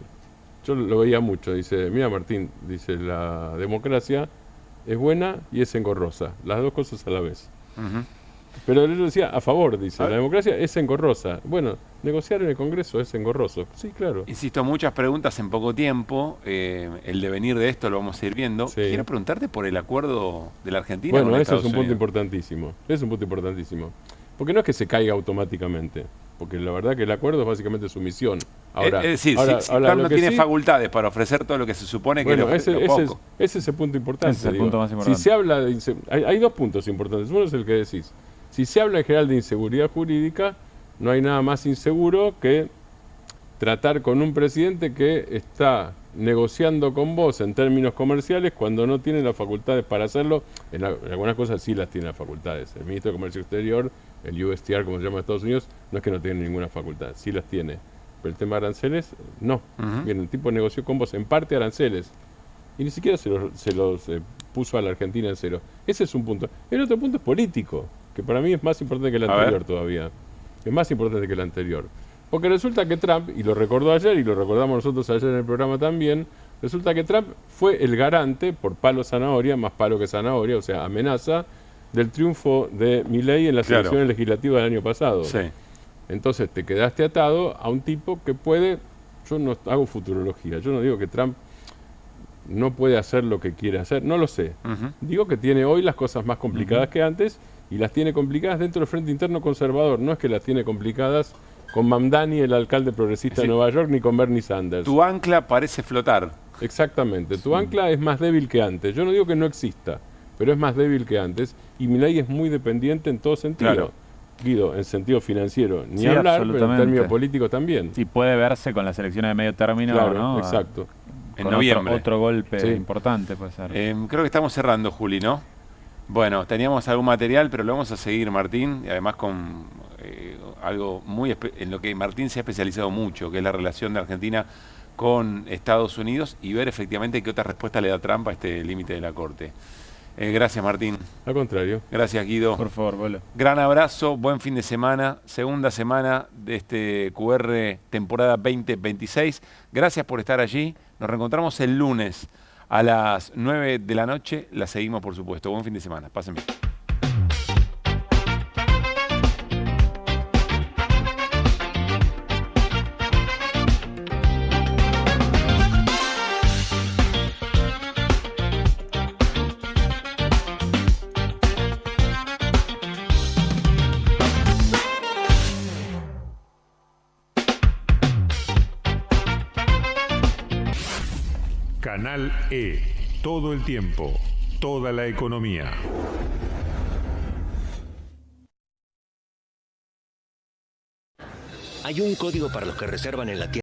yo lo veía mucho, dice, mira Martín, dice, la democracia es buena y es engorrosa, las dos cosas a la vez. Pero él decía a favor, dice, la democracia es engorrosa. Bueno, negociar en el Congreso es engorroso. Sí, claro. Insisto, muchas preguntas en poco tiempo. El devenir de esto lo vamos a ir viendo. Quiero preguntarte por el acuerdo de la Argentina Bueno, con eso Estados es un punto Unidos. importantísimo. Es un punto importantísimo. Porque no es que se caiga automáticamente. Porque la verdad que el acuerdo es básicamente sumisión. Ahora, es decir, ahora, si ahora Trump lo no que tiene sí- facultades para ofrecer todo lo que se supone que Bueno, le ofrece, lo poco. ese es el punto importante. Ese es el digo. punto más importante. Si se habla de hay dos puntos importantes. Uno es el que decís. Si se habla en general de inseguridad jurídica, no hay nada más inseguro que tratar con un presidente que está negociando con vos en términos comerciales cuando no tiene las facultades para hacerlo. En algunas cosas sí las tiene las facultades. El ministro de Comercio Exterior, el USTR, como se llama en Estados Unidos, no es que no tiene ninguna facultad, sí las tiene. Pero el tema de aranceles, no. Bien, el tipo negoció con vos en parte aranceles y ni siquiera se los puso a la Argentina en cero. Ese es un punto. El otro punto es político, que para mí es más importante que el A anterior ver. todavía. Es más importante que el anterior. Porque resulta que Trump, y lo recordó ayer, y lo recordamos nosotros ayer en el programa también, resulta que Trump fue el garante, por palo zanahoria, más palo que zanahoria, o sea, amenaza, del triunfo de Milei en las Claro. elecciones legislativas del año pasado. Sí. Entonces te quedaste atado a un tipo que puede, yo no hago futurología, yo no digo que Trump no puede hacer lo que quiere hacer, no lo sé. Digo que tiene hoy las cosas más complicadas que antes y las tiene complicadas dentro del Frente Interno Conservador, no es que las tiene complicadas con Mamdani, el alcalde progresista de Nueva York, ni con Bernie Sanders. Tu ancla parece flotar. Exactamente, tu ancla es más débil que antes. Yo no digo que no exista, pero es más débil que antes y Milei es muy dependiente en todo sentido. Claro. Guido, en sentido financiero, ni Sí, hablar, pero en absolutamente. términos políticos también. Y puede verse con las elecciones de medio término, Claro, ¿no? exacto. Con En noviembre. Otro golpe Sí. importante puede ser. Creo que estamos cerrando, Juli, ¿no? Bueno, teníamos algún material, pero lo vamos a seguir, Martín, y además con algo en lo que Martín se ha especializado mucho, que es la relación de Argentina con Estados Unidos, y ver efectivamente qué otra respuesta le da Trump a este límite de la Corte. Gracias, Martín. Al contrario. Gracias, Guido. Por favor, Bolo. Gran abrazo, buen fin de semana, segunda semana de este QR temporada 2026. Gracias por estar allí. Nos reencontramos el lunes a las 9 de la noche. La seguimos, por supuesto. Buen fin de semana. Pasen bien. Canal E. Todo el tiempo. Toda la economía. Hay un código para los que reservan en la tienda.